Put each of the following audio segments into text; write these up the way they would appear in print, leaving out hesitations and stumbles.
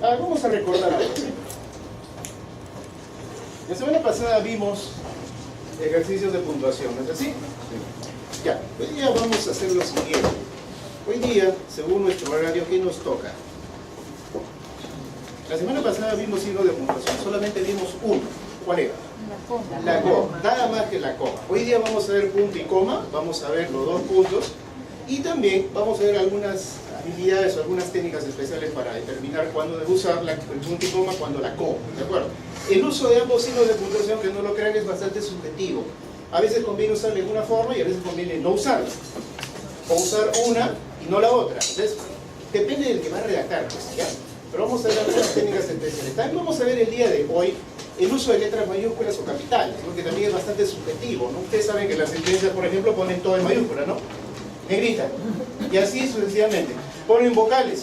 Vamos a recordar algo. La semana pasada vimos ejercicios de puntuación, ¿no es así? Sí. Ya, hoy día vamos a hacer lo siguiente. Hoy día, según nuestro horario, ¿qué nos toca? La semana pasada vimos signos de puntuación, solamente vimos uno. ¿Cuál era? La coma, nada más que la coma. Hoy día vamos a ver punto y coma, vamos a ver los dos puntos y también vamos a ver algunas habilidades o algunas técnicas especiales para determinar cuándo debo usar el punto y coma, cuándo la coma, ¿de acuerdo? El uso de ambos signos de puntuación, que no lo crean, es bastante subjetivo. A veces conviene usarla de una forma y a veces conviene no usarla. O usar una y no la otra. Entonces, depende del que va a redactar, pues, ¿ya? Pero vamos a ver algunas técnicas especiales. También vamos a ver el día de hoy el uso de letras mayúsculas o capitales, ¿no? Que también es bastante subjetivo, ¿no? Ustedes saben que las sentencias, por ejemplo, ponen todo en mayúscula, ¿no? Negrita. Y así sucesivamente. Ponen vocales,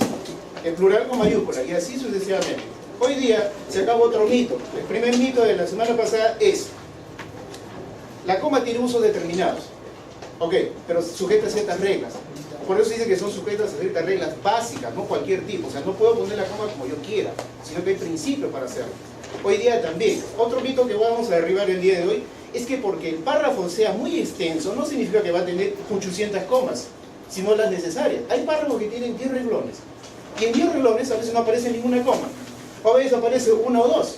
en plural con mayúscula, y así sucesivamente. Hoy día se acaba otro mito. El primer mito de la semana pasada es: la coma tiene usos determinados. Ok, pero sujeta a ciertas reglas. Por eso dice que son sujetas a ciertas reglas básicas, no cualquier tipo. O sea, no puedo poner la coma como yo quiera, sino que hay principios para hacerlo. Hoy día también. Otro mito que vamos a derribar el día de hoy es que porque el párrafo sea muy extenso, no significa que va a tener 800 comas, sino las necesarias. Hay párrafos que tienen 10 renglones. Y en 10 renglones a veces no aparece ninguna coma. O a veces aparece una o dos.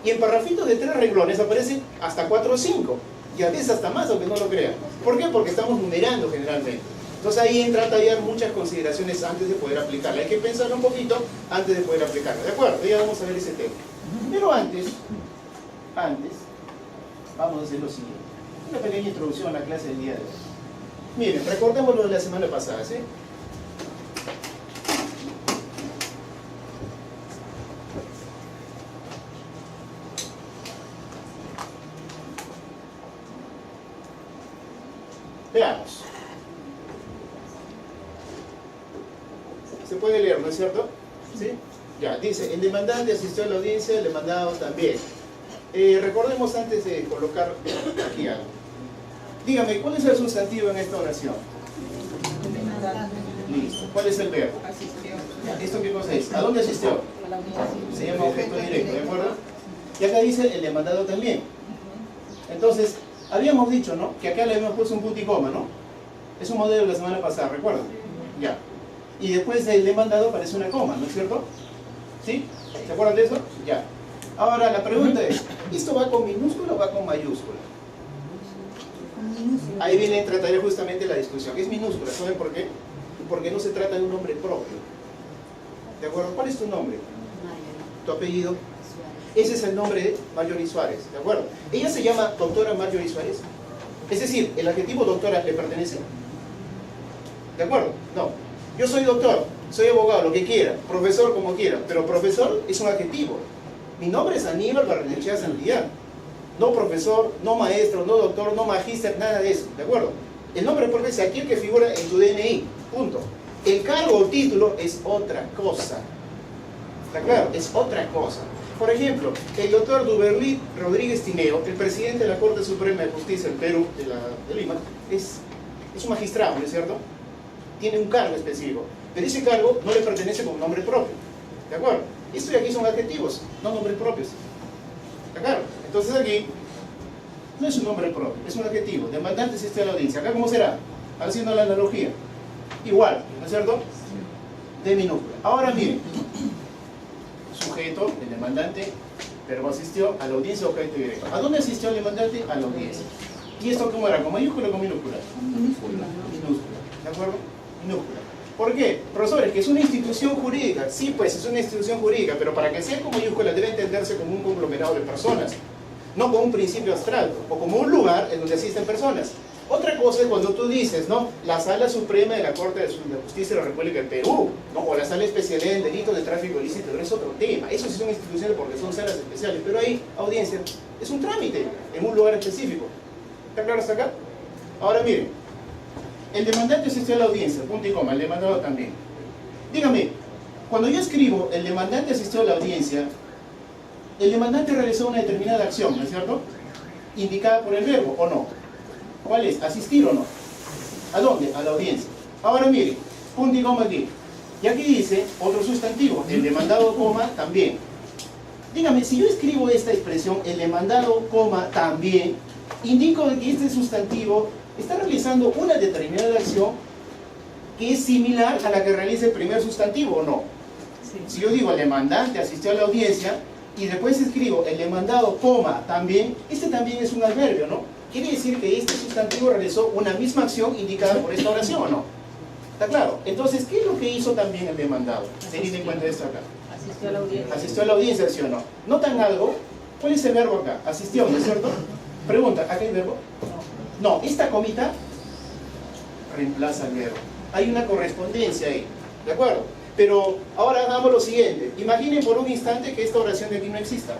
Y en párrafitos de 3 renglones aparecen hasta 4 o 5. Y a veces hasta más, aunque no lo crean. ¿Por qué? Porque estamos numerando generalmente. Entonces ahí entra a tallar muchas consideraciones antes de poder aplicarla. Hay que pensarlo un poquito antes de poder aplicarla. ¿De acuerdo? Ya vamos a ver ese tema. Pero antes, vamos a hacer lo siguiente. Una pequeña introducción a la clase del día de hoy. Miren, recordemos lo de la semana pasada, ¿sí? Veamos. Se puede leer, ¿no es cierto? ¿Sí? Ya, dice, el demandante asistió a la audiencia, el demandado también. Recordemos antes de colocar aquí algo. Dígame, ¿cuál es el sustantivo en esta oración? Listo. ¿Cuál es el verbo? Asistió. ¿Esto qué cosa es? ¿A dónde asistió? Se llama objeto directo, ¿de acuerdo? Y acá dice el demandado también. Entonces, habíamos dicho, ¿no? Que acá le habíamos puesto un punto y coma, ¿no? Es un modelo de la semana pasada, ¿recuerdan? Ya. Y después del demandado aparece una coma, ¿no es cierto? ¿Sí? ¿Se acuerdan de eso? Ya. Ahora la pregunta es, ¿esto va con minúscula o va con mayúscula? Ahí viene a tratar justamente la discusión. Es minúscula, ¿saben por qué? Porque no se trata de un nombre propio. ¿De acuerdo? ¿Cuál es tu nombre? ¿Tu apellido? Ese es el nombre de Marjorie Suárez, ¿de acuerdo? Ella se llama doctora Marjorie Suárez. Es decir, el adjetivo doctora le pertenece. ¿De acuerdo? No. Yo soy doctor, soy abogado, lo que quiera, profesor como quiera, pero profesor es un adjetivo. Mi nombre es Aníbal Barrenechea Santillán. No profesor, no maestro, no doctor, no magíster, nada de eso, ¿de acuerdo? El nombre propio es aquel que figura en tu DNI, punto. El cargo o título es otra cosa. ¿Está claro? Es otra cosa. Por ejemplo, el doctor Duberly Rodríguez Tineo, el presidente de la Corte Suprema de Justicia del Perú, de Lima, es un magistrado, ¿no es cierto? Tiene un cargo específico, pero ese cargo no le pertenece como nombre propio. ¿De acuerdo? Esto de aquí son adjetivos, no nombres propios. ¿Está claro? Entonces aquí no es un nombre propio, es un adjetivo. Demandante asiste a la audiencia. ¿Acá cómo será? Haciendo la analogía. Igual, ¿no es cierto? De minúscula. Ahora miren. Sujeto, el demandante, pero asistió a la audiencia objeto directo. ¿A dónde asistió el demandante? A la audiencia. ¿Y esto cómo era? ¿Con mayúscula o con minúscula? Minúscula. ¿De acuerdo? Minúscula. ¿Por qué? Profesores, que es una institución jurídica. Sí, pues es una institución jurídica, pero para que sea con mayúscula debe entenderse como un conglomerado de personas, no como un principio abstracto, o como un lugar en donde asisten personas. Otra cosa es cuando tú dices, ¿no? La Sala Suprema de la Corte de Justicia de la República del Perú, ¿no? O la Sala Especialidad en Delitos de Tráfico Ilícito, pero es otro tema. Eso sí son instituciones porque son salas especiales, pero ahí, audiencia, es un trámite en un lugar específico. ¿Está claro hasta acá? Ahora miren, el demandante asistió a la audiencia, punto y coma, el demandado también. Dígame, cuando yo escribo el demandante asistió a la audiencia, el demandante realizó una determinada acción, ¿no es cierto? Indicada por el verbo, ¿o no? ¿Cuál es? ¿Asistir o no? ¿A dónde? A la audiencia. Ahora miren, punto y coma aquí. Y aquí dice otro sustantivo, el demandado coma también. Dígame, si yo escribo esta expresión, el demandado coma también, indico que este sustantivo está realizando una determinada acción que es similar a la que realiza el primer sustantivo, ¿o no? Sí. Si yo digo el demandante asistió a la audiencia y después escribo el demandado coma también, este también es un adverbio, ¿no? Quiere decir que este sustantivo realizó una misma acción indicada por esta oración, ¿o no? ¿Está claro? Entonces, ¿qué es lo que hizo también el demandado? Teniendo en cuenta esto acá. Asistió a la audiencia. Asistió a la audiencia, ¿sí o no? ¿Notan algo? ¿Cuál es el verbo acá? Asistió, ¿no es cierto? Pregunta, ¿acá hay verbo? No, esta comita reemplaza el verbo. Hay una correspondencia ahí, ¿de acuerdo? Pero ahora hagamos lo siguiente. Imaginen por un instante que esta oración de aquí no exista.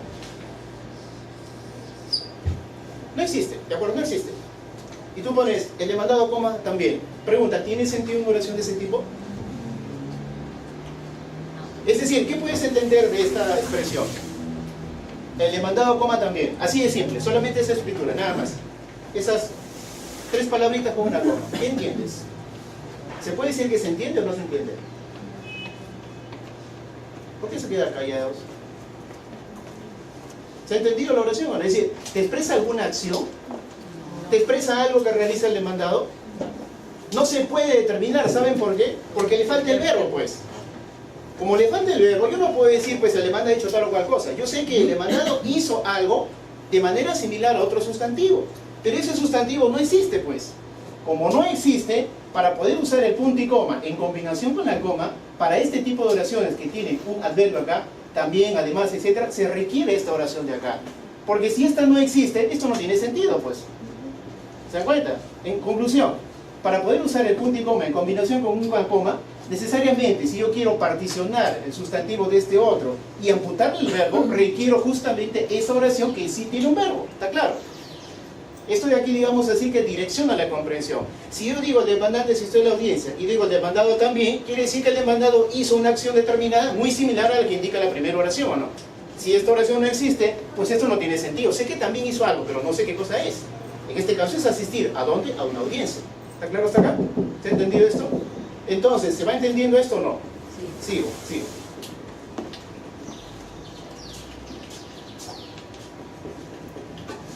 No existe, ¿de acuerdo? No existe. Y tú pones el demandado coma también. Pregunta, ¿tiene sentido una oración de ese tipo? Es decir, ¿qué puedes entender de esta expresión? El demandado coma también. Así de simple, solamente esa escritura, nada más. Esas 3 palabritas con una coma. ¿Qué entiendes? ¿Se puede decir que se entiende o no se entiende? ¿Por qué se quedan callados? ¿Se ha entendido la oración o no? Es decir, ¿te expresa alguna acción? ¿Te expresa algo que realiza el demandado? No se puede determinar, ¿saben por qué? Porque le falta el verbo, pues. Como le falta el verbo, yo no puedo decir, pues el demandado ha hecho tal o cual cosa. Yo sé que el demandado hizo algo de manera similar a otro sustantivo, pero ese sustantivo no existe, pues. Como no existe, para poder usar el punto y coma en combinación con la coma, para este tipo de oraciones que tienen un adverbio acá, también, además, etcétera, se requiere esta oración de acá. Porque si esta no existe, esto no tiene sentido, pues. ¿Se dan cuenta? En conclusión, para poder usar el punto y coma en combinación con una coma, necesariamente, si yo quiero particionar el sustantivo de este otro y amputar el verbo, requiero justamente esa oración que sí tiene un verbo. ¿Está claro? Esto de aquí, digamos así, que direcciona la comprensión. Si yo digo el demandante asistió a la audiencia y digo el demandado también, quiere decir que el demandado hizo una acción determinada muy similar a la que indica la primera oración, ¿o no? Si esta oración no existe, pues esto no tiene sentido. Sé que también hizo algo, pero no sé qué cosa es. En este caso es asistir. ¿A dónde? A una audiencia. ¿Está claro hasta acá? ¿Se ha entendido esto? Entonces, ¿se va entendiendo esto o no? Sí. Sigo.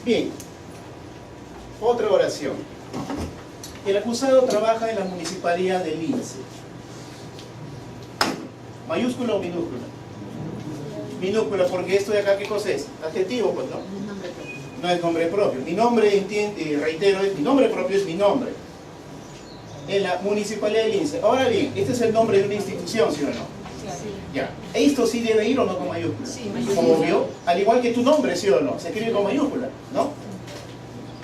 Bien. Otra oración. El acusado trabaja en la municipalidad de Lince. ¿Mayúscula o minúscula? Minúscula, porque esto de acá, ¿qué cosa es? Adjetivo, pues, ¿no? No es nombre propio. Mi nombre, reitero, mi nombre propio es mi nombre. En la municipalidad de Lince. Ahora bien, este es el nombre de una institución, ¿sí o no? Sí. Ya. ¿Esto sí debe ir o no con mayúscula? Sí, mayúscula. Obvio. Al igual que tu nombre, ¿sí o no? Se escribe con mayúscula, ¿no?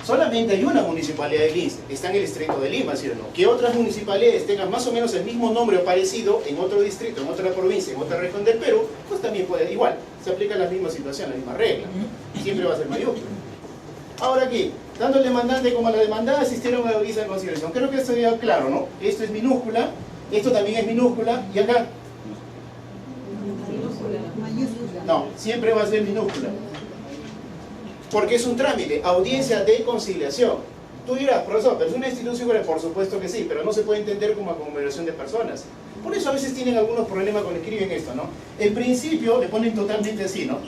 Solamente hay una municipalidad de Lince, está en el distrito de Lima, ¿sí o no? Que otras municipalidades tengan más o menos el mismo nombre o parecido en otro distrito, en otra provincia, en otra región del Perú, pues también puede, igual, se aplica la misma situación, la misma regla. Siempre va a ser mayúscula. Ahora aquí, tanto el demandante como la demandada asistieron a la audiencia de conciliación. Creo que esto ya claro, ¿no? Esto es minúscula, esto también es minúscula, y acá. No, siempre va a ser minúscula. Porque es un trámite, audiencia de conciliación. Tú dirás, profesor, pero es una institución, por supuesto que sí, pero no se puede entender como aglomeración de personas. Por eso a veces tienen algunos problemas cuando escriben esto, ¿no? En principio le ponen totalmente así, ¿no?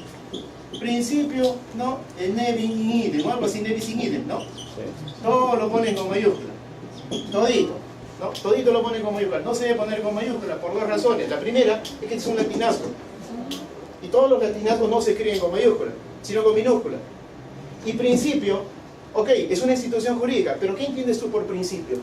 Principio, ¿no? El nebin in idem, o algo así, nebis in idem, ¿no? Todo lo ponen con mayúscula. Todito, ¿no? Todito lo ponen con mayúscula. No se debe poner con mayúscula por 2 razones. La primera es que es un latinazgo. Y todos los latinazgos no se escriben con mayúscula, sino con minúscula. Y principio, ok, es una institución jurídica, pero ¿qué entiendes tú por principio?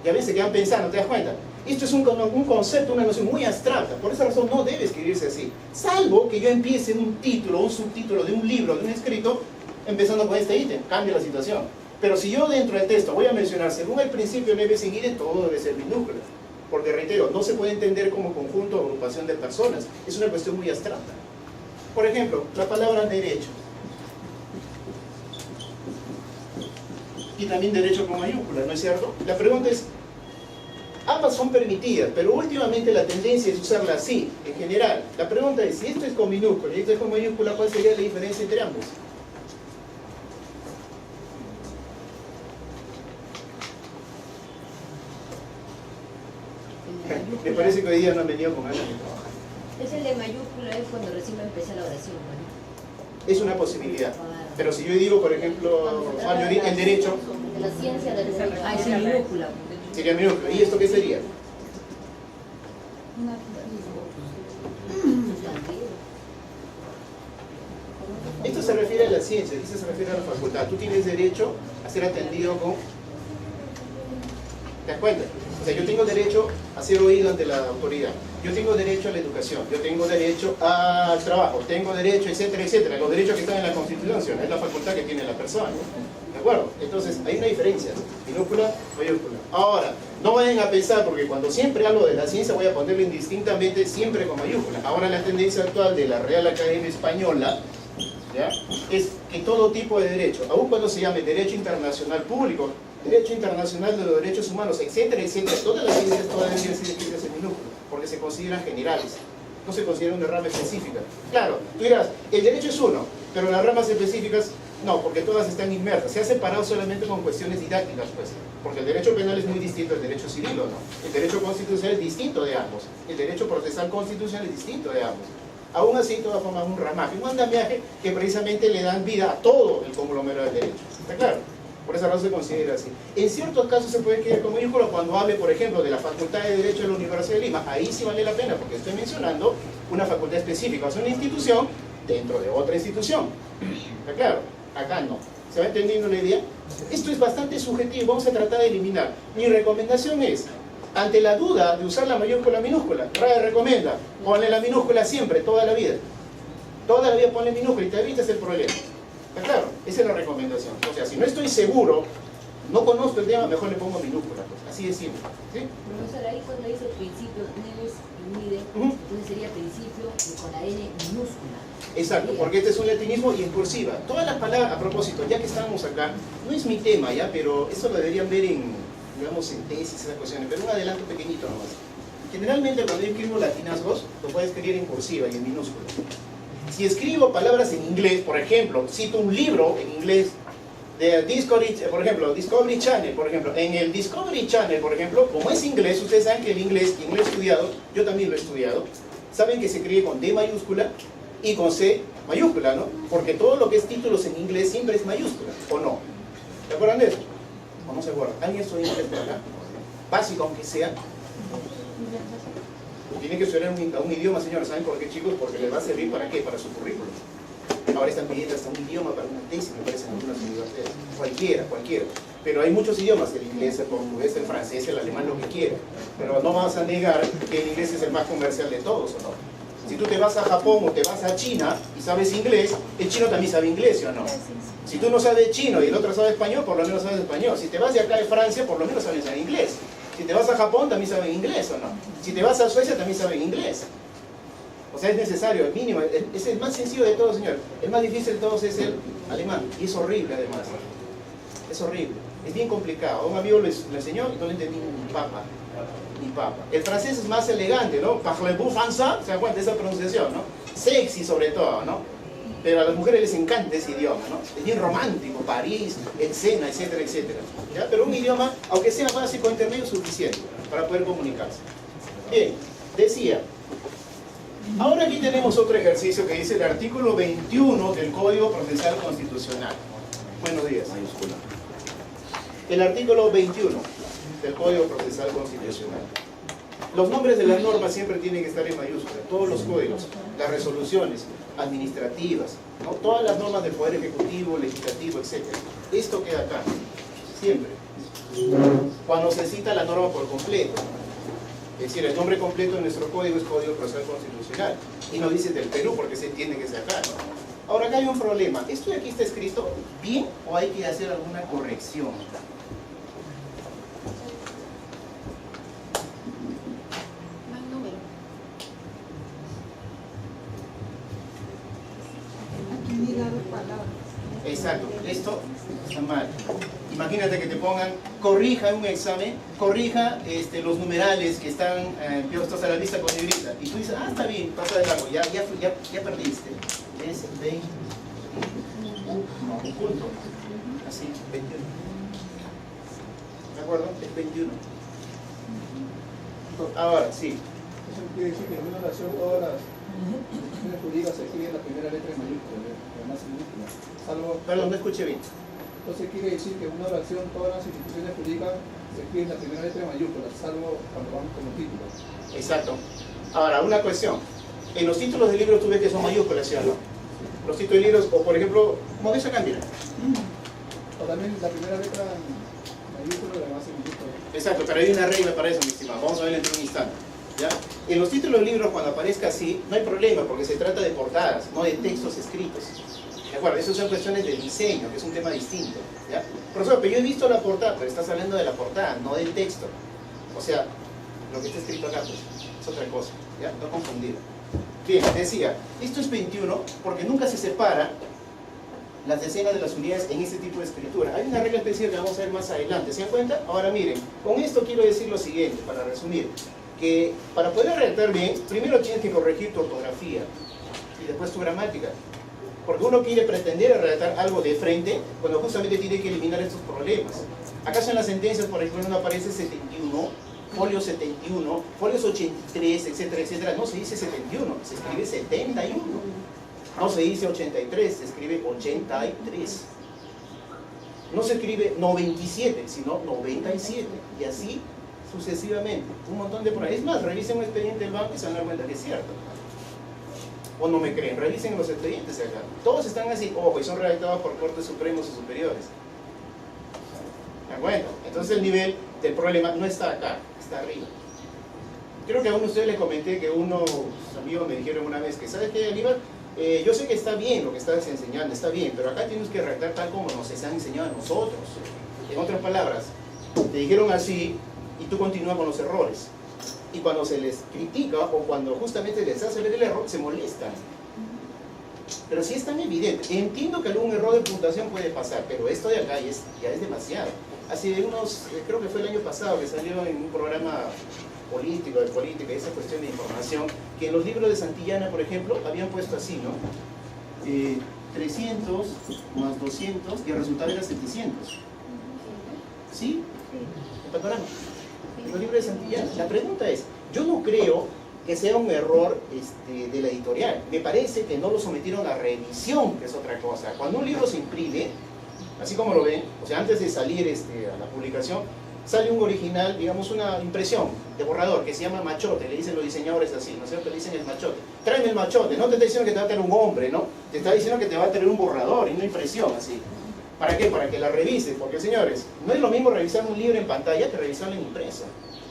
Y a veces se quedan pensando, ¿te das cuenta? Esto es un concepto, una noción muy abstracta, por esa razón no debe escribirse así. Salvo que yo empiece un título, un subtítulo de un libro, de un escrito, empezando con este ítem, cambia la situación. Pero si yo dentro del texto voy a mencionar, según el principio nebis in idem, todo debe ser minúscula. Porque reitero, no se puede entender como conjunto o agrupación de personas, es una cuestión muy abstracta. Por ejemplo, la palabra derecho. Y también derecho con mayúscula, ¿no es cierto? La pregunta es, ambas son permitidas, pero últimamente la tendencia es usarla así, en general. La pregunta es, si esto es con minúscula y esto es con mayúscula, ¿cuál sería la diferencia entre ambos? Me parece que hoy día no han venido con ganas de trabajar. Es el de mayúscula, es cuando recién empecé la oración, ¿no? Es una posibilidad. Pero si yo digo, por ejemplo, Marjorie, el derecho... De la ciencia del derecho. Ah, es minúscula. Sería minúscula. ¿Y esto qué sería? Esto se refiere a la ciencia, esto se refiere a la facultad. Tú tienes derecho a ser atendido con... ¿Te das cuenta? O sea, yo tengo derecho a ser oído ante la autoridad. Yo tengo derecho a la educación, yo tengo derecho al trabajo, tengo derecho, etcétera, etcétera. Los derechos que están en la Constitución, es la facultad que tiene la persona. ¿De acuerdo? Entonces, hay una diferencia. Minúscula, mayúscula. Ahora, no vayan a pensar, porque cuando siempre hablo de la ciencia voy a ponerlo indistintamente siempre con mayúscula. Ahora la tendencia actual de la Real Academia Española, ¿ya?, es que todo tipo de derecho, aun cuando se llame derecho internacional público, derecho internacional de los derechos humanos, etcétera, etcétera, todas las ciencias todas deben ser escritas en minúscula, porque se consideran generales, no se considera una rama específica. Claro, tú dirás, el derecho es uno, pero las ramas específicas no, porque todas están inmersas. Se ha separado solamente con cuestiones didácticas, pues, porque el derecho penal es muy distinto al derecho civil, ¿o no? El derecho constitucional es distinto de ambos, el derecho procesal constitucional es distinto de ambos. Aún así, todas forman un ramaje, un andamiaje que precisamente le dan vida a todo el conglomerado del derecho. ¿Está claro? Por esa razón se considera así. En ciertos casos se puede quedar con mayúscula cuando hable, por ejemplo, de la Facultad de Derecho de la Universidad de Lima. Ahí sí vale la pena, porque estoy mencionando una facultad específica, o sea, una institución dentro de otra institución. ¿Está claro? Acá no. ¿Se va entendiendo la idea? Esto es bastante subjetivo, vamos a tratar de eliminar. Mi recomendación es, ante la duda de usar la mayúscula o minúscula, RAE recomienda, ponle la minúscula siempre, toda la vida. Toda la vida ponle minúscula y te evitas el problema. ¿Está claro? Esa es la recomendación. O sea, si no estoy seguro, no conozco el tema, mejor le pongo minúscula. Pues. Así de simple. ¿Sí? Profesor, ahí cuando dice principio, neves y mide, entonces sería principio con la N minúscula. Exacto, porque este es un latinismo y en cursiva. Todas las palabras, a propósito, ya que estamos acá, no es mi tema ya, pero eso lo deberían ver en, digamos, en tesis, esas cuestiones, pero un adelanto pequeñito nomás. Generalmente cuando yo escribo latinazgos, lo puedo escribir en cursiva y en minúscula. Si escribo palabras en inglés, por ejemplo, cito un libro en inglés de Discovery, por ejemplo, Discovery Channel, por ejemplo, en el Discovery Channel, por ejemplo, como es inglés, ustedes saben que el inglés, quien lo he estudiado, yo también lo he estudiado, saben que se escribe con D mayúscula y con C mayúscula, ¿no? Porque todo lo que es títulos en inglés siempre es mayúscula, ¿o no? ¿Se acuerdan de eso? ¿O no se acuerdan? ¿Alguien estudia inglés por acá? Básico, aunque sea. Tiene que estudiar un idioma, señores. ¿Saben por qué, chicos? Porque les va a servir ¿para qué? Para su currículum. Ahora están pidiendo hasta un idioma para una tesis, me parece, en algunas universidades. Cualquiera. Pero hay muchos idiomas, el inglés, el portugués, el francés, el alemán, lo que quiera. Pero no vas a negar que el inglés es el más comercial de todos, ¿o no? Si tú te vas a Japón o te vas a China y sabes inglés, el chino también sabe inglés, ¿sí o no? Si tú no sabes chino y el otro sabe español, por lo menos sabes español. Si te vas de acá de Francia, por lo menos sabes inglés. Si te vas a Japón, también saben inglés, ¿o no? Si te vas a Suecia, también saben inglés. O sea, es necesario, el mínimo. Es el más sencillo de todos, señor. El más difícil de todos es el alemán. Y es horrible, además. Es horrible. Es bien complicado. Un amigo lo enseñó y no le entendí ni papa. El francés es más elegante, ¿no? Parlez-vous français? ¿Se dan cuenta de esa pronunciación, no? Sexy, sobre todo, ¿no? Pero a las mujeres les encanta ese idioma, ¿no? Es bien romántico, París, el Sena, etcétera, etcétera. ¿Ya? Pero un idioma, aunque sea básico, intermedio, es suficiente para poder comunicarse. Bien, decía. Ahora aquí tenemos otro ejercicio que dice el artículo 21 del Código Procesal Constitucional. Buenos días. Mayúscula. El artículo 21 del Código Procesal Constitucional. Los nombres de las normas siempre tienen que estar en mayúscula, todos los códigos, las resoluciones administrativas, ¿no? Todas las normas del Poder Ejecutivo, Legislativo, etc. Esto queda acá, siempre. Cuando se cita la norma por completo, es decir, el nombre completo de nuestro código es Código Procesal Constitucional, y no dice del Perú porque se entiende que es de acá, ¿no? Ahora acá hay un problema, ¿esto de aquí está escrito bien o hay que hacer alguna corrección? Exacto, esto está mal. Imagínate que te pongan, corrija en un examen, corrija los numerales que están puestos a la vista con negrita. Y tú dices, ah, está bien, pasa de largo, ya perdiste. Es 20, no, punto. Así, 21. ¿De acuerdo? Es 21. Ahora, sí. Eso quiere decir que en una oración todas las instituciones jurídicas se escriben la primera letra en mayúscula, además en minúscula. Salvo... Perdón, no escuché bien. Entonces quiere decir que en una oración todas las instituciones jurídicas se escriben la primera letra en mayúscula, salvo cuando van como títulos. Exacto. Ahora, una cuestión. En los títulos de libros tú ves que son mayúsculas, ¿sí o no? Los títulos de libros, o por ejemplo, Modesta Cándida. O también la primera letra en mayúscula y la demás en minúscula. Exacto, pero hay una regla para eso, mi estimado. Vamos a ver dentro de un instante. ¿Ya? En los títulos de libros, cuando aparezca así, no hay problema, porque se trata de portadas, no de textos escritos. ¿De acuerdo? Esas son cuestiones de diseño, que es un tema distinto. ¿Ya? Profesor, pero yo he visto la portada, pero estás hablando de la portada, no del texto. O sea, lo que está escrito acá, pues, es otra cosa. ¿Ya? No confundir. Bien, decía, esto es 21 porque nunca se separa las decenas de las unidades en este tipo de escritura. Hay una regla específica que vamos a ver más adelante. ¿Se dan cuenta? Ahora miren, con esto quiero decir lo siguiente, para resumir, que para poder redactar bien, primero tienes que corregir tu ortografía y después tu gramática. Porque uno quiere pretender redactar algo de frente cuando justamente tiene que eliminar estos problemas. ¿Acaso en las sentencias, por ejemplo, no aparece 71, folio 71, folios 83, etcétera, etcétera? No se dice 71, se escribe 71. No se dice 83, se escribe 83. No se escribe 97, sino 97. Y así sucesivamente. Un montón de problemas. Es más, revisen un expediente del banco y se van a dar cuenta que es cierto. O no me creen, revisen los expedientes acá. Todos están así, ojo, y son redactados por cortes supremos y superiores. ¿De acuerdo? Entonces el nivel del problema no está acá, está arriba. Creo que a uno de ustedes les comenté que unos amigos me dijeron una vez que, ¿sabes qué, Aníbal? Yo sé que está bien lo que estás enseñando, está bien, pero acá tienes que redactar tal como nos han enseñado a nosotros. En otras palabras, te dijeron así y tú continúas con los errores. Y cuando se les critica o cuando justamente les hace ver el error, se molestan. Pero si es tan evidente, entiendo que algún error de puntuación puede pasar, pero esto de acá ya es demasiado. Hace unos, creo que fue el año pasado que salió en un programa político, de política, esa cuestión de información, que en los libros de Santillana, por ejemplo, habían puesto así, ¿no? 300 más 200 y el resultado era 700. ¿Sí? El panorama. En los libros de Santillana. La pregunta es, yo no creo que sea un error de la editorial. Me parece que no lo sometieron a revisión, que es otra cosa. Cuando un libro se imprime, así como lo ven, o sea, antes de salir a la publicación, sale un original, digamos una impresión de borrador que se llama machote, le dicen los diseñadores así, ¿no es cierto? Le dicen el machote. Tráeme el machote, no te está diciendo que te va a tener un hombre, ¿no? Te está diciendo que te va a tener un borrador y una impresión así. ¿Para qué? Para que la revises, porque señores, no es lo mismo revisar un libro en pantalla que revisarlo en impreso.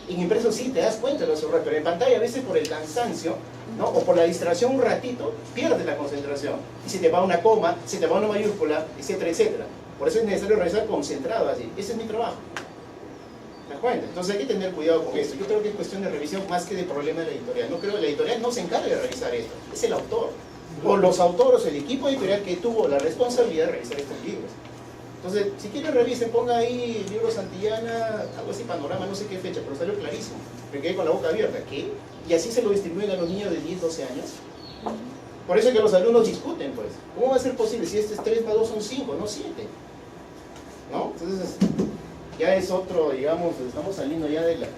En impreso sí te das cuenta de los errores, pero en pantalla a veces por el cansancio, ¿no? O por la distracción un ratito, pierdes la concentración. Y se te va una coma, se te va una mayúscula, etcétera, etcétera. Por eso es necesario revisar concentrado así. Ese es mi trabajo. ¿Te das cuenta? Entonces hay que tener cuidado con esto. Yo creo que es cuestión de revisión más que de problema de la editorial. No creo que la editorial no se encargue de revisar esto. Es el autor. O los autores, o el equipo editorial que tuvo la responsabilidad de revisar estos libros. Entonces, si quieren revisen, ponga ahí el libro Santillana, algo así, panorama, no sé qué fecha, pero salió clarísimo. Me quedé con la boca abierta. ¿Qué? Y así se lo distribuyen a los niños de 10, 12 años. Por eso es que los alumnos discuten, pues. ¿Cómo va a ser posible si este es 3 más 2 son 5, no 7? ¿No? Entonces, ya es otro, digamos, estamos saliendo ya de la,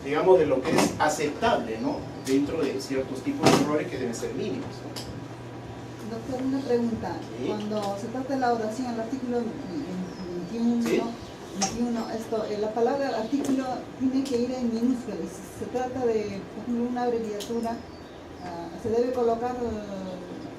digamos, de lo que es aceptable, ¿no? Dentro de ciertos tipos de errores que deben ser mínimos, ¿no? Doctor, una pregunta. ¿Sí? Cuando se trata de la oración, el artículo 21, ¿Sí? 21 la palabra artículo tiene que ir en minúscula. Y si se trata de, por ejemplo, una abreviatura, se debe colocar...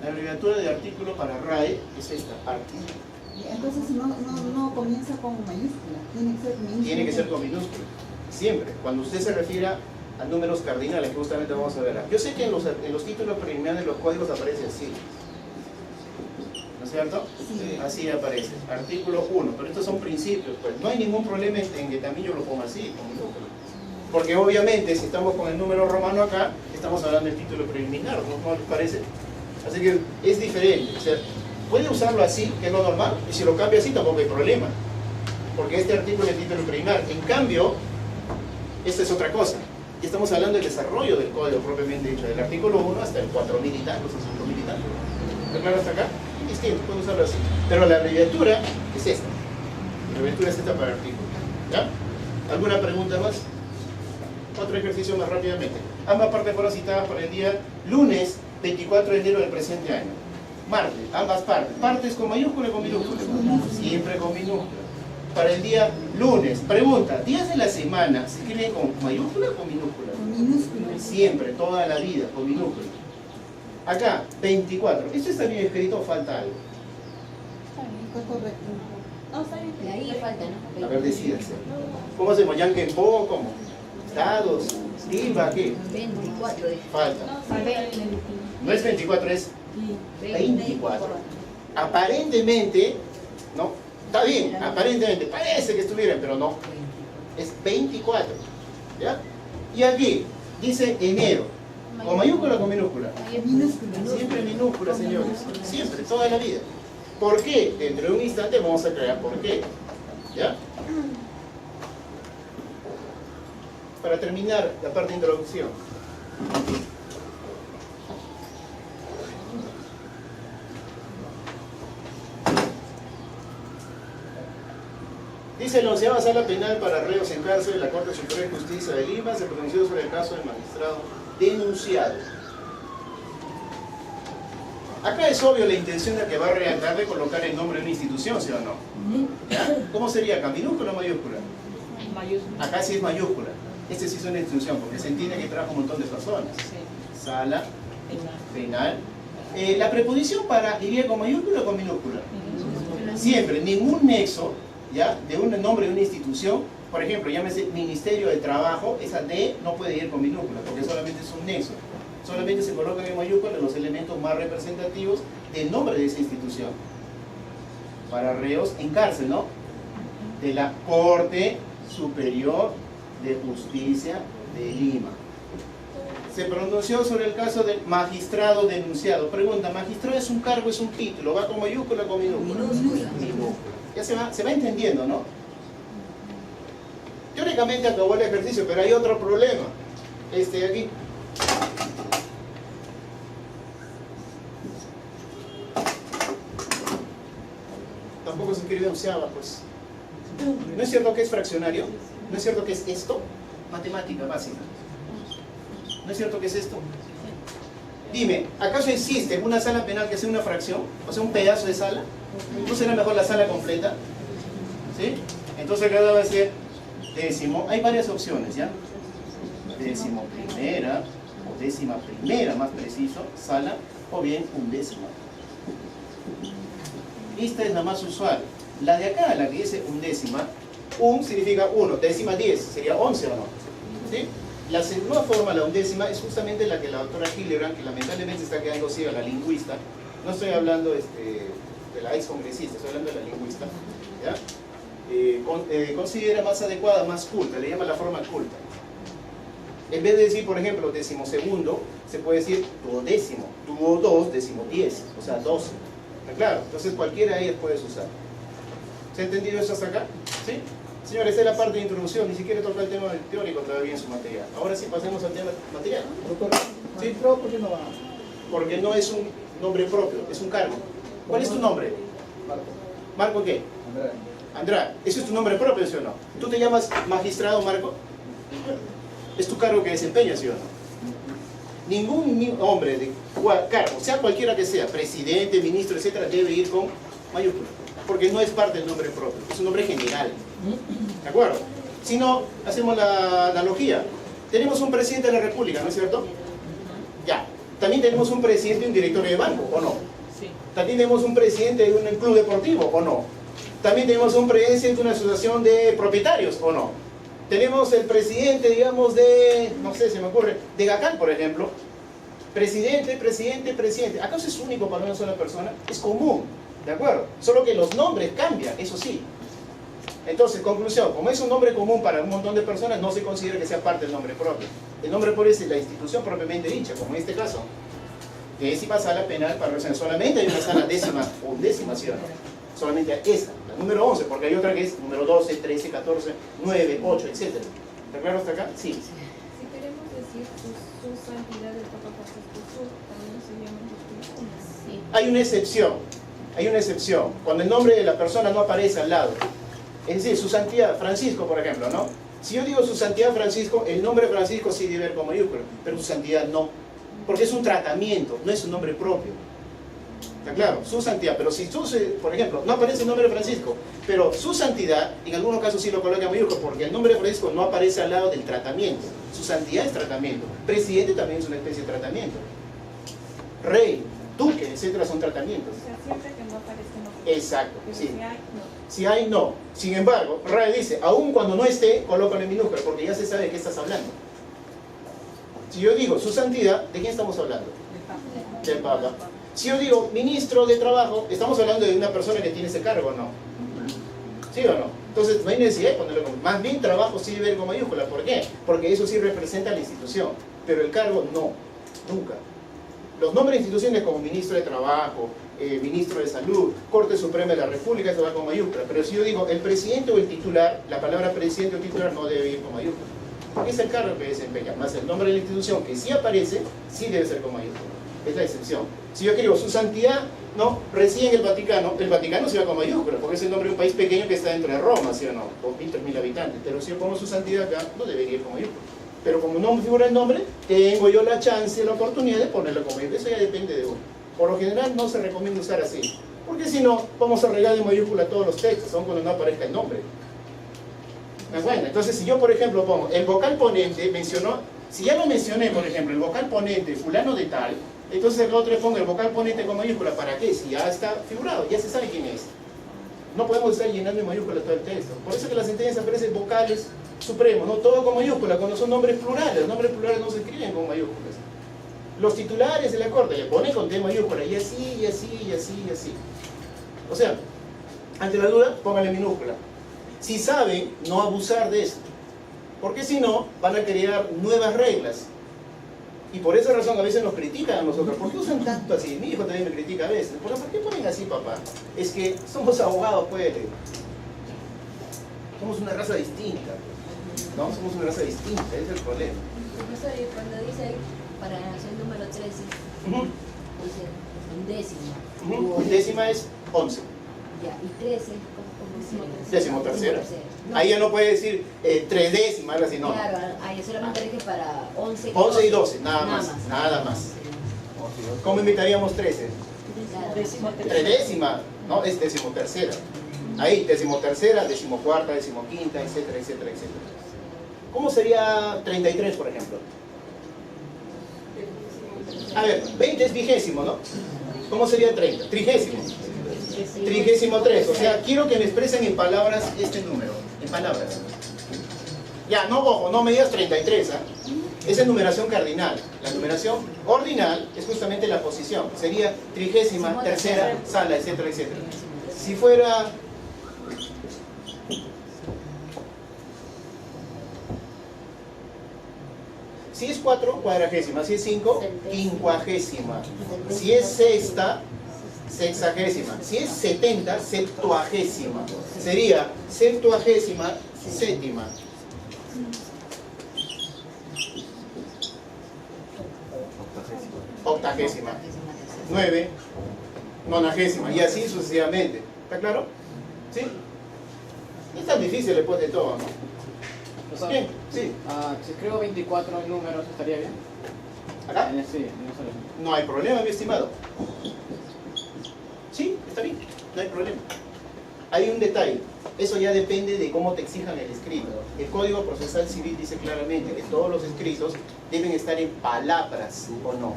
La abreviatura de artículo para RAE es esta, artículo. Entonces no comienza con mayúscula, tiene que ser minúscula. Tiene que ser con minúscula, siempre. Cuando usted se refiera a números cardinales, que justamente vamos a ver. Yo sé que en los títulos preliminares de los códigos aparece así. ¿No es cierto? Sí. Así aparece, artículo 1, pero estos son principios, pues no hay ningún problema en que también yo lo ponga así, con minúscula. Porque obviamente si estamos con el número romano acá, estamos hablando del título preliminar, ¿no les parece? Así que es diferente, o sea, puede usarlo así, que es lo normal, y si lo cambia así tampoco hay problema, porque este artículo es el título preliminar. En cambio, esta es otra cosa, y estamos hablando del desarrollo del código propiamente dicho, del artículo 1 hasta el 4000 y tantos, o 5000 y tantos. ¿Está claro hasta acá? Es distinto, puede usarlo así. Pero la abreviatura es esta. La abreviatura es esta para artículo. ¿Ya? ¿Alguna pregunta más? Otro ejercicio más rápidamente. Ambas partes fueron citadas para el día lunes 24 de enero del presente año. Martes, ambas partes. ¿Partes con mayúscula o con minúscula? Siempre con minúscula. Para el día lunes. Pregunta, ¿días de la semana se escriben con mayúscula o con minúscula? Con minúsculas. Siempre, toda la vida, con minúscula. Acá, 24. ¿Esto está bien escrito o falta algo? Está correcto. No, está bien. De ahí falta, ¿no? A ver, decídense. ¿Cómo hacemos? ¿Yanquenpo? ¿Cómo? ¿Dados? ¿Tilba? ¿Qué? 24 de Falta. No, está bien. No es 24, es 24. Aparentemente, ¿no? Está bien, aparentemente, parece que estuvieran, pero no. Es 24. ¿Ya? Y aquí, dice enero. ¿Con mayúscula o con minúscula? Minúsculas. Siempre minúscula, señores. Siempre, toda la vida. ¿Por qué? Dentro de un instante vamos a aclarar por qué. ¿Ya? Para terminar la parte de introducción. Dice la 11ª Sala Penal para reos en cárcel de la Corte Superior de Justicia de Lima se pronunció sobre el caso del magistrado denunciado. Acá es obvio la intención de que va a redactar de colocar el nombre de una institución, ¿sí o no? ¿Cómo sería acá? ¿Minúscula o mayúscula? Mayúscula. Acá sí es mayúscula. Este sí es una institución porque se entiende que trabaja un montón de personas. Sí. Sala Penal. Penal. La preposición para iría con mayúscula o con minúscula. Siempre, ningún nexo, ¿ya?, de un nombre de una institución, por ejemplo, llámese Ministerio de Trabajo, esa D no puede ir con minúscula porque solamente es un nexo. Solamente se colocan en mayúscula los elementos más representativos del nombre de esa institución. Para reos en cárcel, ¿no? De la Corte Superior de Justicia de Lima. Se pronunció sobre el caso del magistrado denunciado. Pregunta, ¿magistrado es un cargo, es un título? ¿Va con mayúscula o con minúscula? Minúscula. Ya se va entendiendo, ¿no? Teóricamente acabó el ejercicio, pero hay otro problema. Aquí. Tampoco se escribe onceava, pues. ¿No es cierto que es fraccionario? ¿No es cierto que es esto? Matemática básica. ¿No es cierto que es esto? Dime, ¿acaso existe una sala penal que sea una fracción? O sea, un pedazo de sala. ¿No será mejor la sala completa? ¿Sí? Entonces acá va a ser décimo. Hay varias opciones, ¿ya? Décimo primera, o décima primera, más preciso, sala, o bien undécima. Esta es la más usual. La de acá, la que dice undécima, un significa 1, décima 10, sería 11 o no. ¿Sí? La segunda forma, la undécima, es justamente la que la doctora Hillebrand, que lamentablemente está quedando ciega, la lingüista, no estoy hablando de la ex congresista, estoy hablando de la lingüista, ¿ya? Considera más adecuada, más culta, le llama la forma culta. En vez de decir, por ejemplo, decimosegundo, se puede decir duodécimo, duo 2, décimo 10, o sea, 12. ¿Está claro? Entonces cualquiera de ellas puedes usar. ¿Se ha entendido eso hasta acá? ¿Sí? Señores, esta es la parte de introducción, ni siquiera toca el tema teórico todavía en su material. Ahora sí pasemos al tema material. Doctor, ¿Sí? ¿magistrado por qué no va? Porque no es un nombre propio, es un cargo. ¿Cuál es tu nombre? Marco. ¿Marco qué? Andrade. Andrade. ¿Eso es tu nombre propio, sí o no? ¿Tú te llamas magistrado Marco? ¿Es tu cargo que desempeñas, sí o no? Ningún hombre de cargo, sea cualquiera que sea, presidente, ministro, etcétera, debe ir con mayúscula, porque no es parte del nombre propio, es un nombre general. ¿De acuerdo? Si no, hacemos la analogía. Tenemos un presidente de la República, ¿no es cierto? Ya. También tenemos un presidente de un directorio de banco, ¿o no? Sí. También tenemos un presidente de un club deportivo, ¿o no? También tenemos un presidente de una asociación de propietarios, ¿o no? Tenemos el presidente, digamos, de, no sé, se me ocurre, de GACAN, por ejemplo. Presidente. ¿Acaso es único para una sola persona? Es común, ¿de acuerdo? Solo que los nombres cambian, eso sí. Entonces, conclusión, como es un nombre común para un montón de personas, no se considera que sea parte del nombre propio. El nombre propio es la institución propiamente dicha, como en este caso. Décima sala penal para resolver. Solamente hay una sala décima o undécima, ¿sí o no? Solamente esa, la número 11, porque hay otra que es número 12, 13, 14, 9, 8, etc. ¿Está claro hasta acá? Sí. Si queremos decir su santidad del Papa Francisco Sur, también sería mayúscula. Sí. Hay una excepción, cuando el nombre de la persona no aparece al lado. Es decir, su santidad, Francisco, por ejemplo, ¿no? Si yo digo su santidad Francisco, el nombre Francisco sí debe ir con mayúscula, pero su santidad no. Porque es un tratamiento, no es un nombre propio. ¿Está claro? Su santidad. Pero si tú, por ejemplo, no aparece el nombre de Francisco, pero su santidad, en algunos casos sí lo coloca en mayúscula, porque el nombre de Francisco no aparece al lado del tratamiento. Su santidad es tratamiento. Presidente también es una especie de tratamiento. Rey, duque, etcétera, son tratamientos. O sea, siempre que no aparezca no. Exacto, Pero sí. si hay, no. Si hay, no. Sin embargo, Ray dice, aun cuando no esté, colócalo en minúscula, porque ya se sabe de qué estás hablando. Si yo digo su santidad, ¿de quién estamos hablando? Del Papa. Si yo digo ministro de trabajo, estamos hablando de una persona que tiene ese cargo, ¿no? ¿Sí o no? Entonces no hay necesidad de ponerlo con... Más bien trabajo sí debe ir con mayúscula. ¿Por qué? Porque eso sí representa a la institución, pero el cargo no, nunca. Los nombres de instituciones como ministro de trabajo, ministro de salud, Corte Suprema de la República, eso va con mayúscula. Pero si yo digo el presidente o el titular, la palabra presidente o titular no debe ir con mayúscula. Porque es el cargo que desempeña, más el nombre de la institución que sí aparece, sí debe ser con mayúscula. Es la excepción. Si yo escribo su santidad, no, reside en el Vaticano se va con mayúscula, porque es el nombre de un país pequeño que está dentro de Roma, ¿sí o no? Con 3.000 habitantes. Pero si yo pongo su santidad acá, no debería ir con mayúscula. Pero como no me figura el nombre, tengo yo la chance, la oportunidad de ponerlo con mayúscula. Eso ya depende de uno. Por lo general no se recomienda usar así, porque si no, vamos a regar de mayúscula todos los textos, aun cuando no aparezca el nombre. Bueno, entonces si yo por ejemplo pongo el vocal ponente, mencionó, si ya lo mencioné por ejemplo, el vocal ponente fulano de tal, entonces acá otro le pongo el vocal ponente con mayúscula. ¿Para qué? Si ya está figurado, ya se sabe quién es. No podemos estar llenando en mayúscula todo el texto. Por eso que las sentencias aparecen vocales supremos, no todo con mayúscula, cuando son nombres plurales. Los nombres plurales no se escriben con mayúsculas. Los titulares de la corte le ponen con T mayúscula, y así, y así, y así, y así. O sea, ante la duda, póngale minúscula. Si saben, no abusar de esto. Porque si no, van a crear nuevas reglas. Y por esa razón a veces nos critican a nosotros. ¿Por qué usan tanto así? Mi hijo también me critica a veces. ¿Por qué ponen así, papá? Es que somos abogados, pues. Somos una raza distinta. No, somos una raza distinta, ese es el problema. Profesor, y cuando dice ahí, para el número 13, dice undécima. Undécima es 11. Ya, y 13, ¿cómo Decimotercera. No. Ahí ya no puede decir tresdécima, algo así, no. Claro, ahí solamente dije para 11 y 11 y 12, nada más. Nada más. ¿Cómo invitaríamos 13? Tredécima, ¿no? Es decimotercera. Ahí, decimotercera, decimocuarta, decimoquinta, etcétera, etcétera, etcétera. ¿Cómo sería 33, por ejemplo? A ver, 20 es vigésimo, ¿no? ¿Cómo sería 30? Trigésimo. 33, o sea, quiero que me expresen en palabras este número, en palabras. Ya, no, ojo, no me digas 33, ¿ah? Esa es numeración cardinal. La numeración ordinal es justamente la posición. Sería 33ª sala, etcétera, etcétera. Si fuera... Si es 4, cuadragésima. Si es 5, quincuagésima. Si es sexta, sexagésima. Si es 70, septuagésima. Sería septuagésima séptima. Octagésima. 9, nonagésima. Y así sucesivamente. ¿Está claro? ¿Sí? No es tan difícil después de todo, ¿no? Bien, sí. Si escribo 24 números, ¿estaría bien? ¿Acá? Sí, en eso. No hay problema, mi estimado. Sí, está bien, no hay problema. Hay un detalle, eso ya depende de cómo te exijan el escrito. El Código Procesal Civil dice claramente que todos los escritos deben estar en palabras o no.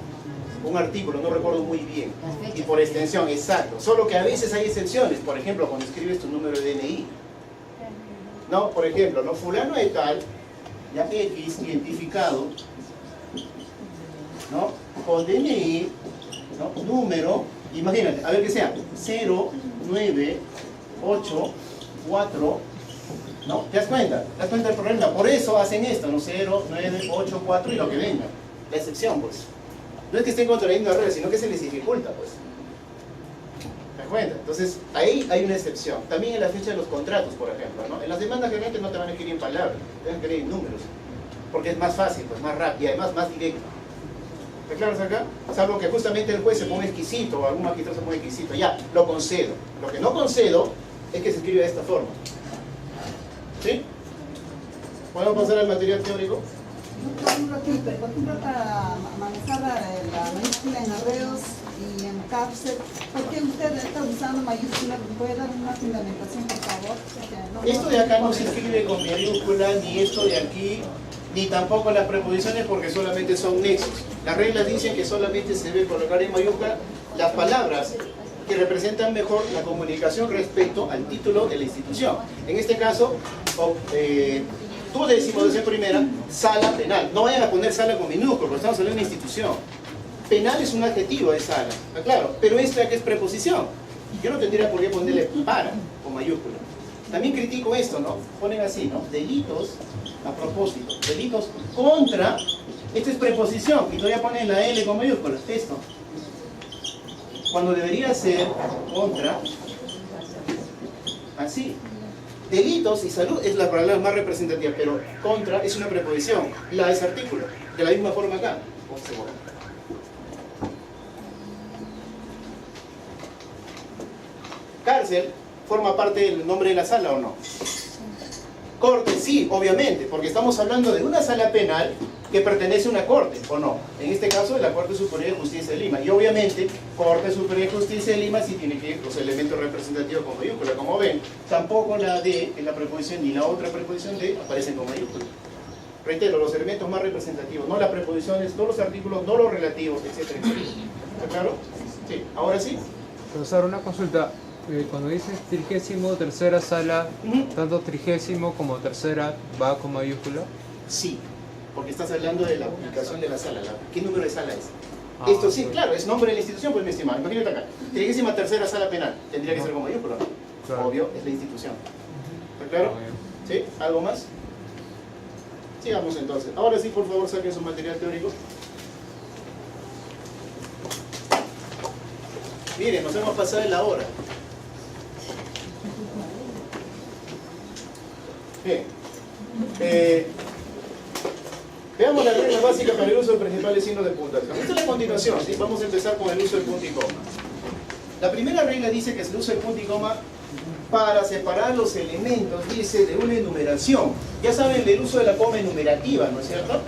Un artículo, no recuerdo muy bien. Y por extensión, exacto. Solo que a veces hay excepciones, por ejemplo, cuando escribes tu número de DNI. No, por ejemplo, no, fulano de tal, ya X identificado, ¿no? Con DNI, ¿no? Número, imagínate, a ver que sea 0, 9, 8, 4, ¿no? ¿Te das cuenta? ¿Te das cuenta del problema? Por eso hacen esto, ¿no? 0, 9, 8, 4 y lo que venga. La excepción, pues. No es que estén contrayendo la regla, sino que se les dificulta, pues. ¿Te das cuenta? Entonces, ahí hay una excepción. También en la fecha de los contratos, por ejemplo, ¿no? En las demandas generalmente no te van a escribir en palabras, te van a escribir en números. Porque es más fácil, pues más rápido y además más directo. ¿Está claro acá? Salvo que justamente el juez se ponga exquisito o algún magistrado se ponga exquisito. Ya, lo concedo. Lo que no concedo es que se escribe de esta forma. ¿Sí? ¿Podemos pasar al material teórico? Un ratito, por ejemplo, para manejar la mayúscula en arreos y en capsule, ¿por qué usted está usando mayúscula? ¿Puede dar una fundamentación, por favor? Esto de acá no se escribe con mayúscula, ni esto de aquí, ni tampoco las preposiciones, porque solamente son nexos. Las reglas dicen que solamente se debe colocar en mayúscula las palabras que representan mejor la comunicación respecto al título de la institución. En este caso, tu décimo de primera, sala penal. No vayan a poner sala con minúsculo, porque estamos hablando de una institución. Penal es un adjetivo de sala, ¿está claro? Pero esta que es preposición. Yo no tendría por qué ponerle para con mayúscula. También critico esto, ¿no? Ponen así, ¿no? Delitos, a propósito, delitos contra, esto es preposición, y todavía ponen la L con mayúsculas, esto. Cuando debería ser contra, así. Delitos y salud es la palabra más representativa, pero contra es una preposición, la es artículo, de la misma forma acá. Cárcel forma parte del nombre de la sala, ¿o no? Corte, sí, obviamente, porque estamos hablando de una sala penal que pertenece a una corte, ¿o no? En este caso, la Corte Superior de Justicia de Lima. Y obviamente, Corte Superior de Justicia de Lima sí tiene que ir los elementos representativos con mayúscula. Como ven, tampoco la D, en la preposición, ni la otra preposición D aparecen con mayúscula. Reitero, los elementos más representativos, no las preposiciones, no los artículos, no los relativos, etcétera, etcétera. ¿Está claro? Sí. ¿Ahora sí? Profesor, una consulta. Cuando dices 33ª sala, tanto 30º como tercera va con mayúscula. Sí, porque estás hablando de la ubicación de la sala. ¿Qué número de sala es? Ah, Esto sí, ok. claro, es nombre de la institución, pues mi estimado. Imagínate acá. 33ª sala penal. Tendría que ser con mayúscula, ¿no? Claro. Obvio, es la institución. ¿Está claro? ¿Sí? ¿Algo más? Sigamos entonces. Ahora sí, por favor, saquen su material teórico. Miren, nos hemos pasado en la hora. Bien. Veamos las reglas básicas para el uso de principales signos de puntuación. Esto es la continuación, ¿sí? Vamos a empezar con el uso del punto y coma. La primera regla dice que se usa el punto y coma para separar los elementos, dice, de una enumeración. Ya saben del uso de la coma enumerativa, ¿no es cierto?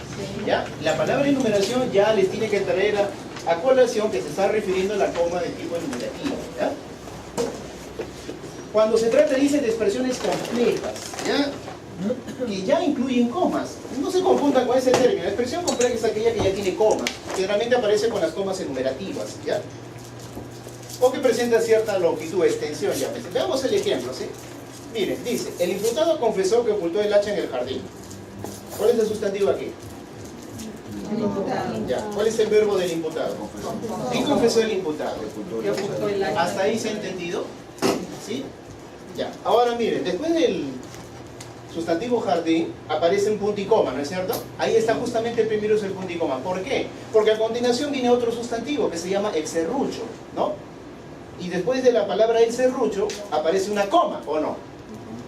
¿Ya? La palabra enumeración ya les tiene que traer a colación que se está refiriendo a la coma de tipo enumerativo, ¿ya? Cuando se trata, dice, de expresiones complejas, ¿ya? Que ya incluyen comas. No se confundan con ese término. La expresión compleja es aquella que ya tiene comas. Generalmente aparece con las comas enumerativas, ¿ya? O que presenta cierta longitud, extensión, ya. Veamos el ejemplo, ¿sí? Miren, dice, el imputado confesó que ocultó el hacha en el jardín. ¿Cuál es el sustantivo aquí? El imputado. Ya. ¿Cuál es el verbo del imputado? ¿Qué confesó el imputado? ¿Hasta ahí se ha entendido? ¿Sí? Ya. Ahora miren, después del sustantivo jardín aparece un punto y coma, ¿no es cierto? Ahí está justamente el primero, es el punto y coma. ¿Por qué? Porque a continuación viene otro sustantivo que se llama el serrucho, ¿no? Y después de la palabra el serrucho aparece una coma, ¿o no?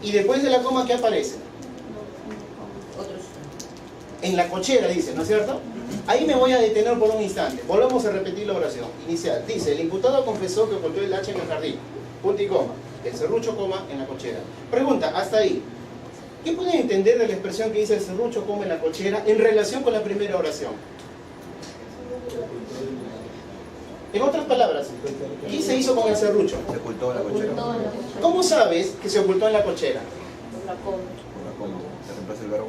Y después de la coma, ¿qué aparece? Otros. En la cochera, dice, ¿no es cierto? Ahí me voy a detener por un instante. Volvamos a repetir la oración inicial. Dice, el imputado confesó que ocultó el hacha en el jardín. Punto y coma. El serrucho, coma, en la cochera. Pregunta, hasta ahí. ¿Qué pueden entender de la expresión que dice el serrucho, coma, en la cochera en relación con la primera oración? En otras palabras, ¿qué se hizo con el serrucho? Se ocultó en la cochera. ¿Cómo sabes que se ocultó en la cochera? Por la coma. Se reemplaza el verbo.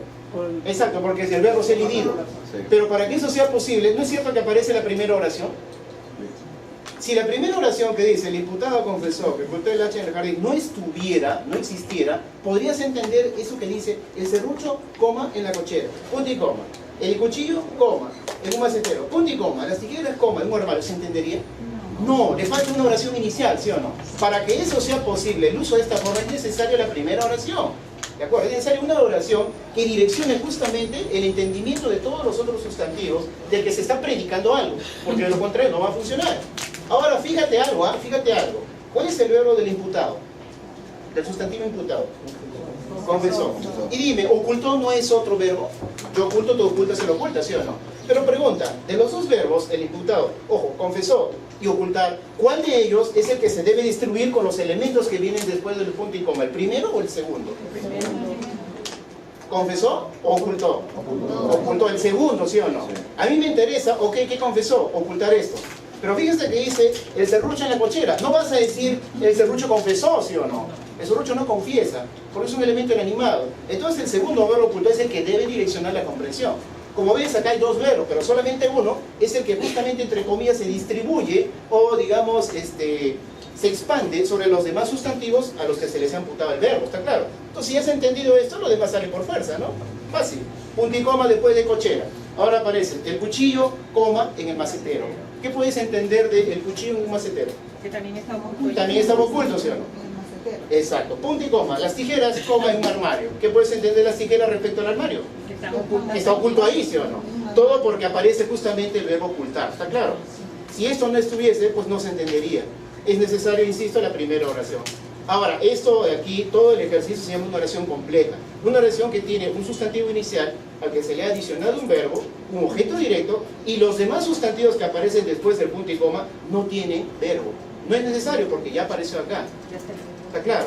Exacto, porque el verbo es elidido. Sí. Pero para que eso sea posible, ¿no es cierto que aparece la primera oración? Si la primera oración que dice, el imputado confesó que ocultó el hacha en el jardín, no estuviera, no existiera, podrías entender eso que dice, el serrucho, coma, en la cochera, punto y coma. El cuchillo, coma, en un macetero, punto y coma. Las tijeras, coma, en un armario, ¿se entendería? No, le falta una oración inicial, ¿sí o no? Para que eso sea posible, el uso de esta forma es necesario la primera oración. ¿De acuerdo? Es necesaria una oración que direccione justamente el entendimiento de todos los otros sustantivos del que se está predicando algo, porque de lo contrario no va a funcionar. Ahora, fíjate algo, ¿ah? Fíjate algo. ¿Cuál es el verbo del imputado? Del sustantivo imputado. Confesó. Y dime, ¿ocultó no es otro verbo? Yo oculto, tú ocultas, se lo oculta, ¿sí o no? Pero pregunta, de los dos verbos, el imputado, ojo, confesó y ocultar, ¿cuál de ellos es el que se debe distribuir con los elementos que vienen después del punto y coma? ¿El primero o el segundo? ¿Confesó o ocultó? Ocultó el segundo, ¿sí o no? A mí me interesa, ok, ¿qué confesó? Ocultar esto. Pero fíjense que dice el serrucho en la cochera. No vas a decir el serrucho confesó, ¿sí o no? El serrucho no confiesa, porque es un elemento inanimado. Entonces el segundo verbo ocultado es el que debe direccionar la comprensión. Como ves, acá hay dos verbos, pero solamente uno es el que justamente, entre comillas, se distribuye o, digamos, se expande sobre los demás sustantivos a los que se les ha amputado el verbo, ¿está claro? Entonces, si has entendido esto, lo demás sale por fuerza, ¿no? Fácil. Punto y coma después de cochera. Ahora aparece el cuchillo, coma, en el macetero. ¿Qué puedes entender del cuchillo en un macetero? Que también está oculto. También estaba oculto, ¿sí o no? Exacto. Punto y coma. Las tijeras, coma, en un armario. ¿Qué puedes entender de las tijeras respecto al armario? Que está oculto. Está oculto ahí, ¿sí o no? Todo porque aparece justamente el verbo ocultar, ¿está claro? Si esto no estuviese, pues no se entendería. Es necesario, insisto, la primera oración. Ahora, esto de aquí, todo el ejercicio se llama una oración compleja. Una oración que tiene un sustantivo inicial al que se le ha adicionado un verbo, un objeto directo, y los demás sustantivos que aparecen después del punto y coma no tienen verbo. No es necesario porque ya apareció acá. ¿Está claro?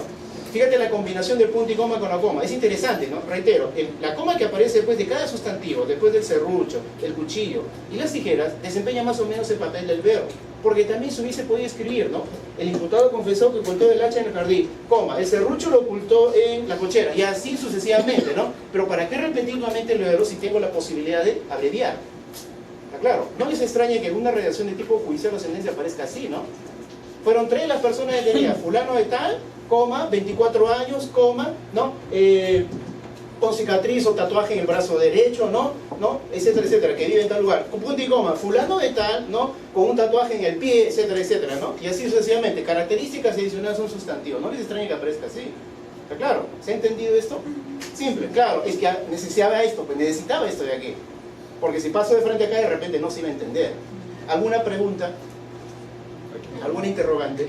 Fíjate la combinación del punto y coma con la coma. Es interesante, ¿no? Reitero, la coma que aparece después de cada sustantivo, después del serrucho, el cuchillo y las tijeras, desempeña más o menos el papel del verbo. Porque también se hubiese podido escribir, ¿no? El imputado confesó que ocultó el hacha en el jardín, coma, el serrucho lo ocultó en la cochera, y así sucesivamente, ¿no? Pero ¿para qué repetir nuevamente el verbo si tengo la posibilidad de abreviar? ¿Está claro? No les extrañe que en una redacción de tipo judicial o sentencia aparezca así, ¿no? Fueron 3 las personas del día, fulano de tal, coma, 24 años, coma, ¿no? Con cicatriz o tatuaje en el brazo derecho, ¿no? Etcétera, etcétera, que vive en tal lugar. Con punto y coma, fulano de tal, ¿no? Con un tatuaje en el pie, etcétera, etcétera, ¿no? Y así sucesivamente. Características adicionales son sustantivos. No les extrañe que aparezca así. ¿Está claro? ¿Se ha entendido esto? Simple, claro. Es que necesitaba esto, pues necesitaba esto de aquí. Porque si paso de frente acá, de repente no se iba a entender. ¿Alguna pregunta? ¿Alguna interrogante?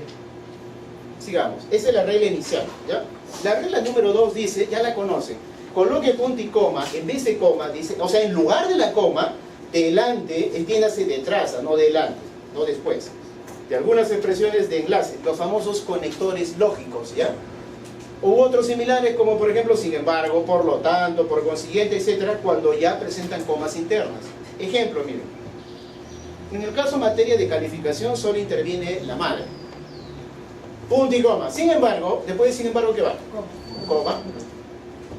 Sigamos. Esa es la regla inicial, ¿ya? La regla número 2 dice, ya la conocen, coloque punto y coma, en vez de coma, dice, o sea, en lugar de la coma, delante, entiéndase detrás, no delante, no después. De algunas expresiones de enlace, los famosos conectores lógicos, ¿ya? U otros similares como, por ejemplo, sin embargo, por lo tanto, por consiguiente, etcétera, cuando ya presentan comas internas. Ejemplo, miren. En el caso materia de calificación solo interviene la madre. Punto y coma. Sin embargo, después de sin embargo, ¿qué va? Coma.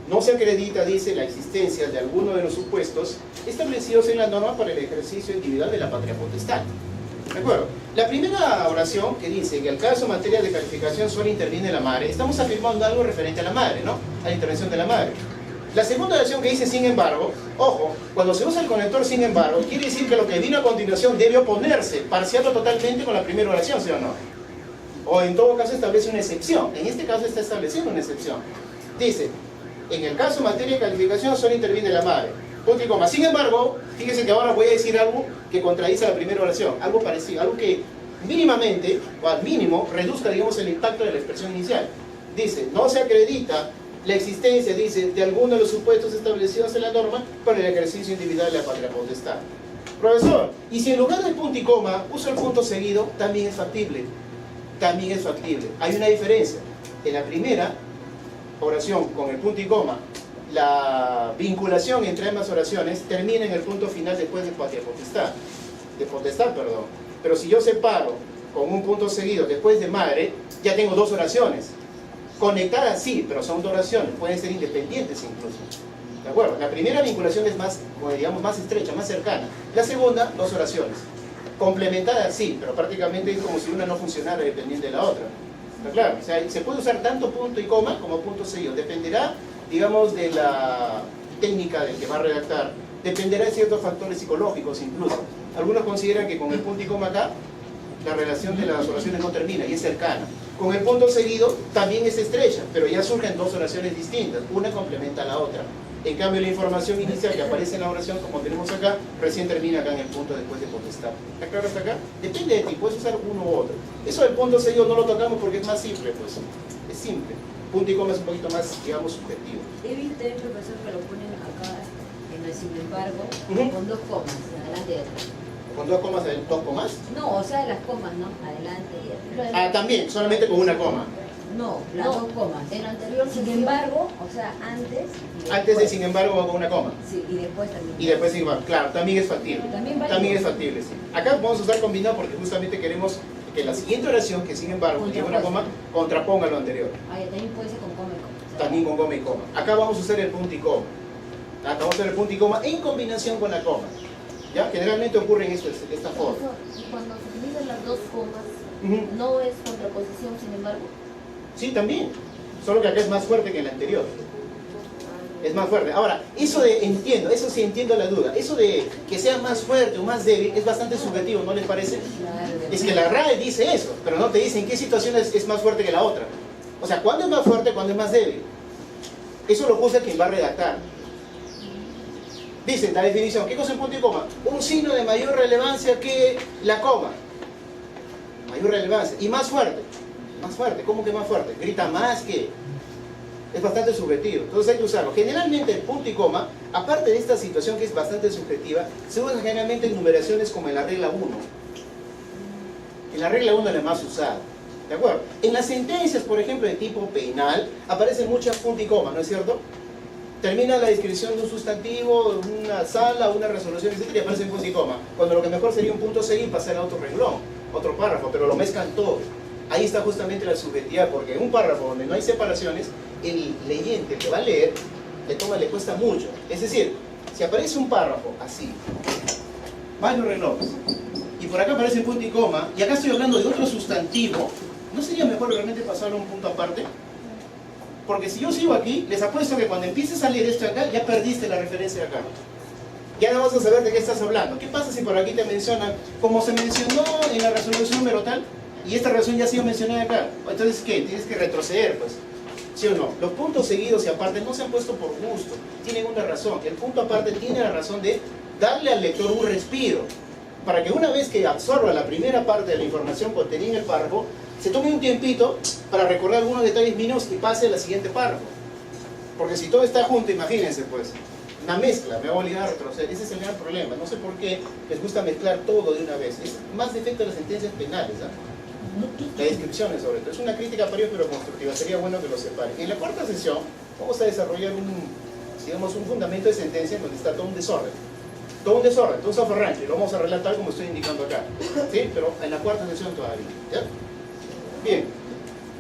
No se acredita, dice, la existencia de alguno de los supuestos establecidos en la norma para el ejercicio individual de la patria potestad. ¿De acuerdo? La primera oración que dice que el caso materia de calificación solo interviene la madre, estamos afirmando algo referente a la madre, ¿no? A la intervención de la madre. La segunda oración que dice sin embargo, ojo, cuando se usa el conector sin embargo, quiere decir que lo que vino a continuación debe oponerse parcial o totalmente con la primera oración, ¿sí o no? O en todo caso establece una excepción. En este caso está estableciendo una excepción. Dice, en el caso materia de calificación solo interviene la madre. Punto y coma. Sin embargo, fíjense que ahora voy a decir algo que contradice a la primera oración. Algo parecido, algo que mínimamente, o al mínimo, reduzca, digamos, el impacto de la expresión inicial. Dice, no se acredita la existencia, dice, de alguno de los supuestos establecidos en la norma para el ejercicio individual de la patria potestad. Profesor, y si en lugar del punto y coma uso el punto seguido, también es factible. También es factible. Hay una diferencia. En la primera oración con el punto y coma, la vinculación entre ambas oraciones termina en el punto final después de patria potestad. De potestad, perdón. Pero si yo separo con un punto seguido después de madre, ya tengo 2 oraciones. Conectadas sí, pero son 2 oraciones. Pueden ser independientes incluso. ¿De acuerdo? La primera vinculación es más, digamos, más estrecha, más cercana. La segunda, 2 oraciones. Complementadas sí, pero prácticamente es como si una no funcionara dependiente de la otra. ¿Está claro? O sea, se puede usar tanto punto y coma como punto seguido. Dependerá, digamos, de la técnica del que va a redactar. Dependerá de ciertos factores psicológicos incluso. Algunos consideran que con el punto y coma acá, la relación de las oraciones no termina y es cercana. Con el punto seguido también es estrecha, pero ya surgen 2 oraciones distintas. Una complementa a la otra. En cambio, la información inicial que aparece en la oración, como tenemos acá, recién termina acá en el punto después de potestad. ¿Está claro hasta acá? Depende de ti, puedes usar uno u otro. Eso del punto seguido no lo tocamos porque es más simple, pues. Es simple. Punto y coma es un poquito más, digamos, subjetivo. He visto, profesor, que lo ponen acá en el sin embargo, con 2 comas, adelante y atrás. ¿Con 2 comas, 2 comas? No, o sea, las comas, ¿no? Adelante y atrás. Ah, también, solamente con una coma. No, Las no, dos comas. el anterior, sin embargo, o sea, antes. y Antes de después. sin embargo va con una coma. Sí, y después también. Y después sin embargo, claro, también es factible. También va También igual. es factible, sí. Acá vamos a usar combinado porque justamente queremos que la siguiente oración, que sin embargo lleva una coma, contraponga lo anterior. Ah, ya, también puede ser con coma y coma. O sea, También con coma y coma. Acá vamos a usar el punto y coma. Acá vamos a usar el punto y coma en combinación con la coma. ¿Ya? Generalmente ocurre en esta forma. Y cuando se utilizan las dos comas, Ujú. no es contraposición, sin embargo. Sí, también. Solo que acá es más fuerte que el anterior. Es más fuerte. Ahora, eso de entiendo, eso sí entiendo la duda. Eso de que sea más fuerte o más débil es bastante subjetivo, ¿no les parece? Es que la RAE dice eso, pero no te dice en qué situaciones es más fuerte que la otra. O sea, ¿cuándo es más fuerte, cuándo es más débil? Eso lo puse quien va a redactar. Dice la definición, ¿qué cosa es punto y coma? Un signo de mayor relevancia que la coma. Mayor relevancia. Y más fuerte. Más fuerte. ¿Cómo que más fuerte? Grita más que... Es bastante subjetivo. Entonces hay que usarlo. Generalmente el punto y coma, aparte de esta situación que es bastante subjetiva, se usa generalmente en numeraciones como en la regla 1. En la regla 1 es la más usada. ¿De acuerdo? En las sentencias, por ejemplo, de tipo penal, aparecen muchas punto y coma, ¿no es cierto? Termina la descripción de un sustantivo, una sala, una resolución, etc. y aparece un punto y coma. Cuando lo que mejor sería un punto seguido y pasar a otro renglón, otro párrafo, pero lo mezclan todo. Ahí está justamente la subjetividad, porque en un párrafo donde no hay separaciones, el leyente que va a leer, le cuesta mucho. Es decir, si aparece un párrafo así, varios renglones, y por acá aparece punto y coma, y acá estoy hablando de otro sustantivo, ¿no sería mejor realmente pasarlo a un punto aparte? Porque si yo sigo aquí, les apuesto que cuando empieces a leer esto acá, ya perdiste la referencia de acá. Ya no vas a saber de qué estás hablando. ¿Qué pasa si por aquí te mencionan, como se mencionó en la resolución número tal, y esta resolución ya ha sido mencionada acá? Entonces, ¿qué? Tienes que retroceder, pues. ¿Sí o no? Los puntos seguidos y aparte no se han puesto por gusto. Tienen una razón. El punto aparte tiene la razón de darle al lector un respiro, para que una vez que absorba la primera parte de la información contenida en el párrafo, se tome un tiempito para recordar algunos detalles mínimos y pase al siguiente párrafo. Porque si todo está junto, imagínense pues, una mezcla, me va a obligar a retroceder. Ese es el gran problema. No sé por qué les gusta mezclar todo de una vez. Es más defecto de las sentencias penales, ¿ah? Las descripciones sobre todo. Es una crítica para ellos, pero constructiva. Sería bueno que lo separen. En la cuarta sesión vamos a desarrollar un fundamento de sentencia en donde está todo un desorden. Todo un desorden, todo un zafarrancho. Y lo vamos a relatar como estoy indicando acá. ¿Sí? Pero en la cuarta sesión todavía. ¿Ya? Bien.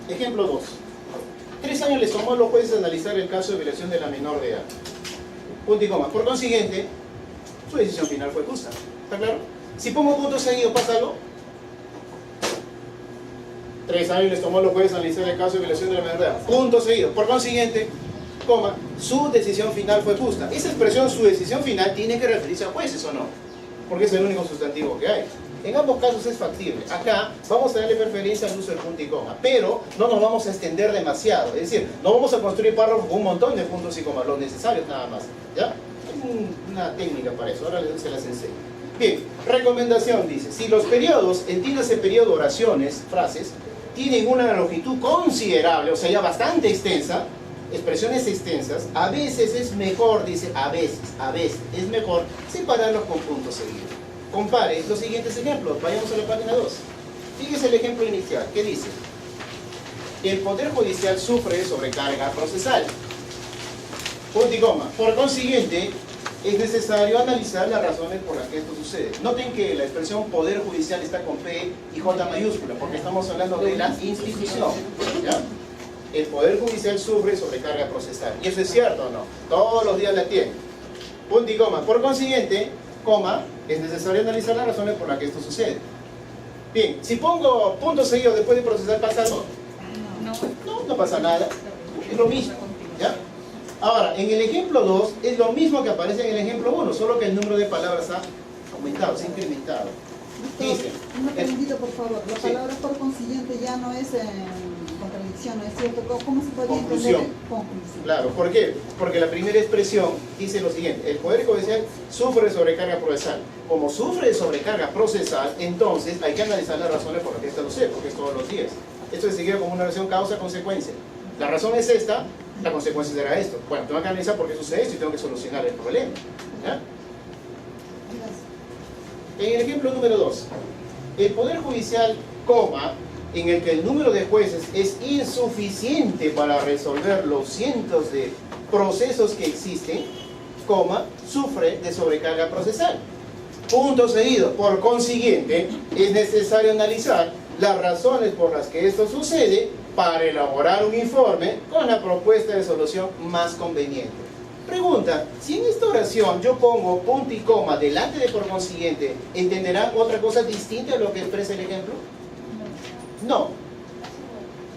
Ejemplo 2. 3 años les tomó a los jueces analizar el caso de violación de la menor de edad. Punto y coma. Por consiguiente, su decisión final fue justa. ¿Está claro? Si pongo punto seguido, ¿pasa algo? 3 años les tomó a los jueces analizar el caso de violación de la menor de edad. Punto seguido. Por consiguiente, coma, su decisión final fue justa. Esa expresión, su decisión final, tiene que referirse a jueces o no, porque es el único sustantivo que hay. En ambos casos es factible. Acá vamos a darle preferencia al uso del punto y coma, pero no nos vamos a extender demasiado. Es decir, no vamos a construir párrafos con un montón de puntos y comas, los necesarios nada más. ¿Ya? Hay una técnica para eso, ahora se las enseño. Bien, recomendación dice, si los periodos, entiéndase periodo, oraciones, frases, tienen una longitud considerable, o sea, ya bastante extensa, expresiones extensas, a veces es mejor, dice, a veces es mejor separarlos con puntos seguidos. Compare los siguientes ejemplos, vayamos a la página 2. Fíjese el ejemplo inicial, ¿qué dice? El Poder Judicial sufre sobrecarga procesal. Punto y coma. Por consiguiente, es necesario analizar las razones por las que esto sucede. Noten que la expresión Poder Judicial está con P y J mayúscula, porque estamos hablando de la institución. ¿Ya? El Poder Judicial sufre sobrecarga procesal. ¿Y eso es cierto o no? Todos los días la tiene. Punto y coma. Por consiguiente, coma, es necesario analizar las razones por las que esto sucede. Bien, si pongo punto seguido después de procesar, ¿pasa algo? No pasa nada. Es lo mismo. ¿Ya? Ahora, en el ejemplo 2 es lo mismo que aparece en el ejemplo 1, solo que el número de palabras ha aumentado, se ha incrementado. Dice, un aprendido, por favor. La Sí. palabra por consiguiente ya no es contradicción, ¿no es cierto? ¿Cómo se podría Conclusión. entender? Conclusión. Claro, ¿por qué? Porque la primera expresión dice lo siguiente: el Poder Judicial sufre de sobrecarga procesal. Como sufre de sobrecarga procesal, entonces hay que analizar las razones por las que esto lo sé, porque es todos los días. Esto se sigue como una relación causa-consecuencia. La razón es esta, la consecuencia será esto. Bueno, tengo que analizar por qué sucede esto y tengo que solucionar el problema. ¿Ya? En el ejemplo número 2, el Poder Judicial, coma, en el que el número de jueces es insuficiente para resolver los cientos de procesos que existen, coma, sufre de sobrecarga procesal. Punto seguido. Por consiguiente, es necesario analizar las razones por las que esto sucede para elaborar un informe con la propuesta de solución más conveniente. Pregunta, si en esta oración yo pongo punto y coma delante de por consiguiente, ¿entenderán otra cosa distinta a lo que expresa el ejemplo? No.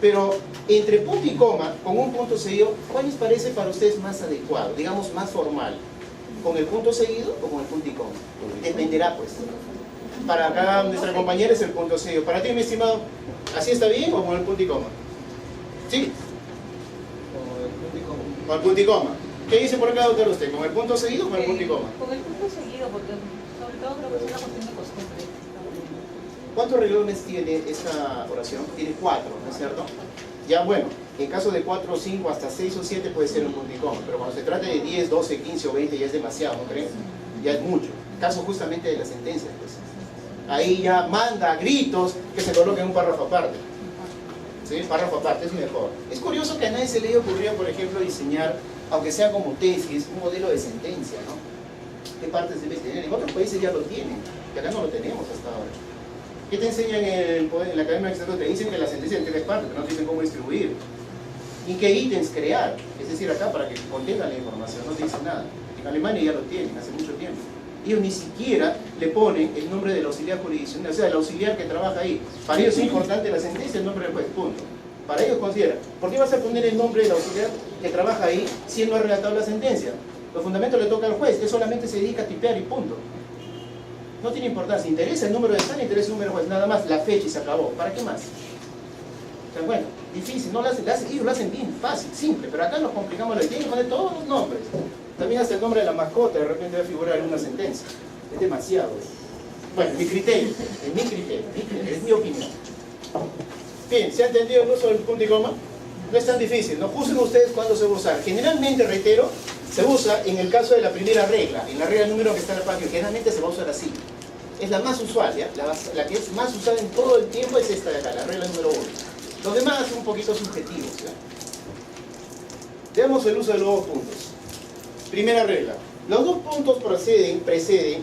Pero entre punto y coma, con un punto seguido, ¿cuál les parece para ustedes más adecuado? Digamos, más formal. ¿Con el punto seguido o con el punto y coma? Dependerá, pues. Para acá nuestra compañera es el punto seguido. Para ti, mi estimado, ¿así está bien o con el punto y coma? ¿Sí? Con el punto y coma. Con el punto y coma. ¿Qué dice por acá, doctor, usted? ¿Con el punto seguido o con el punto y coma? Con el punto seguido, porque sobre todo creo que es una cuestión de costumbre. ¿Cuántos renglones tiene esta oración? Tiene 4, ¿no es cierto? Ya bueno, en caso de 4 o 5, hasta 6 o 7 puede ser un punto y coma, pero cuando se trata de 10, 12, 15 o 20 ya es demasiado, ¿no creen? Ya es mucho. Caso justamente de la sentencia, pues. Ahí ya manda a gritos que se coloque un párrafo aparte. ¿Sí? Párrafo aparte es mejor. Es curioso que a nadie se le ocurrió, por ejemplo, diseñar, aunque sea como tesis, un modelo de sentencia, ¿no? ¿Qué partes debe tener? En otros países ya lo tienen, que acá no lo tenemos hasta ahora. ¿Qué te enseñan en la Academia de Expertos? Te dicen que la sentencia tiene 3 partes, pero no te dicen cómo distribuir. ¿Y qué ítems crear? Es decir, acá para que contengan la información, no te dicen nada. En Alemania ya lo tienen, hace mucho tiempo. Ellos ni siquiera le ponen el nombre del auxiliar jurisdiccional, o sea, el auxiliar que trabaja ahí. Para ellos es importante la sentencia, el nombre del juez, punto. Para ellos consideran, ¿por qué vas a poner el nombre del auxiliar que trabaja ahí si él no ha relatado la sentencia? Los fundamentos le toca al juez, él solamente se dedica a tipear y punto. No tiene importancia, interesa el número de sala, interesa el número de juez, nada más, la fecha y se acabó. ¿Para qué más? O sea, bueno, difícil, no ellos lo hacen bien, fácil, simple, pero acá nos complicamos, le tienen que poner todos los nombres. También hasta el nombre de la mascota, de repente va a figurar en una sentencia. Es demasiado. Bueno, mi criterio, es mi opinión. Bien, ¿se ha entendido el uso del punto y coma? No es tan difícil, no juzguen ustedes cuándo se va a usar. Generalmente, reitero, se usa en el caso de la primera regla, en la regla número que está en la página, generalmente se va a usar así. Es la más usual, ¿ya? La que es más usada en todo el tiempo es esta de acá, la regla número 1. Los demás son un poquito subjetivos, ¿ya? Veamos el uso de los 2 puntos. Primera regla. Los 2 puntos preceden,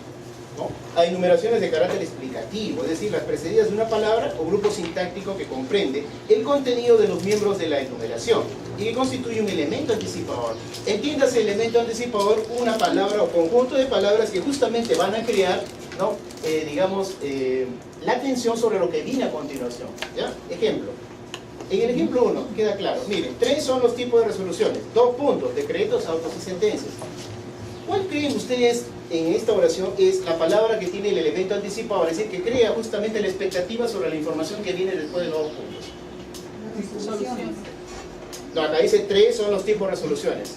¿no?, a enumeraciones de carácter explicativo, es decir, las precedidas de una palabra o grupo sintáctico que comprende el contenido de los miembros de la enumeración y que constituye un elemento anticipador. Entiéndase elemento anticipador una palabra o conjunto de palabras que justamente van a crear, ¿no?, la atención sobre lo que viene a continuación, ¿ya? Ejemplo. En el ejemplo 1, queda claro, miren, 3 son los tipos de resoluciones, 2 puntos, decretos, autos y sentencias. ¿Cuál creen ustedes en esta oración es la palabra que tiene el elemento anticipado, es decir, que crea justamente la expectativa sobre la información que viene después de los 2 puntos? Resoluciones. No, acá dice 3 son los tipos de resoluciones,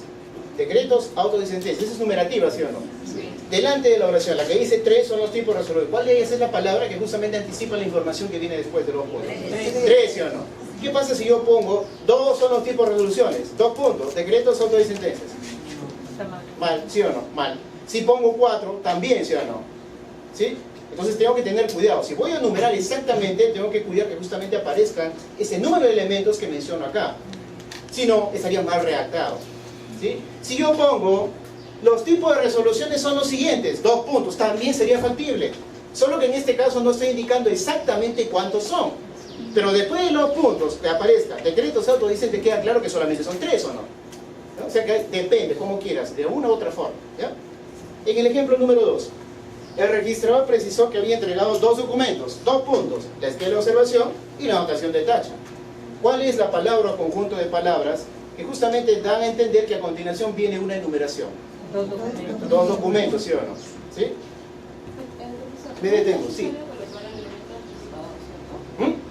decretos, autos y sentencias. Esa es numerativa, ¿sí o no? Sí. Delante de la oración, la que dice 3 son los tipos de resoluciones, ¿cuál de ellas es la palabra que justamente anticipa la información que viene después de los 2 puntos? 3, ¿sí o no? ¿Qué pasa si yo pongo 2 son los tipos de resoluciones, 2 puntos, decretos, autos y sentencias? Está mal. Mal, ¿sí o no? Mal. Si pongo 4, también, ¿sí o no? ¿Sí? Entonces tengo que tener cuidado. Si voy a enumerar exactamente, tengo que cuidar que justamente aparezcan ese número de elementos que menciono acá. Si no, estaría mal redactado. ¿Sí? Si yo pongo, los tipos de resoluciones son los siguientes, 2 puntos, también sería factible. Solo que en este caso no estoy indicando exactamente cuántos son. Pero después de los puntos que aparezca, decretos, autos, dicen, te queda claro que solamente son 3 o no. ¿No? O sea que depende, como quieras, de una u otra forma. ¿Ya? En el ejemplo número 2, el registrador precisó que había entregado 2 documentos, 2 puntos, la esquela de observación y la anotación de tacha. ¿Cuál es la palabra o conjunto de palabras que justamente dan a entender que a continuación viene una enumeración? 2 documentos. 2 documentos, ¿sí o no? ¿Sí? Me detengo, sí.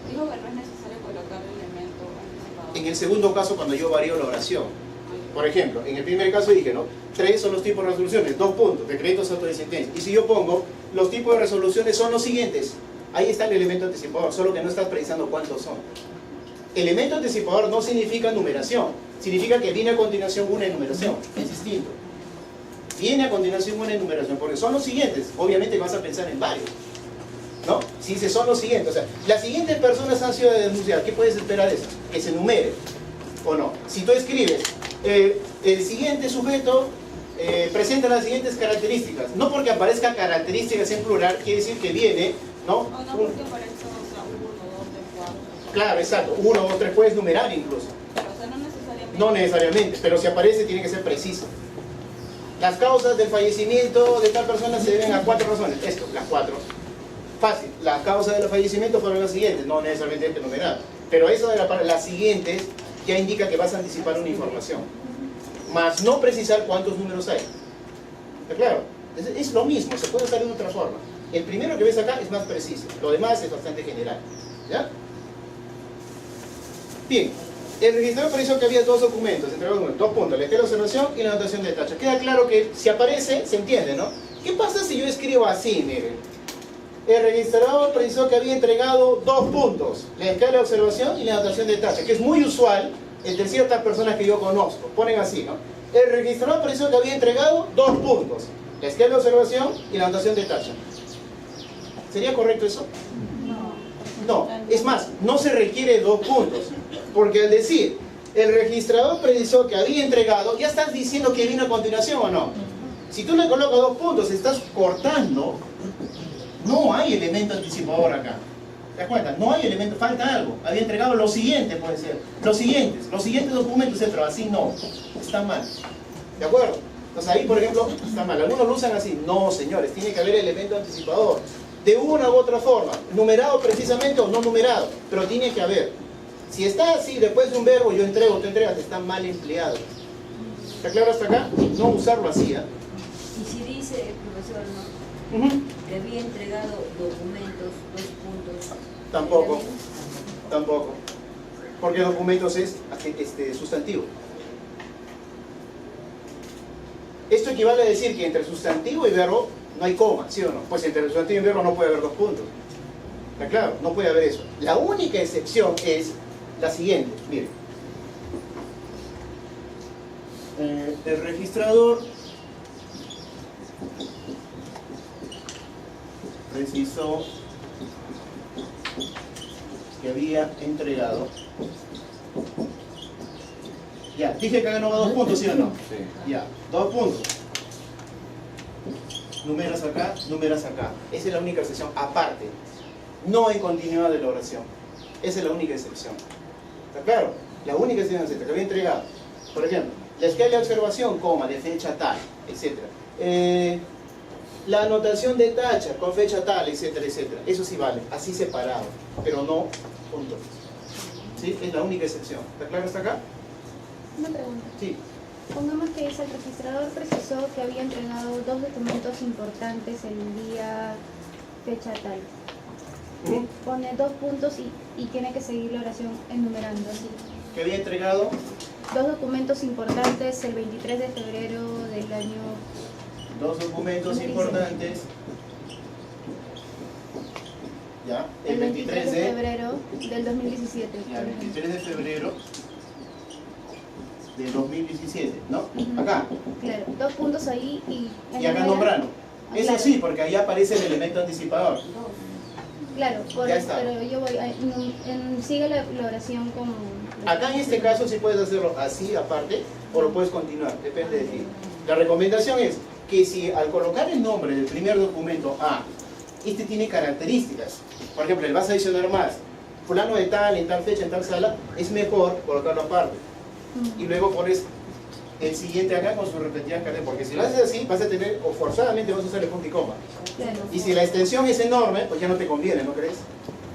Dijo que no es necesario colocar el elemento anticipado. En el segundo caso, cuando yo varío la oración. Por ejemplo, en el primer caso dije, ¿no? 3 son los tipos de resoluciones, 2 puntos, decretos, autos y sentencias. Y si yo pongo, los tipos de resoluciones son los siguientes, ahí está el elemento anticipador, solo que no estás precisando cuántos son. Elemento anticipador no significa numeración, significa que viene a continuación una enumeración, es distinto. Viene a continuación una enumeración, porque son los siguientes, obviamente vas a pensar en varios. ¿no? Si dice son los siguientes, o sea, las siguientes personas han sido denunciadas, ¿qué puedes esperar de eso? Que se enumere, ¿o no? Si tú escribes, el siguiente sujeto presenta las siguientes características, no porque aparezca características en plural, quiere decir que viene, ¿no? O no porque aparezca, o sea, 1, 2, 3, 4. Claro, exacto, 1, 2, 3, puedes numerar incluso. O sea, no necesariamente. No necesariamente, pero si aparece tiene que ser preciso. Las causas del fallecimiento de tal persona se deben a 4 razones. Esto, las 4. Fácil. Las causas del fallecimiento fueron las siguientes. No necesariamente hay que numerar. Pero eso de las siguientes ya indica que vas a anticipar una información. Más no precisar cuántos números hay. ¿Está claro? Es lo mismo, se puede usar de otra forma. El primero que ves acá es más preciso. Lo demás es bastante general. ¿Ya? Bien. El registrador pareció que había 2 documentos, entre los 2 puntos, la escala de observación y la anotación de tacha. Queda claro que si aparece, se entiende, ¿no? ¿Qué pasa si yo escribo así, miren? El registrador precisó que había entregado 2 puntos, la escala de observación y la anotación de tacha, que es muy usual entre ciertas personas que yo conozco. Ponen así, ¿no? El registrador precisó que había entregado 2 puntos, la escala de observación y la anotación de tacha. ¿Sería correcto eso? No, es más, no se requiere 2 puntos, porque al decir el registrador precisó que había entregado, ya estás diciendo que vino a continuación o no. Si tú le colocas 2 puntos, estás cortando, no hay elemento anticipador acá. ¿Te das cuenta? No hay elemento, falta algo. Había entregado lo siguiente, puede ser. Los siguientes documentos, pero así no. Está mal. ¿De acuerdo? Entonces ahí, por ejemplo, está mal. Algunos lo usan así. No, señores, tiene que haber elemento anticipador. De una u otra forma, numerado precisamente o no numerado, pero tiene que haber. Si está así, después de un verbo, yo entrego, tú entregas, está mal empleado. ¿Está claro hasta acá? No usarlo así, ¿eh? Y si dice, profesor, ¿no? Que había entregado documentos, 2 puntos. Tampoco. Tampoco. Porque documentos es sustantivo. Esto equivale a decir que entre sustantivo y verbo no hay coma, ¿sí o no? Pues entre sustantivo y verbo no puede haber 2 puntos. ¿Está claro? No puede haber eso. La única excepción es la siguiente. Miren. El registrador precisó que había entregado. Ya, dije que acá no va 2 puntos, ¿sí o no? Sí. Ya, 2 puntos. Numeras acá, numeras acá. Esa es la única excepción, aparte. No en continuidad de la oración. Esa es la única excepción. ¿Está claro? La única excepción es esta, que había entregado. Por ejemplo, la escala de observación, coma, de fecha tal, etc. La anotación de tacha con fecha tal, etcétera, etcétera. Eso sí vale, así separado, pero no juntos. ¿Sí? Es la única excepción. ¿Está claro hasta acá? Una pregunta. Sí. Pongamos que dice el registrador precisó que había entregado 2 documentos importantes el día fecha tal. Pone 2 puntos y tiene que seguir la oración enumerando así. Que había entregado 2 documentos importantes el 23 de febrero del año... 2 documentos importantes. Ya, el 23 de febrero del 2017. Ya, el 23 de febrero del 2017, ¿no? Acá. Claro, 2 puntos ahí Y acá nombrando. Eso Claro. sí, porque ahí aparece el elemento anticipador. Claro, Ya está. pero yo voy, sigue la oración con... Acá en este caso sí puedes hacerlo así aparte o lo puedes continuar, depende de ti. La recomendación es que si al colocar el nombre del primer documento A, este tiene características, por ejemplo, le vas a adicionar más, fulano de tal, en tal fecha, en tal sala, es mejor colocarlo aparte. Y luego pones el siguiente acá con sus respectivas características, porque si lo haces así vas a tener, o forzadamente vas a usar el punto y coma. Claro. Y si la extensión es enorme, pues ya no te conviene, ¿no crees?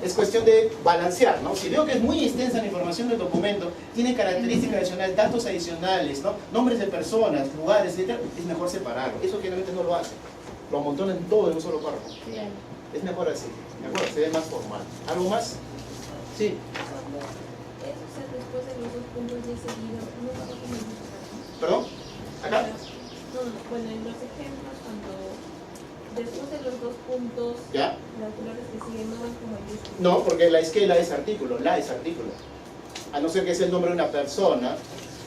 Es cuestión de balancear, ¿no? Si veo que es muy extensa la información del documento, tiene características adicionales, datos adicionales, ¿no? Nombres de personas, lugares, etc., es mejor separarlo. Eso generalmente no lo hace. Lo amontonan todo en un solo párrafo. Claro. Es mejor así, ¿de acuerdo? Se ve más formal. ¿Algo más? Sí. Eso, o sea, después de los 2 puntos ya seguido, no va como el mismo. ¿Perdón? ¿Acá? No, bueno, en los ejemplos, cuando después de los 2 puntos, ¿Ya? las palabras que siguen no van como el mismo. No, porque la esquela es artículo, la es artículo. A no ser que sea el nombre de una persona,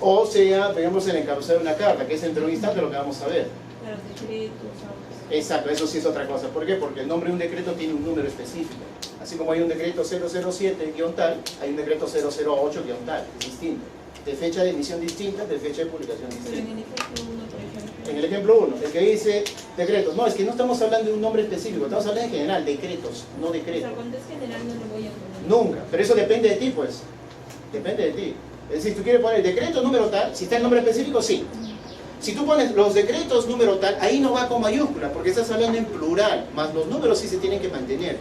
o sea, digamos, el encabezado de una carta, que es dentro de un instante lo que vamos a ver. Claro, decretos, autos. Exacto, eso sí es otra cosa. ¿Por qué? Porque el nombre de un decreto tiene un número específico. Así como hay un decreto 007-tal, hay un decreto 008-tal, es distinto. De fecha de emisión distinta, de fecha de publicación Pero en distinta. el ejemplo 1, por ejemplo. En el ejemplo 1, el que dice decretos. No, es que no estamos hablando de un nombre específico, estamos hablando en general, decretos, no O decretos. sea, cuando es general no lo voy a poner. Nunca, pero eso depende de ti, pues. Depende de ti. Es decir, tú quieres poner decreto número tal, si está el nombre específico, sí. Si tú pones los decretos número tal, ahí no va con mayúscula, porque estás hablando en plural, más los números sí se tienen que mantener.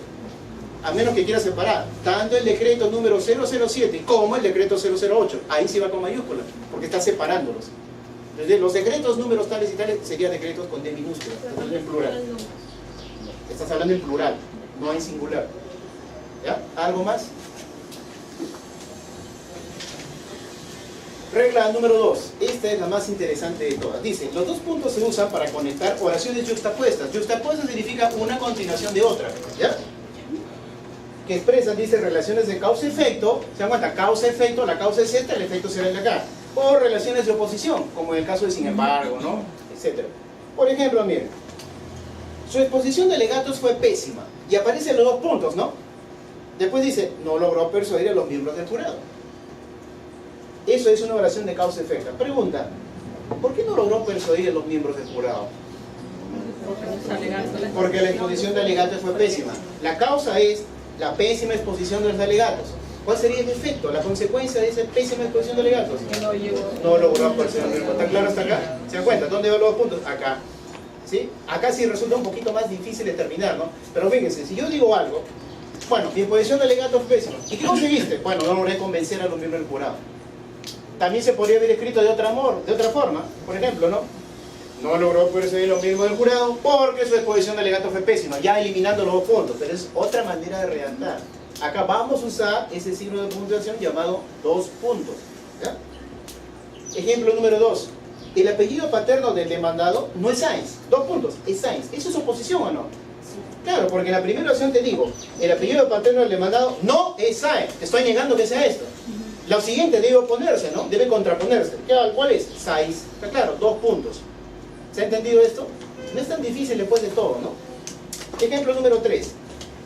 A menos que quieras separar tanto el decreto número 007 como el decreto 008. Ahí sí va con mayúscula, porque estás separándolos. Entonces, los decretos números tales y tales serían decretos con D minúscula, estás hablando en plural. Estás hablando en plural, no en singular. ¿Ya? ¿Algo más? Regla número 2. Esta es la más interesante de todas. Dice, los dos puntos se usan para conectar oraciones yuxtapuestas. Yuxtapuesta significa una continuación de otra. ¿Ya? Que expresan, dice, relaciones de causa-efecto. ¿Se dan cuenta? Causa-efecto, la causa es esta, el efecto será el de acá. O relaciones de oposición, como en el caso de sin embargo, ¿no? Etcétera. Por ejemplo, miren. Su exposición de alegatos fue pésima. Y aparecen los dos puntos, ¿no? Después dice, no logró persuadir a los miembros del jurado. Eso es una oración de causa-efecto. Pregunta, ¿por qué no logró persuadir a los miembros del jurado? Porque la exposición de alegatos fue pésima. La causa es la pésima exposición de los alegatos. ¿Cuál sería el efecto, la consecuencia de esa pésima exposición de alegatos? No logró persuadir a los miembros. ¿Está claro hasta acá? ¿Se dan cuenta? ¿Dónde van los dos puntos? Acá. ¿Sí? Acá sí resulta un poquito más difícil de terminar, ¿no? Pero fíjense, si yo digo algo, bueno, mi exposición de alegatos es pésima. ¿Y qué conseguiste? Bueno, no logré convencer a los miembros del jurado. También se podría haber escrito de otra forma, por ejemplo, ¿no? No logró persuadir a los miembros del jurado porque su exposición de alegatos fue pésima, ya eliminando los dos puntos, pero es otra manera de redactar. Acá vamos a usar ese signo de puntuación llamado dos puntos. ¿Ya? Ejemplo número 2. El apellido paterno del demandado no es Sáenz. Dos puntos, es Sáenz. ¿Eso es oposición o no? Claro, porque en la primera oración te digo, el apellido paterno del demandado no es Sáenz. Te estoy negando que sea esto. Lo siguiente debe oponerse, ¿no? Debe contraponerse. ¿Cuál es? Sáenz. Está claro, dos puntos. ¿Se ha entendido esto? No es tan difícil después de todo, ¿no? Ejemplo número 3.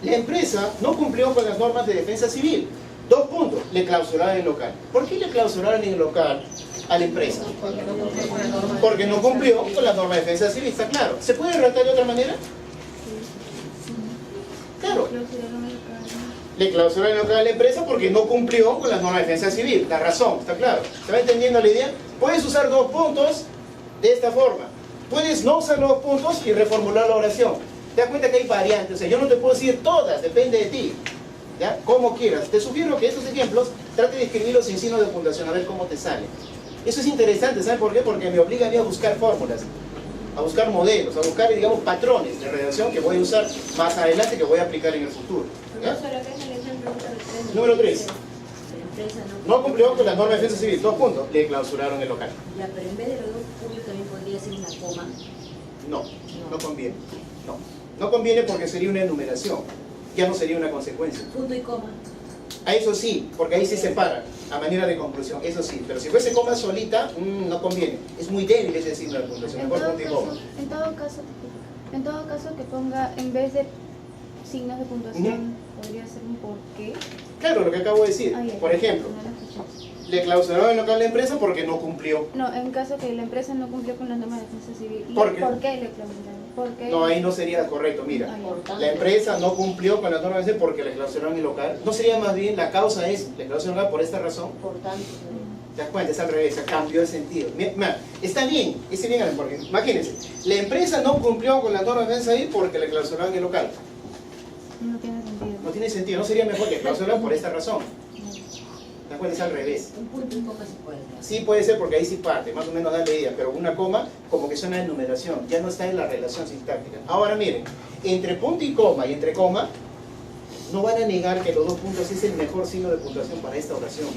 La empresa no cumplió con las normas de defensa civil. Dos puntos. Le clausuraron el local. ¿Por qué le clausuraron el local a la empresa? Porque no cumplió con las normas de defensa civil, está claro. ¿Se puede redactar de otra manera? Claro. Le clausuraron el local a la empresa porque no cumplió con las normas de defensa civil. La razón, está claro. ¿Se va entendiendo la idea? Puedes usar dos puntos de esta forma. Puedes no usar los dos puntos y reformular la oración. Te das cuenta que hay variantes. O sea, yo no te puedo decir todas, depende de ti. ¿Ya? Como quieras. Te sugiero que estos ejemplos trate de escribirlos sin signo de puntuación, a ver cómo te sale. Eso es interesante, ¿sabes por qué? Porque me obliga a mí a buscar fórmulas, a buscar modelos, a buscar, digamos, patrones de redacción que voy a usar más adelante, que voy a aplicar en el futuro. ¿Ya? Número 3. No cumplió con las normas de defensa civil. Dos puntos. Le clausuraron el local. Ya, pero en vez de los dos puntos también podría ser una coma. No, no conviene. No, no conviene porque sería una enumeración. Ya no sería una consecuencia. Punto y coma. A eso sí, porque ahí se separa a manera de conclusión, eso sí, pero si fuese coma solita, no conviene, es muy débil ese signo de puntuación, mejor punto y coma. En todo caso que ponga, en vez de signos de puntuación, podría ser un porqué. Claro, lo que acabo de decir, por ejemplo, No lo escuché. le clausuraron el local a la empresa porque no cumplió. No, en caso que la empresa no cumplió con las normas de defensa civil. ¿Por qué? ¿Por qué le clausuraron? ¿Por qué? No, ahí no sería correcto, mira, la empresa no cumplió con las normas de defensa porque le clausuraron el local, no sería más bien, la causa es, le clausuraron el local por esta razón. Por tanto. ¿Te das cuenta? Es al revés, cambió el sentido. Está bien, porque imagínense, la empresa no cumplió con las normas de defensa civil porque le clausuraron el local. No tiene sentido. No tiene sentido, no sería mejor que clausuraran por esta razón. ¿Te das cuenta? Es al revés. Un punto y coma se puede hacer. Sí puede ser porque ahí sí parte, más o menos da la idea, pero una coma como que es una enumeración, ya no está en la relación sintáctica. Ahora miren, entre punto y coma no van a negar que los dos puntos es el mejor signo de puntuación para esta oración.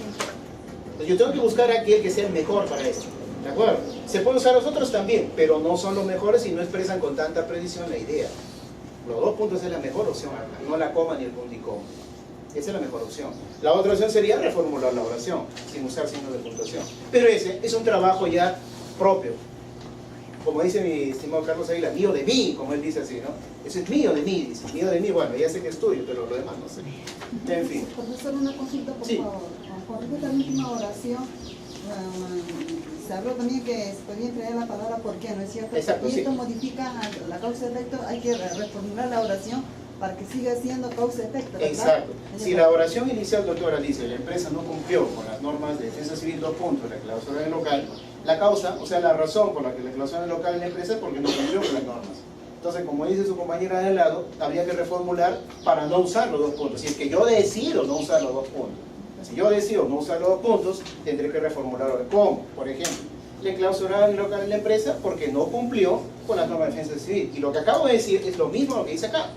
Entonces yo tengo que buscar aquel que sea el mejor para esto. ¿De acuerdo? Se pueden usar los otros también, pero no son los mejores y no expresan con tanta precisión la idea. Los dos puntos es la mejor opción acá, no la coma ni el punto y coma. Esa es la mejor opción. La otra opción sería reformular la oración sin usar signos de puntuación. Pero ese es un trabajo ya propio. como dice mi estimado Carlos Águila, mío de mí, como él dice así, ¿no? Eso es mío de mí, dice, mío de mí, bueno, ya sé que es tuyo, pero lo demás no sé. En fin. Profesor, una consulta, por Sí. favor. Con respecto a la última oración, se habló también que se podía entregar la palabra ¿por qué?, ¿no es cierto? Exacto, y sí. esto modifica la causa-efecto, hay que reformular la oración para que siga siendo causa-efecto, ¿verdad? Exacto. Si la oración inicial, doctora, dice la empresa no cumplió con las normas de defensa civil 2 puntos, la clausura del local, la causa, o sea, la razón por la que la clausura del local en la empresa es porque no cumplió con las normas. Entonces, como dice su compañera de al lado, habría que reformular para no usar los 2 puntos. Si es que yo decido no usar los 2 puntos. Si yo decido no usar los 2 puntos, tendré que reformular ¿cómo? Por ejemplo, le clausuraron el local en la empresa porque no cumplió con las normas de defensa civil. Y lo que acabo de decir es lo mismo lo que dice acá,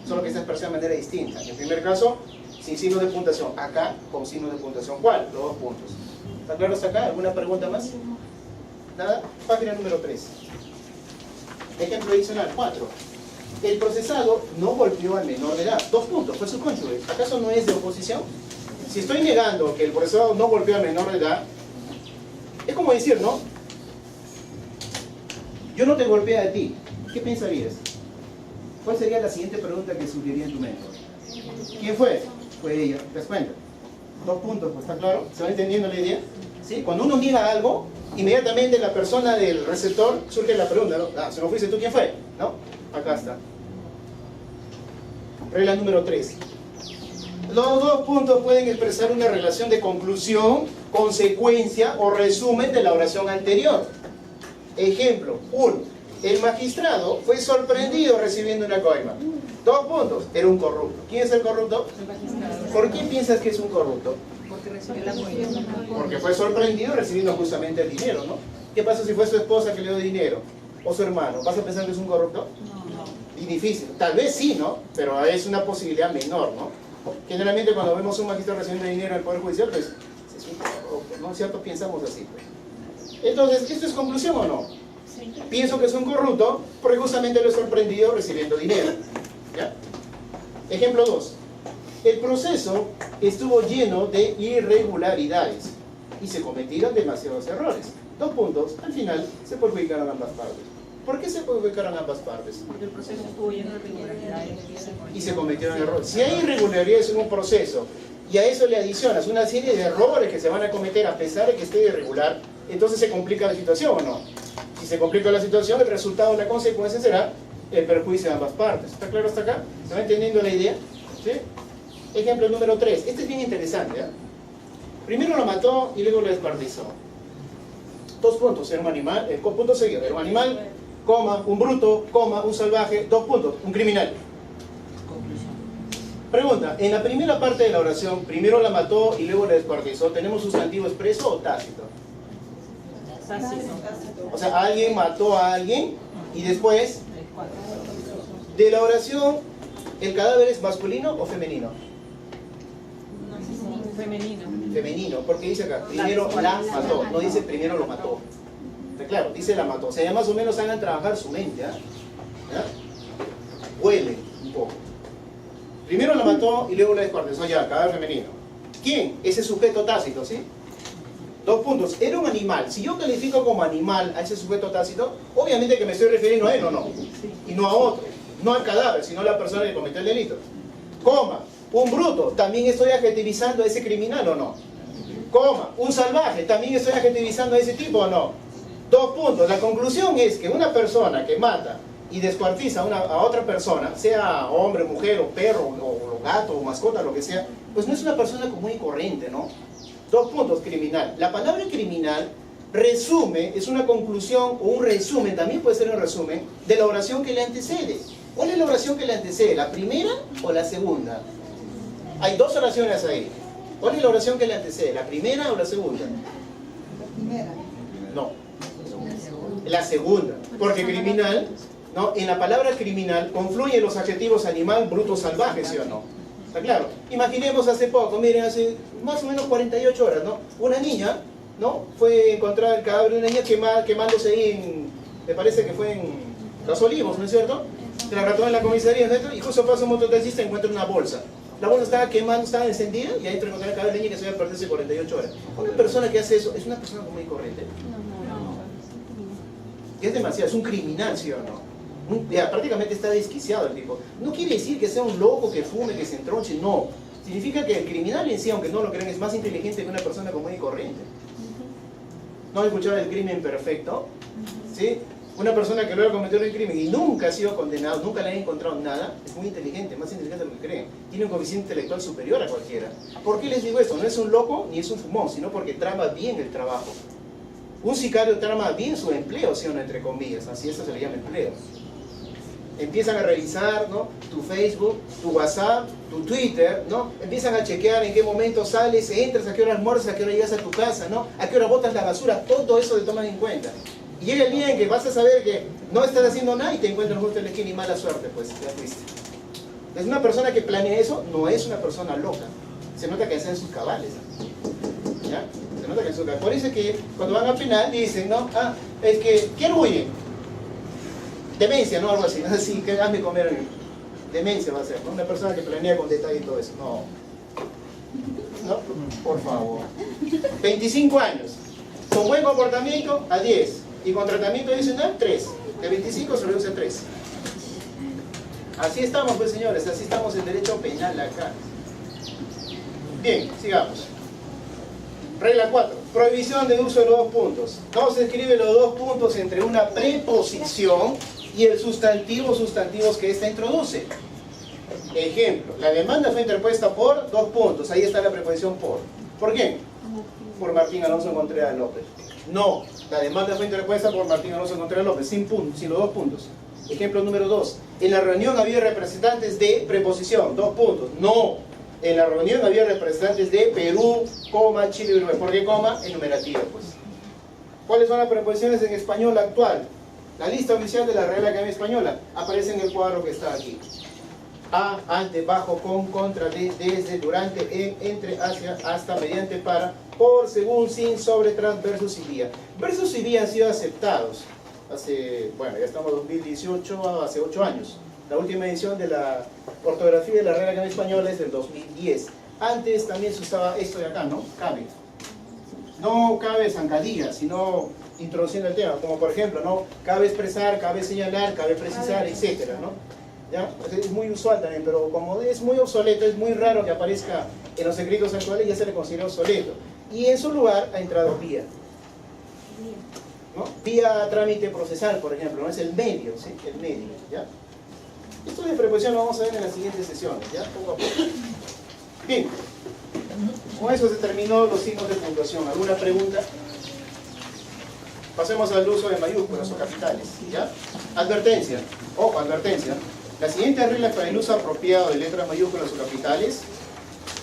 solo que se expresa de manera distinta. En el primer caso, sin signo de puntuación. Acá, con signo de puntuación. ¿Cuál? Los 2 puntos. ¿Está claro hasta acá? ¿Alguna pregunta más? ¿Nada? Página número 3. Ejemplo adicional 4. El procesado no golpeó al menor de edad. 2 puntos, fue su cónyuge. ¿Acaso no es de oposición? Si estoy negando que el procesado no golpeó al menor de edad, es como decir, ¿no? Yo no te golpeé a ti. ¿Qué pensarías? ¿Cuál sería la siguiente pregunta que surgiría en tu mente? ¿Quién fue? Fue ella. ¿Te das cuenta? 2 puntos, ¿está claro? ¿Se va entendiendo la idea? ¿Sí? Cuando uno niega algo, inmediatamente la persona del receptor surge la pregunta, ¿no? Ah, si no fuiste tú, ¿quién fue? ¿No? Acá está. Regla número 3. Los 2 puntos pueden expresar una relación de conclusión, consecuencia o resumen de la oración anterior. Ejemplo 1. El magistrado fue sorprendido recibiendo una coima. 2 puntos. Era un corrupto. ¿Quién es el corrupto? El magistrado. ¿Por qué piensas que es un corrupto? Porque recibió la coima. Porque fue sorprendido recibiendo justamente el dinero, ¿no? ¿Qué pasa si fue su esposa que le dio dinero? ¿O su hermano? ¿Vas a pensar que es un corrupto? Y difícil. Tal vez sí, ¿no? Pero es una posibilidad menor, ¿no? Generalmente cuando vemos a un magistrado recibiendo dinero del Poder Judicial, pues es un corrupto, ¿no es cierto? Pensamos así, pues. Entonces, ¿esto es conclusión o no? Pienso que es un corrupto porque justamente lo he sorprendido recibiendo dinero. ¿Ya? Ejemplo 2. El proceso estuvo lleno de irregularidades y se cometieron demasiados errores. 2 puntos. Al final se perjudicaron ambas partes. ¿Por qué se perjudicaron ambas partes? Porque el proceso estuvo lleno de irregularidades. Y se cometieron errores. Si hay irregularidades en un proceso y a eso le adicionas una serie de errores que se van a cometer a pesar de que esté irregular, entonces se complica la situación, ¿o no? Si se complica la situación, el resultado, la consecuencia será el perjuicio de ambas partes. ¿Está claro hasta acá? ¿Se va entendiendo la idea? ¿Sí? Ejemplo número 3. Este es bien interesante, ¿eh? Primero lo mató y luego lo descuartizó. 2 puntos. Era un animal, punto seguido. Era un animal, coma, un bruto, coma, un salvaje, 2 puntos. Un criminal. Pregunta, en la primera parte de la oración, primero la mató y luego la descuartizó, ¿tenemos sustantivo expreso o tácito? O sea, alguien mató a alguien y después de la oración, ¿el cadáver es masculino o femenino? Femenino. Femenino, porque dice acá, primero la mató, no dice primero lo mató. Está claro, dice la mató. O sea, ya más o menos hagan trabajar su mente, ¿ya? Huele un poco. Primero la mató y luego la descuartizó, ya, cadáver femenino. ¿Quién? Ese sujeto tácito, ¿sí? 2 puntos. Era un animal. Si yo califico como animal a ese sujeto tácito, obviamente que me estoy refiriendo a él o no. Y no a otro. No al cadáver, sino a la persona que cometió el delito. Coma. Un bruto. También estoy adjetivizando a ese criminal o no. Coma. Un salvaje. También estoy adjetivizando a ese tipo o no. 2 puntos. La conclusión es que una persona que mata y descuartiza a otra persona, sea hombre, mujer, o perro, o gato, o mascota, lo que sea, pues no es una persona común y corriente, ¿no? 2 puntos, criminal. La palabra criminal resume, es una conclusión o un resumen, también puede ser un resumen, de la oración que le antecede. ¿Cuál es la oración que le antecede? ¿La primera o la segunda? Hay 2 oraciones ahí. ¿Cuál es la oración que le antecede? ¿La primera o la segunda? La primera. No. La segunda. Porque criminal, ¿no? En la palabra criminal confluyen los adjetivos animal, bruto, salvaje, ¿sí o no? ¿Está claro? Imaginemos hace poco, miren, hace más o menos 48 horas, ¿no? Una niña, ¿no? Fue encontrada el cadáver de una niña quemándose ahí en, me parece que fue en Los Olivos, ¿no es cierto? Se la rató en la comisaría, ¿no? Y justo pasa un mototaxista y encuentra una bolsa. La bolsa estaba quemando, estaba encendida y ahí encontró el cadáver de la niña que se había perdido hace 48 horas. Una persona que hace eso, ¿es una persona común y corriente? Ya es demasiado, es un criminal, ¿sí o no? Ya, prácticamente está desquiciado el tipo. No quiere decir que sea un loco, que fume, que se entronche, no. Significa que el criminal en sí, aunque no lo crean, es más inteligente que una persona común y corriente. ¿No han escuchado el crimen perfecto? ¿Sí? Una persona que logra cometer un crimen y nunca ha sido condenado, nunca le han encontrado nada, es muy inteligente, más inteligente de lo que creen. Tiene un coeficiente intelectual superior a cualquiera. ¿Por qué les digo esto? No es un loco ni es un fumón, sino porque trama bien el trabajo. Un sicario trama bien su empleo, ¿sí o no? Entre comillas, así eso se le llama empleo. Empiezan a revisar, ¿no?, tu Facebook, tu WhatsApp, tu Twitter, ¿no? Empiezan a chequear en qué momento sales, entras, a qué hora almuerzas, a qué hora llegas a tu casa, ¿no? A qué hora botas la basura, todo eso te toman en cuenta. Y llega el día en que vas a saber que no estás haciendo nada y te encuentras justo en la esquina y mala suerte, pues ya fuiste. Es una persona que planea eso, no es una persona loca. Se nota que está en sus cabales, ¿ya? Se nota que en sus cabales. Por eso es que cuando van a penal dicen, ¿no? Ah, es que, ¿quién huye? Demencia, ¿no? Algo así, así que hazme comer. Demencia va a ser, ¿no? Una persona que planea con detalle y todo eso. No. ¿No? Por favor. 25 años. Con buen comportamiento, a 10. Y con tratamiento adicional, 3. De 25 se reduce a 3. Así estamos, pues, señores. Así estamos en derecho penal acá. Bien, sigamos. Regla 4. Prohibición de uso de los dos puntos. ¿Cómo se escribe los dos puntos entre una preposición y el sustantivo o sustantivos que ésta introduce? Ejemplo, la demanda fue interpuesta por dos puntos. Ahí está la preposición por. ¿Por quién? Por Martín Alonso Contreras López. No, la demanda fue interpuesta por Martín Alonso Contreras López, sin los dos puntos. Ejemplo número 2. En la reunión había representantes de preposición, dos puntos. No, en la reunión había representantes de Perú, coma, Chile y Uruguay. ¿Por qué coma? Enumerativa, pues. ¿Cuáles son las preposiciones en español actual? La lista oficial de la Real Academia Española aparece en el cuadro que está aquí. A, ante, bajo, con, contra, de, desde, durante, en, entre, hacia, hasta, mediante, para, por, según, sin, sobre, tras, versus y vía. Versus y vía han sido aceptados hace, bueno, ya estamos en 2018, hace 8 años. La última edición de la ortografía de la Real Academia Española es del 2010. Antes también se usaba esto de acá, ¿no? Cabe. No cabe zancadilla, sino introduciendo el tema, como por ejemplo, ¿no? Cabe expresar, cabe señalar, cabe precisar, etcétera, ¿no? ¿Ya? Es muy usual también, pero como es muy obsoleto, es muy raro que aparezca en los escritos actuales, ya se le considera obsoleto. Y en su lugar ha entrado vía. ¿No? Vía trámite procesal, por ejemplo, ¿no? Es el medio, ¿sí? El medio, ¿ya? Esto de preposición lo vamos a ver en las siguientes sesiones, ¿ya? Poco a poco. Bien. Con eso se terminó los signos de puntuación. ¿Alguna pregunta? Pasemos al uso de mayúsculas o capitales, ¿ya? Advertencia. Ojo, advertencia. Las siguientes reglas para el uso apropiado de letras mayúsculas o capitales.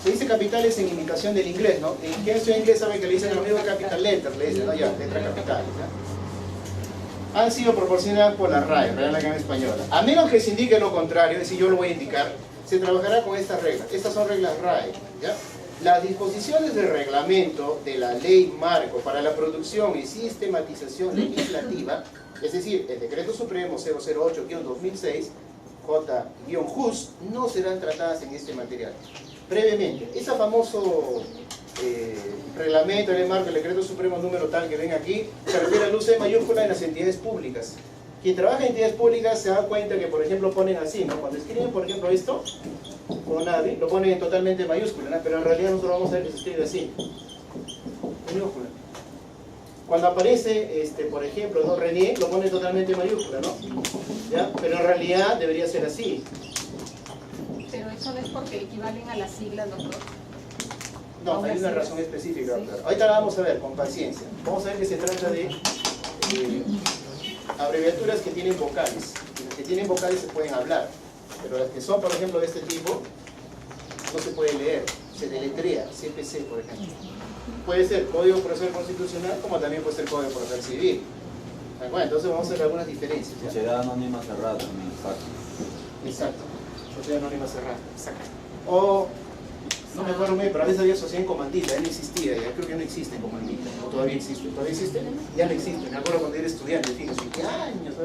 Se dice capitales en imitación del inglés, ¿no? En quien estudia inglés sabe que le dicen lo mismo capital letters, le dicen, ¿no? Ya, letras capitales, ¿ya? Han sido proporcionadas por la RAE, Real Academia Española. A menos que se indique lo contrario, es decir, yo lo voy a indicar, se trabajará con estas reglas. Estas son reglas RAE, ¿ya? Las disposiciones del reglamento de la ley marco para la producción y sistematización legislativa, es decir, el Decreto Supremo 008-2006, J-JUS, no serán tratadas en este material. Brevemente, ese famoso reglamento de ley marco, el Decreto Supremo número tal que ven aquí, se refiere al uso de mayúsculas en las entidades públicas. Quien trabaja en entidades públicas se da cuenta que, por ejemplo, ponen así, ¿no? Cuando escriben, por ejemplo, esto, con AVI, lo ponen totalmente en mayúscula, ¿no? Pero en realidad nosotros vamos a ver que se escribe así, mayúscula. Cuando aparece, por ejemplo, ¿no? René, lo pone totalmente en mayúscula, ¿no? ¿Ya? Pero en realidad debería ser así. Pero eso no es porque equivalen a las siglas, doctor. No, hay una razón específica, sí. Claro. Ahorita la vamos a ver, con paciencia. Vamos a ver que se trata de abreviaturas que tienen vocales. Y las que tienen vocales se pueden hablar, pero las que son, por ejemplo, de este tipo, no se puede leer, se deletrea, CPC, por ejemplo. Puede ser Código Procesal Constitucional, como también puede ser Código Procesal Civil. Bueno, entonces vamos a ver algunas diferencias, ¿ya? Sociedad anónima cerrada también, exacto. Sociedad anónima cerrada, exacto. O, no me acuerdo muy bien, pero a veces había sociedad en comandita, ya no existía, ya creo que ya no existe en comandita, o todavía existe, ya no existe. Me acuerdo cuando era estudiante, fíjense, ¿qué años?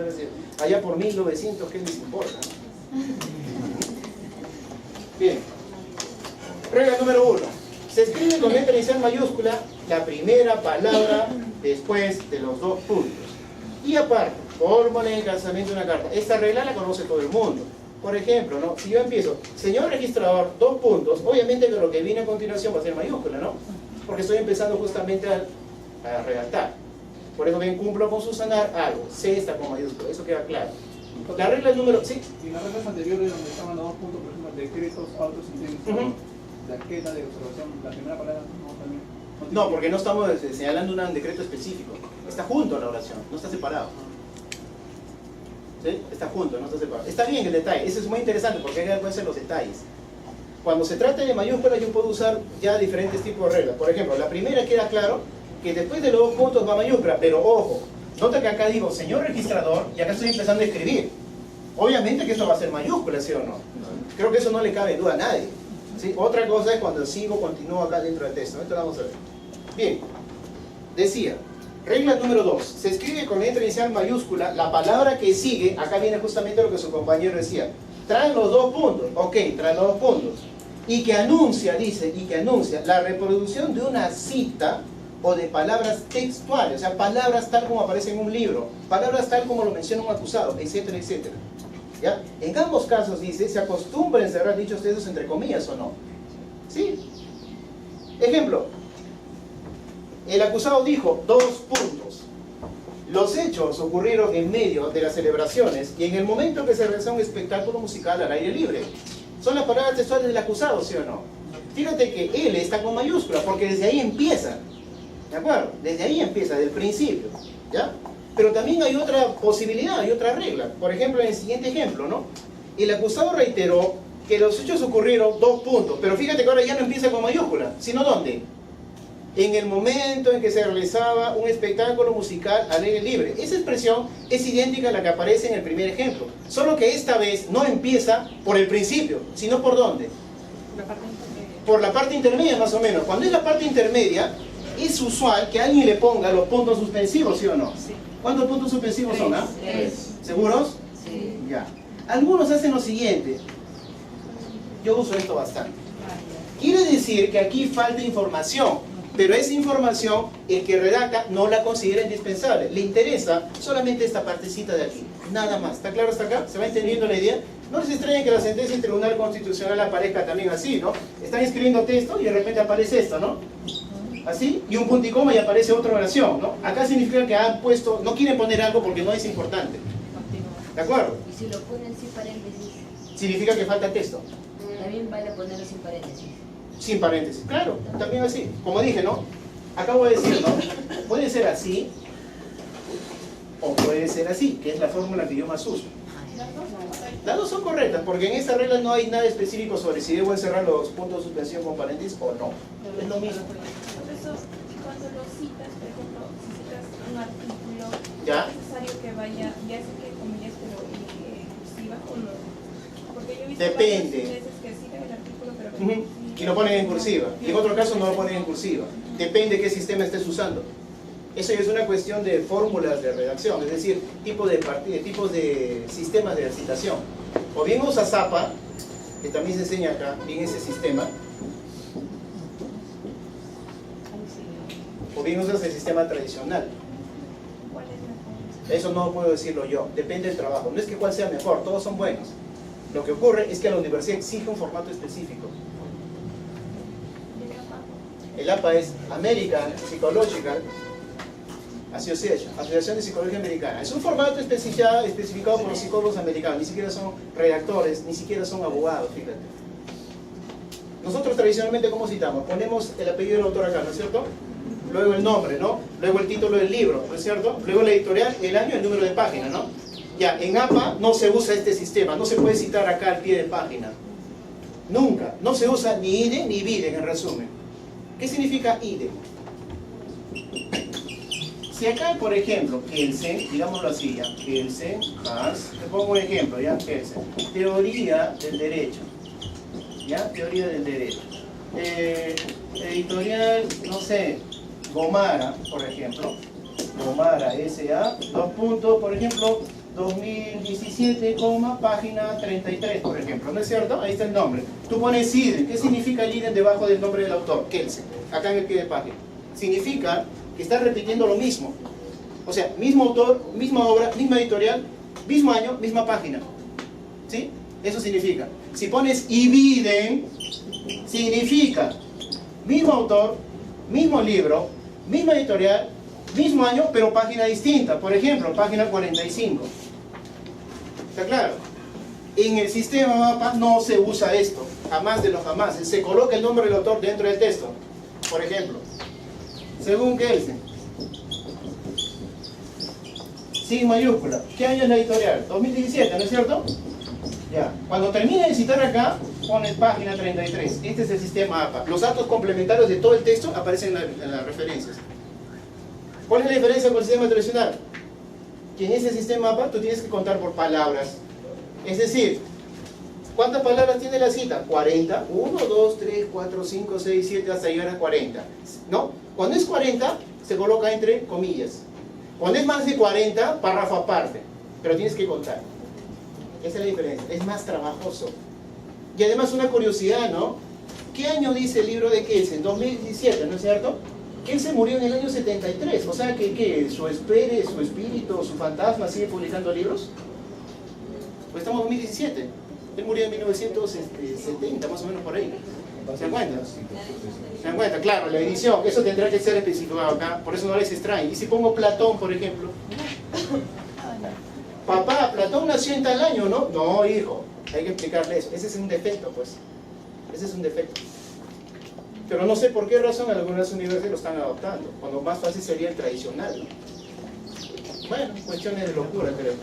Allá por 1900, ¿qué les importa? Bien. Regla número 1. Se escribe con letra inicial mayúscula la primera palabra después de los dos puntos. Y aparte, Fórmula de encabezamiento de una carta. Esta regla la conoce todo el mundo. Por ejemplo, ¿no? Si yo empiezo, señor registrador, 2 puntos, obviamente que lo que viene a continuación va a ser mayúscula, ¿no? Porque estoy empezando justamente a redactar. Por eso bien cumplo con subsanar algo. C está con mayúscula, eso queda claro. La regla número... ¿sí? Y las reglas anteriores donde estaban los 2 puntos, por ejemplo, decretos, autos, intentos, la queda de observación, la primera palabra no también. No, porque no estamos señalando un decreto específico. Está junto a la oración, no está separado. ¿Sí? Está junto, no está separado. Está bien el detalle, eso es muy interesante porque hay que dar cuenta de los detalles. Cuando se trata de mayúsculas yo puedo usar ya diferentes tipos de reglas. Por ejemplo, la primera queda claro que después de los 2 puntos va mayúscula, pero ojo, nota que acá digo señor registrador y acá estoy empezando a escribir. Obviamente que esto va a ser mayúscula, ¿sí o no? Creo que eso no le cabe duda a nadie. ¿Sí? Otra cosa es cuando continúo acá dentro del texto. Esto lo vamos a ver. Bien, decía, regla número 2. Se escribe con letra inicial mayúscula. La palabra que sigue, acá viene justamente lo que su compañero decía. Traen los 2 puntos. Ok, traen los 2 puntos. Y que anuncia, dice, y que anuncia la reproducción de una cita o de palabras textuales. O sea, palabras tal como aparecen en un libro. Palabras tal como lo menciona un acusado, etcétera, etcétera. ¿Ya? En ambos casos, dice, se acostumbra a encerrar dichos textos entre comillas o no. ¿Sí? Ejemplo. El acusado dijo 2 puntos. Los hechos ocurrieron en medio de las celebraciones y en el momento que se realizó un espectáculo musical al aire libre. Son las palabras textuales del acusado, ¿sí o no? Fíjate que él está con mayúscula porque desde ahí empieza. ¿De acuerdo? Desde ahí empieza, del principio. ¿Ya? Pero también hay otra posibilidad, hay otra regla. Por ejemplo, en el siguiente ejemplo, ¿no? El acusado reiteró que los hechos ocurrieron 2 puntos. Pero fíjate que ahora ya no empieza con mayúscula, sino ¿dónde? En el momento en que se realizaba un espectáculo musical al aire libre. Esa expresión es idéntica a la que aparece en el primer ejemplo. Solo que esta vez no empieza por el principio, sino ¿por dónde? Por la parte intermedia más o menos. Cuando es la parte intermedia, es usual que alguien le ponga los puntos suspensivos, ¿sí o no? Sí. ¿Cuántos puntos suspensivos son? ¿Ah? 3. ¿Seguros? Sí. Ya. Algunos hacen lo siguiente. Yo uso esto bastante. Quiere decir que aquí falta información, pero esa información el que redacta no la considera indispensable. Le interesa solamente esta partecita de aquí. Nada más. ¿Está claro hasta acá? ¿Se va entendiendo la idea? No les extraña que la sentencia del Tribunal Constitucional aparezca también así, ¿no? Están escribiendo texto y de repente aparece esto, ¿no? Así, y un punto y coma y aparece otra oración, ¿no? Acá significa que han puesto, no quieren poner algo porque no es importante. ¿De acuerdo? Y si lo ponen sin paréntesis, Significa que falta texto. también vale ponerlo sin paréntesis. Sin paréntesis, claro, también así. Como dije, ¿no? Acabo de decir, ¿no? Puede ser así o puede ser así, que es la fórmula que yo más uso. Las dos son correctas, porque en esta regla no hay nada específico sobre si debo encerrar los puntos de suspensión con paréntesis o no. Es lo mismo. Por eso, cuando lo citas, por ejemplo, si citas un artículo, ¿Ya? es necesario que vaya, ya sé que comillas, pero cursiva o no. Porque yo he visto Depende. varias veces que citan el artículo, pero Y lo ponen en cursiva. Y en otro caso no lo ponen en cursiva. Depende qué sistema estés usando. Eso ya es una cuestión de fórmulas de redacción, es decir, tipos de sistemas de citación. O bien usa Zapa, que también se enseña acá, bien ese sistema. O bien usas el sistema tradicional. ¿cuál es mejor? Eso no puedo decirlo yo, depende del trabajo. No es que cuál sea mejor, todos son buenos. Lo que ocurre es que la universidad exige un formato específico. El APA es American Psychological Association, Asociación de Psicología Americana. Es un formato especificado por los psicólogos americanos. Ni siquiera son redactores, ni siquiera son abogados, fíjate. Nosotros tradicionalmente, ¿cómo citamos? Ponemos el apellido del autor acá, ¿no es cierto? Luego el nombre, ¿no? Luego el título del libro, ¿no es cierto? Luego la editorial, el año, el número de página, ¿no? Ya, en APA no se usa este sistema, no se puede citar acá al pie de página. Nunca. No se usa ni IDE ni VIDE, en resumen. ¿Qué significa IDE? Si acá, por ejemplo, Kelsen, digámoslo así, ya, Kelsen, Haas, te pongo un ejemplo, ya, Kelsen, teoría del derecho, ya, teoría del derecho, editorial, no sé, Gomara, por ejemplo, Gomara, S.A., 2 puntos, por ejemplo, 2017, página 33, por ejemplo, ¿no es cierto? Ahí está el nombre. Tú pones IDE, ¿qué significa el IDE debajo del nombre del autor? Kelsen, acá en el pie de página. Significa que está repitiendo lo mismo. O sea, mismo autor, misma obra, misma editorial, mismo año, misma página. ¿Sí? Eso significa. Si pones Ibiden, significa mismo autor, mismo libro, misma editorial, mismo año, pero página distinta. Por ejemplo, página 45. ¿Está claro? En el sistema MAPA no se usa esto, jamás de los jamás. Se coloca el nombre del autor dentro del texto. Por ejemplo, según Kelsen, sin mayúscula. ¿Qué año es la editorial? 2017, ¿no es cierto? Ya. Cuando termine de citar acá, pones página 33. Este es el sistema APA. Los datos complementarios de todo el texto aparecen en las referencias. ¿Cuál es la diferencia con el sistema tradicional? Que en ese sistema APA tú tienes que contar por palabras. Es decir, ¿cuántas palabras tiene la cita? 40. 1, 2, 3, 4, 5, 6, 7, hasta llegar a 40. ¿No? Cuando es 40, se coloca entre comillas. Cuando es más de 40, párrafo aparte. Pero tienes que contar. Esa es la diferencia. Es más trabajoso. Y además una curiosidad, ¿no? ¿Qué año dice el libro de Kelsen? 2017, ¿no es cierto? Kelsen murió en el año 73. O sea que su espíritu, su fantasma sigue publicando libros. Pues estamos en 2017. Él murió en 1970, más o menos por ahí. ¿Se dan cuenta? ¿Se dan cuenta? Claro, la edición, eso tendrá que ser especificado acá, por eso no les extraña. Y si pongo Platón, por ejemplo. Papá, Platón nació en tal año, ¿no? No, hijo, hay que explicarle eso. Ese es un defecto, pues. Ese es un defecto. Pero no sé por qué razón algunas universidades lo están adoptando, cuando más fácil sería el tradicional, ¿no? Bueno, cuestiones de locura, creo.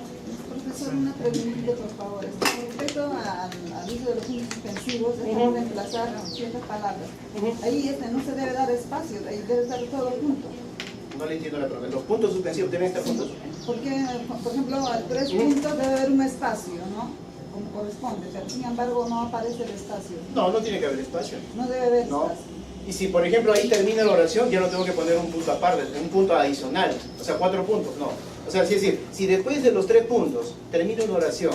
Profesor, una pregunta, por favor. Con respecto al uso de los puntos suspensivos, debemos reemplazar ciertas palabras. Ahí no se debe dar espacio, ahí debe estar todo junto. No le entiendo la pregunta. ¿Los puntos suspensivos deben estar juntos? Porque, por ejemplo, al 3 puntos debe haber un espacio, ¿no? Como corresponde, pero sin embargo no aparece el espacio. No, no tiene que haber espacio. No debe haber No. espacio. Y si, por ejemplo, ahí termina la oración, ya no tengo que poner un punto aparte, un punto adicional. O sea, 4 puntos, no. O sea, es decir, si después de los 3 puntos termina una oración,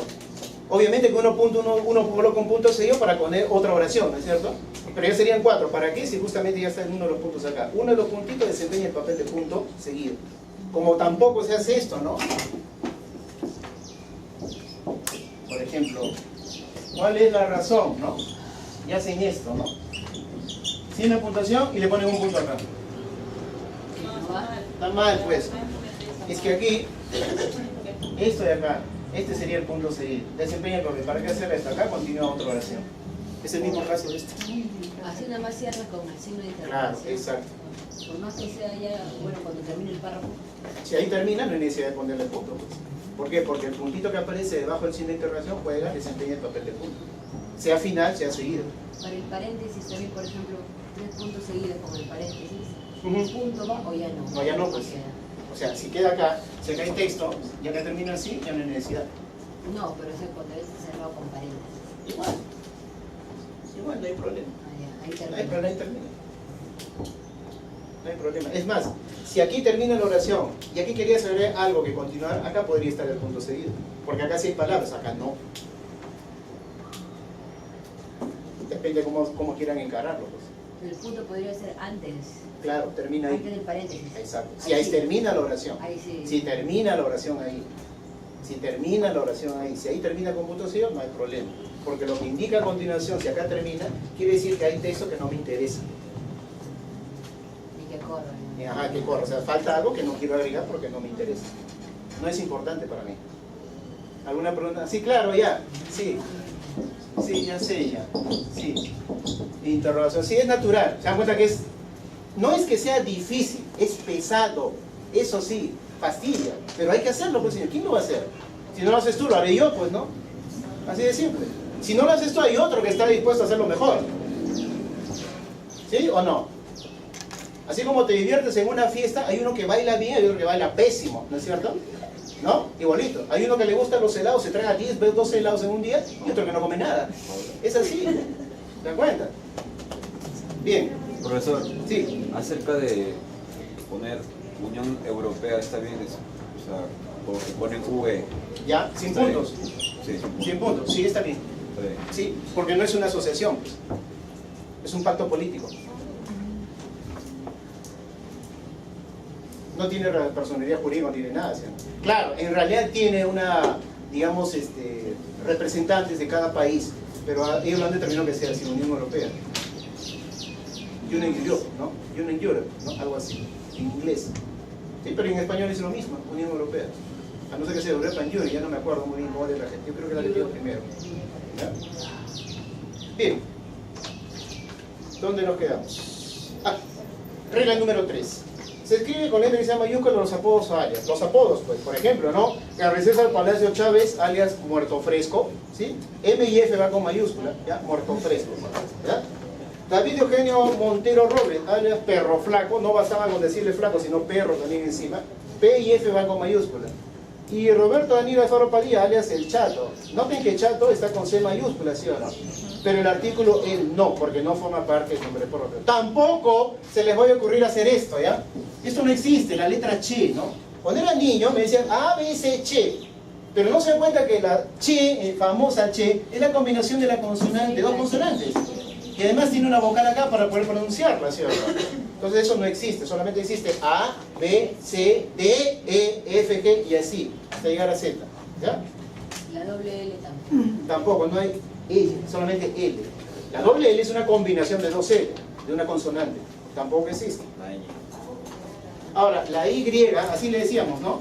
obviamente que uno coloca un punto seguido para poner otra oración, ¿no es cierto? Pero ya serían 4. ¿Para qué? Si justamente ya está en uno de los puntos acá. Uno de los puntitos desempeña el papel de punto seguido. Como tampoco se hace esto, ¿no? Por ejemplo, ¿cuál es la razón, no? Y hacen esto, ¿no? Sin la puntuación y le ponen un punto acá. Está mal, pues. Es que aquí, esto de acá, este sería el punto seguido. Desempeña el papel. ¿Para qué hacer esto? Acá continúa otra oración. Es el mismo caso de este. Así nada más cierra con el signo de interrogación. Claro, exacto. Por más que sea ya, bueno, cuando termine el párrafo. Si ahí termina, no hay necesidad de ponerle punto. Pues. ¿Por qué? Porque el puntito que aparece debajo del signo de interrogación juega, desempeña el papel de punto. Sea final, sea seguido. Para el paréntesis también, por ejemplo, 3 puntos seguidos con el paréntesis. Ujú. ¿Un punto va o ya no? No, ya no, pues. O sea, si queda acá, si acá hay texto, ya que termina así, ya no hay necesidad. No, pero eso cuando es cerrado con paréntesis. Igual, no hay problema. Ahí No termina. hay problema, ahí termina. No hay problema. Es más, si aquí termina la oración y aquí querías saber algo que continuar, acá podría estar el punto seguido. Porque acá sí hay palabras, acá no. Depende cómo quieran encararlo. Pues. El punto podría ser antes. Claro, termina ahí. Antes del paréntesis. Exacto. Si ahí termina la oración. Ahí sí. Si termina la oración ahí. Si termina la oración ahí. Si ahí termina con puntuación, no hay problema. Porque lo que indica a continuación, si acá termina, quiere decir que hay texto que no me interesa. Y que corra. Ajá, que corra. O sea, falta algo que no quiero agregar porque no me interesa. No es importante para mí. ¿Alguna pregunta? Sí, claro, ya. Sí. Sí, ya sé, ya. Sí. Interrogación. Sí, es natural. Se dan cuenta que no es que sea difícil, es pesado. Eso sí, fastidia. Pero hay que hacerlo, pues, señor. ¿Quién lo va a hacer? Si no lo haces tú, lo haré yo, pues, ¿no? Así de simple. Si no lo haces tú, hay otro que está dispuesto a hacerlo mejor. ¿Sí o no? Así como te diviertes en una fiesta, hay uno que baila bien y otro que baila pésimo, ¿no es cierto? ¿No? Igualito. Hay uno que le gustan los helados, se traga 10, 12 helados en un día y otro que no come nada. Es así. ¿Te das cuenta? Bien. Profesor, Sí. acerca de poner Unión Europea, ¿está bien eso? O sea, porque ponen UE. ¿Ya? ¿100 Está bien. puntos? Sí, 100 puntos. Sí, está bien. está bien. Sí, porque no es una asociación. Pues. Es un pacto político. No tiene personalidad jurídica, no tiene nada. ¿Sí? Claro, en realidad tiene una, digamos, representantes de cada país, pero ellos lo han determinado que sea así, Unión Europea. Union Europe, ¿no? Union Europe, ¿no? Algo así, en inglés. Sí, pero en español es lo mismo, Unión Europea. A no ser que sea European Union, ya no me acuerdo muy bien cómo es la gente. Yo creo que la leí primero. ¿Ya? Bien. ¿Dónde nos quedamos? Regla número 3. Se escribe con letra que se llama mayúscula los apodos o alias. Los apodos, pues, por ejemplo, ¿no? Gabriel César Palacio Chávez, alias Muerto Fresco, ¿sí? M y F va con mayúscula, ¿ya? Muerto Fresco, ¿ya? David Eugenio Montero Robles, alias Perro Flaco, no bastaba con decirle flaco, sino perro también encima. P y F van con mayúscula. Y Roberto Daniel Alfaro Padilla, alias El Chato. Noten que Chato está con C mayúscula, ¿sí o no? Pero el artículo él no, porque no forma parte del nombre propio. Tampoco se les va a ocurrir hacer esto, ¿ya? Esto no existe, la letra Che, ¿no? Cuando era niño me decían A, B, C, Che. Pero no se dan cuenta que la Che, famosa Che, es la combinación de la consonante, de dos consonantes. Y además tiene una vocal acá para poder pronunciarla, ¿sí o no? Entonces eso no existe, solamente existe A, B, C, D, E, F, G y así, hasta llegar a Z. ¿Ya? La doble L tampoco. Tampoco, no hay L, solamente L. La doble L es una combinación de dos L, de una consonante. Tampoco existe. Ahora, la Y, así le decíamos, ¿no?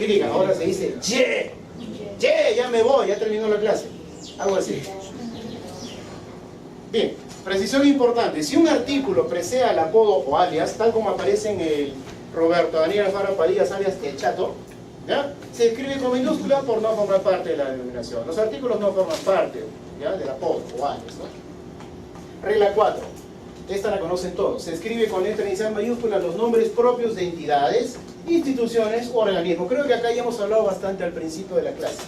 Y, ahora se dice Y. Y, ya me voy, ya terminó la clase. Algo así. Bien, precisión importante. Si un artículo precede al apodo o alias, tal como aparece en el Roberto Daniel Alfaro Padilla, alias El Chato, ¿ya? Se escribe con minúscula por no formar parte de la denominación. Los artículos no forman parte, ¿ya?, del apodo o alias, ¿no? Regla 4. Esta la conocen todos. Se escribe con letra inicial mayúscula los nombres propios de entidades, instituciones o organismos. Creo que acá ya hemos hablado bastante al principio de la clase.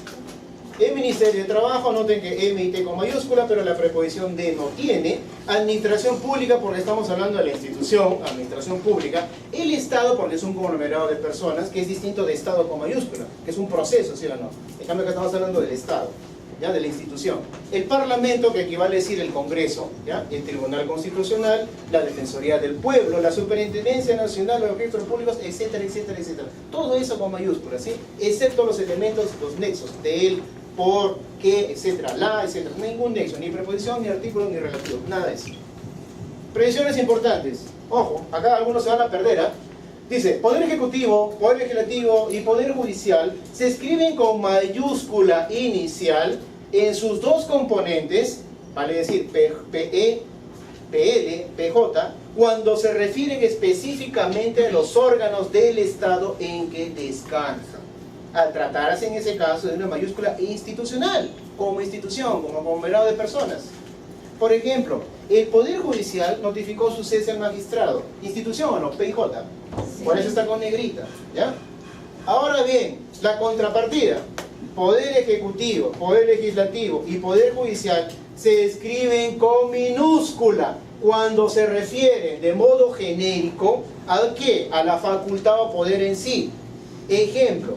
El Ministerio de Trabajo, noten que M y T con mayúscula, pero la preposición de no tiene. Administración Pública, porque estamos hablando de la institución, administración pública. El Estado, porque es un conglomerado de personas, que es distinto de Estado con mayúscula, que es un proceso, ¿sí o no? En cambio, acá estamos hablando del Estado, ¿ya?, de la institución. El Parlamento, que equivale a decir el Congreso, ¿ya?, el Tribunal Constitucional, la Defensoría del Pueblo, la Superintendencia Nacional de los Registros Públicos, etcétera, etcétera, etcétera. Todo eso con mayúsculas, ¿sí?, excepto los elementos, los nexos de él, por, qué, etcétera, la, etcétera. Ningún nexo, ni preposición, ni artículo, ni relativo, nada de eso. Previsiones importantes. Ojo, acá algunos se van a perder, ¿ah? Dice, Poder Ejecutivo, Poder Legislativo y Poder Judicial se escriben con mayúscula inicial en sus dos componentes, vale decir, PE, PL, PJ, cuando se refieren específicamente a los órganos del Estado en que descansan, al tratarse en ese caso de una mayúscula institucional, como institución, como conglomerado de personas. Por ejemplo, el Poder Judicial notificó su cese al magistrado, institución o no, PIJ, por eso está con negrita, ¿ya? Ahora bien, la contrapartida, Poder Ejecutivo, Poder Legislativo y Poder Judicial se escriben con minúscula cuando se refieren de modo genérico ¿a qué? A la facultad o poder en sí. Ejemplo,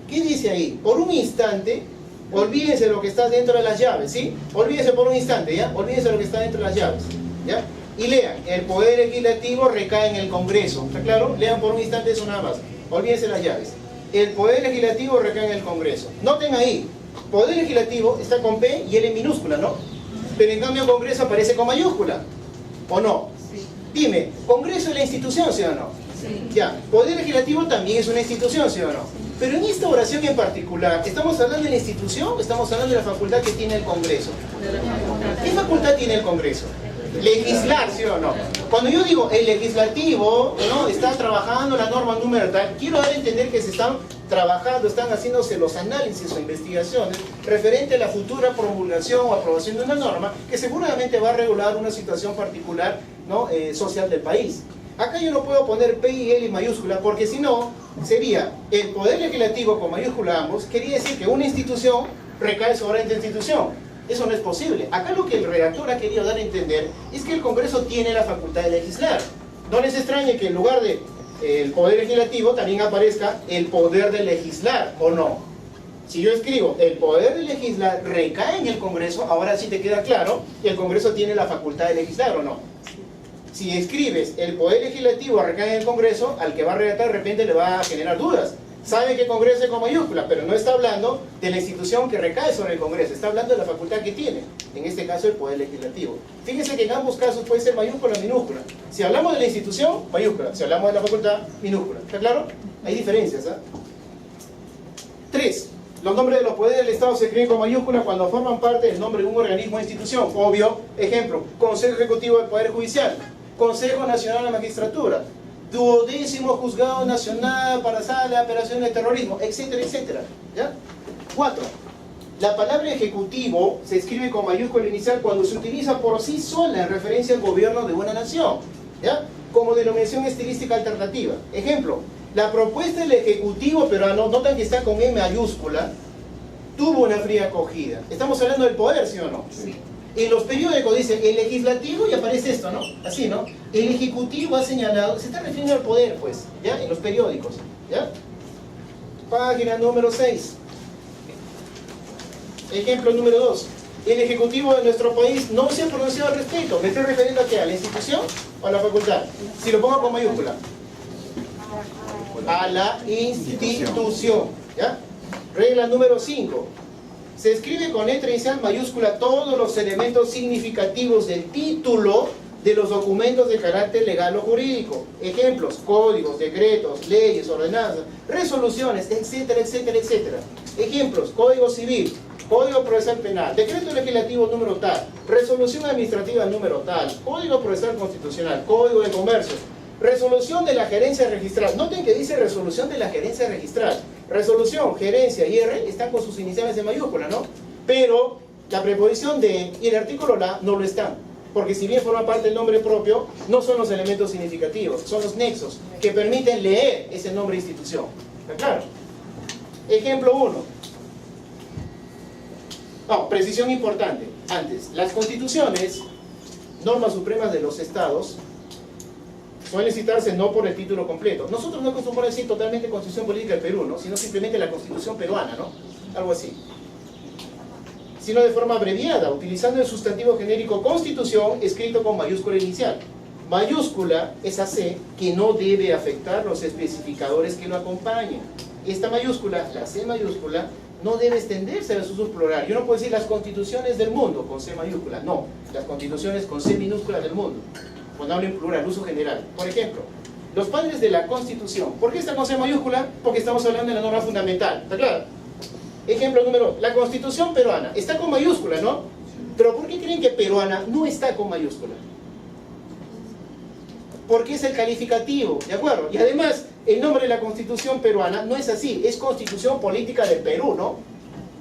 ¿qué dice ahí? Por un instante, olvídense lo que está dentro de las llaves, ¿sí? Olvídense por un instante, ¿ya? Olvídense lo que está dentro de las llaves, ¿ya? Y lean, el Poder Legislativo recae en el Congreso, ¿está claro? Lean por un instante eso nada más, olvídense las llaves. El Poder Legislativo recae en el Congreso. Noten ahí, Poder Legislativo está con P y L en minúscula, ¿no? Pero en cambio Congreso aparece con mayúscula, ¿o no? Sí. Dime, ¿Congreso es la institución, sí o no? Sí. Ya, Poder Legislativo también es una institución, ¿sí o no? Pero en esta oración en particular, ¿estamos hablando de la institución o estamos hablando de la facultad que tiene el Congreso? ¿Qué facultad tiene el Congreso? Legislar, ¿sí o no? Cuando yo digo el legislativo, ¿no?, está trabajando la norma número tal, quiero dar a entender que se están trabajando, están haciéndose los análisis o investigaciones referente a la futura promulgación o aprobación de una norma que seguramente va a regular una situación particular, ¿no?, social del país. Acá yo no puedo poner P y L en mayúscula porque si no, sería el Poder Legislativo con mayúscula ambos, quería decir que una institución recae sobre otra institución. Eso no es posible. Acá lo que el redactor ha querido dar a entender es que el Congreso tiene la facultad de legislar. No les extrañe que en lugar de el Poder Legislativo también aparezca el poder de legislar, ¿o no? Si yo escribo el poder de legislar recae en el Congreso, ahora sí te queda claro que el Congreso tiene la facultad de legislar, ¿o no? Si escribes el Poder Legislativo recae en el Congreso, al que va a redactar de repente le va a generar dudas. Sabe que Congreso es con mayúscula, pero no está hablando de la institución que recae sobre el Congreso, está hablando de la facultad que tiene, en este caso el Poder Legislativo. Fíjense que en ambos casos puede ser mayúscula o minúscula. Si hablamos de la institución, mayúscula. Si hablamos de la facultad, minúscula. ¿Está claro? Hay diferencias, ¿ah? 3. Los nombres de los poderes del Estado se escriben con mayúscula cuando forman parte del nombre de un organismo o institución. Obvio, ejemplo, Consejo Ejecutivo del Poder Judicial, Consejo Nacional de la Magistratura, 12º Juzgado Nacional para Sala de Operaciones de Terrorismo, etcétera, etcétera. ¿Ya? 4. La palabra ejecutivo se escribe con mayúscula inicial cuando se utiliza por sí sola en referencia al gobierno de una nación, ¿ya? Como denominación estilística alternativa. Ejemplo, la propuesta del Ejecutivo peruano, notan que está con M mayúscula, tuvo una fría acogida. Estamos hablando del poder, ¿sí o no? Sí. En los periódicos dice el legislativo y aparece esto, ¿no? Así, ¿no? El ejecutivo ha señalado, se está refiriendo al poder, pues, ¿ya? En los periódicos, ¿ya? Página número 6. Ejemplo número 2. El ejecutivo de nuestro país no se ha pronunciado al respecto. ¿Me estoy refiriendo a qué? ¿A la institución o a la facultad? Si lo pongo con mayúscula. A la institución, ¿ya? Regla número 5. Se escribe con letra inicial mayúscula todos los elementos significativos del título de los documentos de carácter legal o jurídico. Ejemplos, códigos, decretos, leyes, ordenanzas, resoluciones, etcétera, etcétera, etcétera. Ejemplos, Código Civil, Código Procesal Penal, Decreto Legislativo número tal, Resolución Administrativa número tal, Código Procesal Constitucional, Código de Comercio, Resolución de la Gerencia Registral. Noten que dice Resolución de la Gerencia Registral. Resolución, gerencia y R están con sus iniciales de mayúscula, ¿no? Pero la preposición de y el artículo la no lo están. Porque si bien forma parte del nombre propio, no son los elementos significativos, son los nexos que permiten leer ese nombre de institución. ¿Está claro? Ejemplo 1. No, precisión importante. Antes, las constituciones, normas supremas de los estados, suelen citarse no por el título completo. Nosotros no acostumbramos a decir totalmente Constitución Política del Perú, ¿no? Sino simplemente la Constitución peruana, ¿no? Algo así. Sino de forma abreviada, utilizando el sustantivo genérico Constitución escrito con mayúscula inicial. Mayúscula es esa C que no debe afectar los especificadores que lo acompañan. Esta mayúscula, la C mayúscula, no debe extenderse al uso plural. Yo no puedo decir las constituciones del mundo con C mayúscula, no. Las constituciones con C minúscula del mundo. Cuando hablo en plural, uso general. Por ejemplo, los padres de la Constitución. ¿Por qué está con C mayúscula? Porque estamos hablando de la norma fundamental. ¿Está claro? Ejemplo número 2. La Constitución peruana. Está con mayúscula, ¿no? Pero ¿por qué creen que peruana no está con mayúscula? Porque es el calificativo, ¿de acuerdo? Y además, el nombre de la Constitución peruana no es así. Es Constitución Política del Perú, ¿no?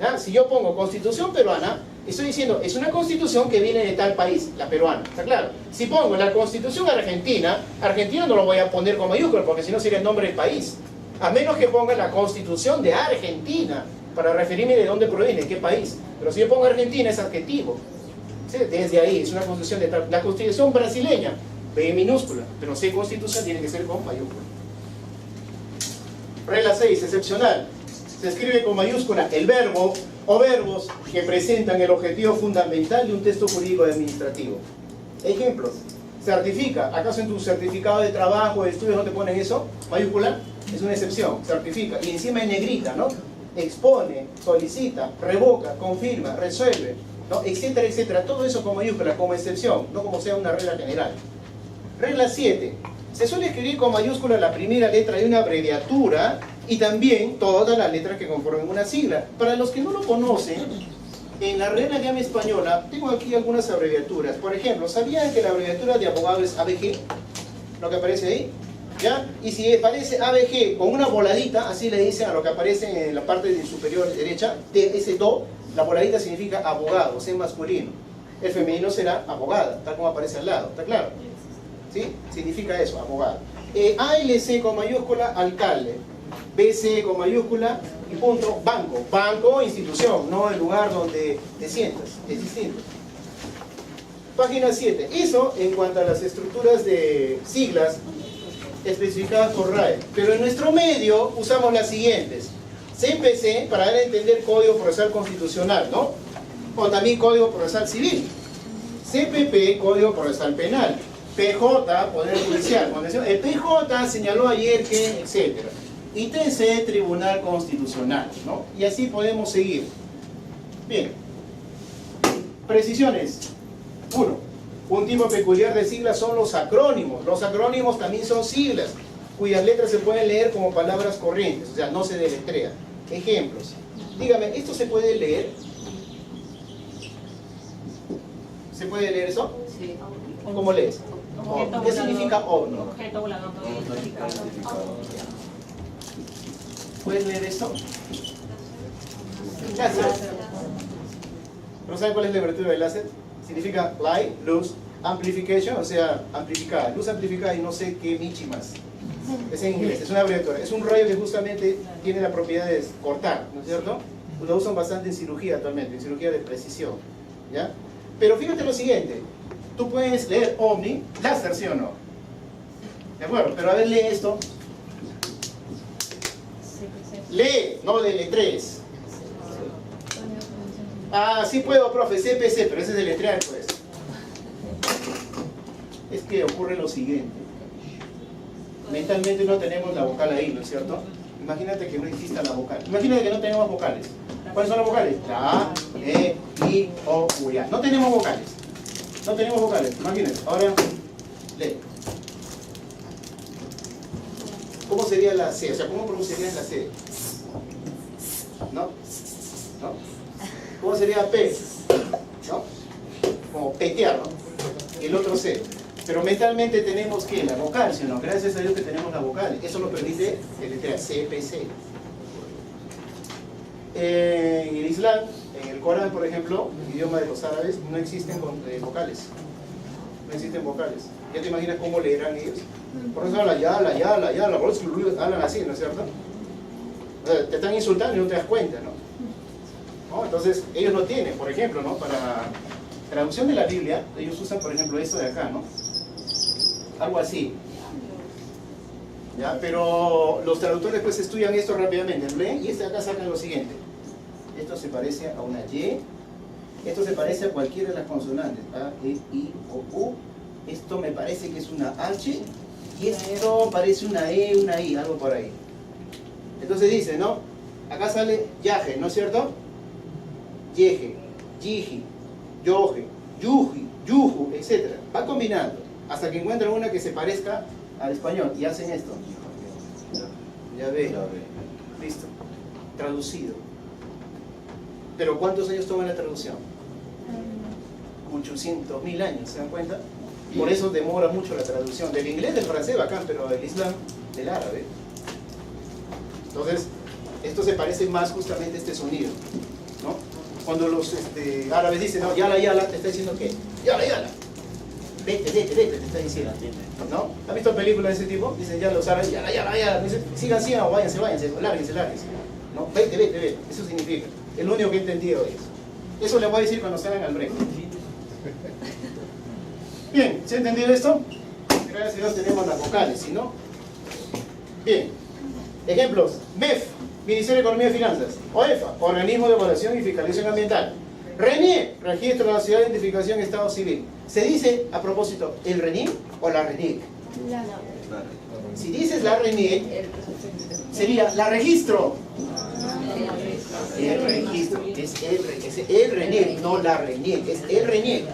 ¿Ya? Si yo pongo Constitución peruana, estoy diciendo, es una constitución que viene de tal país, la peruana, ¿está claro? Si pongo la Constitución argentina, Argentina no lo voy a poner con mayúscula porque si no sería el nombre del país. A menos que ponga la Constitución de Argentina, para referirme de dónde proviene, de qué país. Pero si yo pongo Argentina es adjetivo. ¿Sí? Desde ahí, es una constitución de tal. La Constitución brasileña, B minúscula, pero si Constitución tiene que ser con mayúscula. Regla 6, excepcional. Se escribe con mayúscula el verbo o verbos que presentan el objetivo fundamental de un texto jurídico administrativo. Ejemplos. Certifica. ¿Acaso en tu certificado de trabajo, de estudio no te ponen eso? Mayúscula. Es una excepción. Certifica. Y encima en negrita, ¿no? Expone, solicita, revoca, confirma, resuelve, ¿no? Etcétera, etcétera. Todo eso con mayúscula, como excepción, no como sea una regla general. Regla 7. Se suele escribir con mayúscula la primera letra de una abreviatura y también todas las letras que conforman una sigla. Para los que no lo conocen, en la Real Academia Española tengo aquí algunas abreviaturas. Por ejemplo, ¿sabían que la abreviatura de abogado es ABG? Lo que aparece ahí. ¿Ya? Y si aparece ABG con una voladita, así le dicen a lo que aparece en la parte superior derecha, de ese do, la voladita significa abogado, o sea, masculino. El femenino será abogada, tal como aparece al lado, ¿está claro? ¿Sí? Significa eso, abogado. ALC con mayúscula, alcalde. BC con mayúscula y punto, banco. Banco, institución, no el lugar donde te sientas, es distinto. Página 7. Eso en cuanto a las estructuras de siglas especificadas por RAE. Pero en nuestro medio usamos las siguientes. CPC para dar a entender Código Procesal Constitucional, ¿no? O también Código Procesal Civil. CPP, Código Procesal Penal. PJ, Poder Judicial. Cuando el PJ señaló ayer que, etc. Y TC, Tribunal Constitucional, ¿no? Y así podemos seguir. Bien. Precisiones. 1. Un tipo peculiar de siglas son los acrónimos. Los acrónimos también son siglas, cuyas letras se pueden leer como palabras corrientes, o sea, no se deletrea. Ejemplos. Dígame, ¿esto se puede leer? ¿Se puede leer eso? Sí. ¿Cómo lees? Objeto ¿Qué volador. significa ovni? Objeto volador no identificado. ¿Puedes leer esto? Láser. ¿No saben cuál es la abreviatura de láser? Significa light, luz, amplification, o sea, amplificada. Luz amplificada y no sé qué michi más. Es en inglés, es una abreviatura. Es un rayo que justamente tiene la propiedad de cortar, ¿no es cierto? Lo usan bastante en cirugía actualmente, en cirugía de precisión, ¿ya? Pero fíjate lo siguiente, tú puedes leer ovni, láser, ¿sí o no? ¿De acuerdo? Pero a ver, lee esto. Lee, no deletres. Ah, sí puedo, profe, CPC, pero ese es deletrear, pues. Es que ocurre lo siguiente. Mentalmente no tenemos la vocal ahí, ¿no es cierto? Imagínate que no exista la vocal. Imagínate que no tenemos vocales. ¿Cuáles son las vocales? La A, E, I, O, U, Y. No tenemos vocales. No tenemos vocales. Imagínate. Ahora, lee. ¿Cómo sería la C? O sea, ¿cómo pronunciarías la C? ¿No? ¿No? ¿Cómo sería P? ¿No? Como petear, ¿no? Y el otro C. Pero mentalmente tenemos que la vocal, ¿sí o no? Gracias a Dios que tenemos la vocal. Eso nos permite deletrear CPC. En el Islam, en el Corán, por ejemplo, el idioma de los árabes, no existen vocales. No existen vocales. ¿Ya te imaginas cómo leerán ellos? Por eso hablan hablan así, ¿no es cierto? O sea, te están insultando y no te das cuenta, ¿no? Entonces, ellos no tienen, por ejemplo, ¿no? Para traducción de la Biblia, ellos usan, por ejemplo, esto de acá, ¿no? Algo así. ¿Ya? Pero los traductores pues estudian esto rápidamente, leen y acá sacan lo siguiente. Esto se parece a una Y, esto se parece a cualquiera de las consonantes, A, E, I, O, U. Esto me parece que es una H y esto parece una E, una I, algo por ahí. Entonces dice, ¿no? Acá sale yaje, ¿no es cierto? Yeje, yiji, yoje, yuji, yuju, etc. Va combinando hasta que encuentran una que se parezca al español y hacen esto. Ya ve. Listo. Traducido. Pero ¿cuántos años toma la traducción? 800.000 años, ¿se dan cuenta? Por eso demora mucho la traducción. Del inglés, del francés, bacán, pero del islam, del árabe. Entonces, esto se parece más justamente a este sonido, ¿no? Cuando los árabes dicen, no, yala, yala, te está diciendo ¿qué? Yala, yala. Vete, vete, vete, te está diciendo, ¿no? ¿Has visto películas de ese tipo? Dicen ya los árabes, yala, yala, yala. Dicen, sigan, sigan, o váyanse, váyanse, lárguense, lárguense. ¿No? Vete, vete, vete. Eso significa. El único que he entendido es. Eso les voy a decir cuando salgan al break. Bien, ¿se ha entendido esto? Gracias a Dios tenemos las vocales, si no. Bien. Ejemplos. MEF, Ministerio de Economía y Finanzas. OEFA, Organismo de Evaluación y Fiscalización Ambiental. RENIEC, Registro Nacional de Identificación Estado Civil. ¿Se dice, a propósito, el RENIEC o la RENIEC? Si dices la RENIEC, sería la registro. El registro, es el RENIEC, no la RENIEC, es el RENIEC.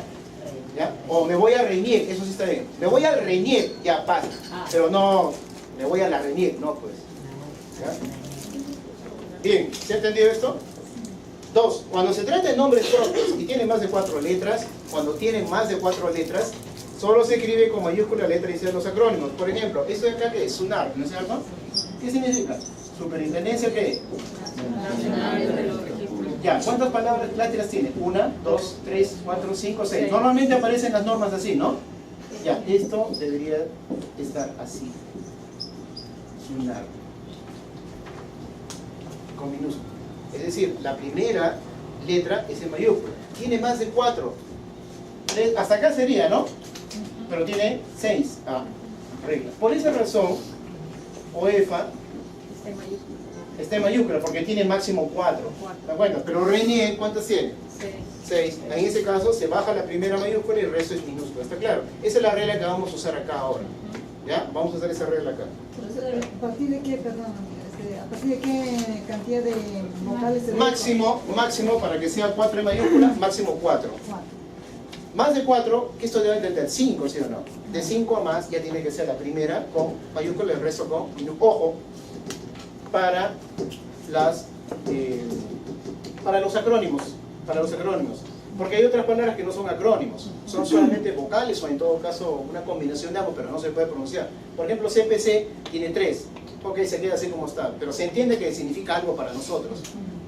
¿Ya? O me voy a RENIEC, eso sí está bien. Me voy al RENIEC, ya pasa. Pero no, me voy a la RENIEC, no pues. ¿Ya? Bien, ¿se ha entendido esto? 2. Cuando se trata de nombres propios y tienen más de 4 letras, cuando tienen más de 4 letras, solo se escribe con mayúscula letra inicial de los acrónimos. Por ejemplo, esto de acá que es SUNAR, ¿no es cierto? ¿Qué significa? Superintendencia ¿qué? Ya, ¿cuántas palabras letras tiene? 1, 2, 3, 4, 5, 6. Normalmente aparecen las normas así, ¿no? Ya, esto debería estar así. SUNAR. Con minúscula. Es decir, la primera letra es en mayúscula. Tiene más de 4. Hasta acá sería, ¿no? Pero tiene 6. Reglas. Por esa razón, OEFA Está en mayúscula porque tiene máximo 4. ¿De acuerdo? Pero René, ¿cuántas tiene? 6. En ese caso se baja la primera mayúscula y el resto es minúscula. ¿Está claro? Esa es la regla que vamos a usar acá ahora. ¿Ya? Vamos a usar esa regla acá. ¿A partir de qué, perdón, a partir de qué cantidad de vocales se Máximo, para que sea 4 en mayúscula, máximo 4. Más de 4, que esto debe entender 5, ¿sí o no? De 5 a más ya tiene que ser la primera con mayúscula y el resto con minúscula. Ojo, para los acrónimos. Porque hay otras palabras que no son acrónimos, son solamente vocales o en todo caso una combinación de ambos, pero no se puede pronunciar. Por ejemplo, CPC tiene 3, ok, se queda así como está, pero se entiende que significa algo para nosotros,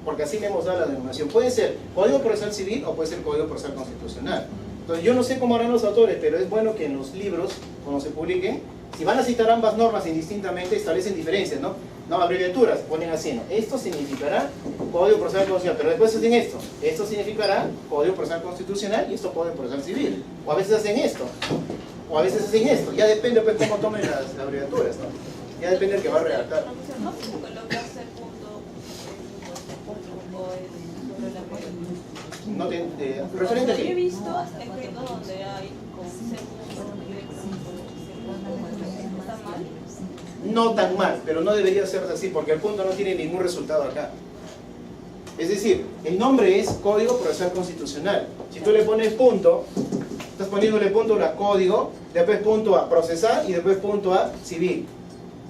porque así le hemos dado la denominación. Puede ser Código Procesal Civil o puede ser Código Procesal Constitucional. Entonces yo no sé cómo harán los autores, pero es bueno que en los libros, cuando se publiquen, si van a citar ambas normas indistintamente, establecen diferencias, ¿no? No, abreviaturas, ponen así, ¿no? Esto significará Código Procesal Constitucional, pero después hacen esto. Esto significará Código Procesal Constitucional y esto Código Procesal Civil. O a veces hacen esto, o a veces hacen esto. Ya depende pues cómo tomen las abreviaturas, ¿no? Ya depende del que va a redactar. No se coloca ese punto No referente a Yo he qué. visto escritos donde hay con C ¿está mal? No tan mal, pero no debería ser así porque el punto no tiene ningún resultado acá. Es decir, el nombre es Código Procesal Constitucional. Si tú le pones punto, estás poniéndole punto a código, después punto a procesal y después punto a civil.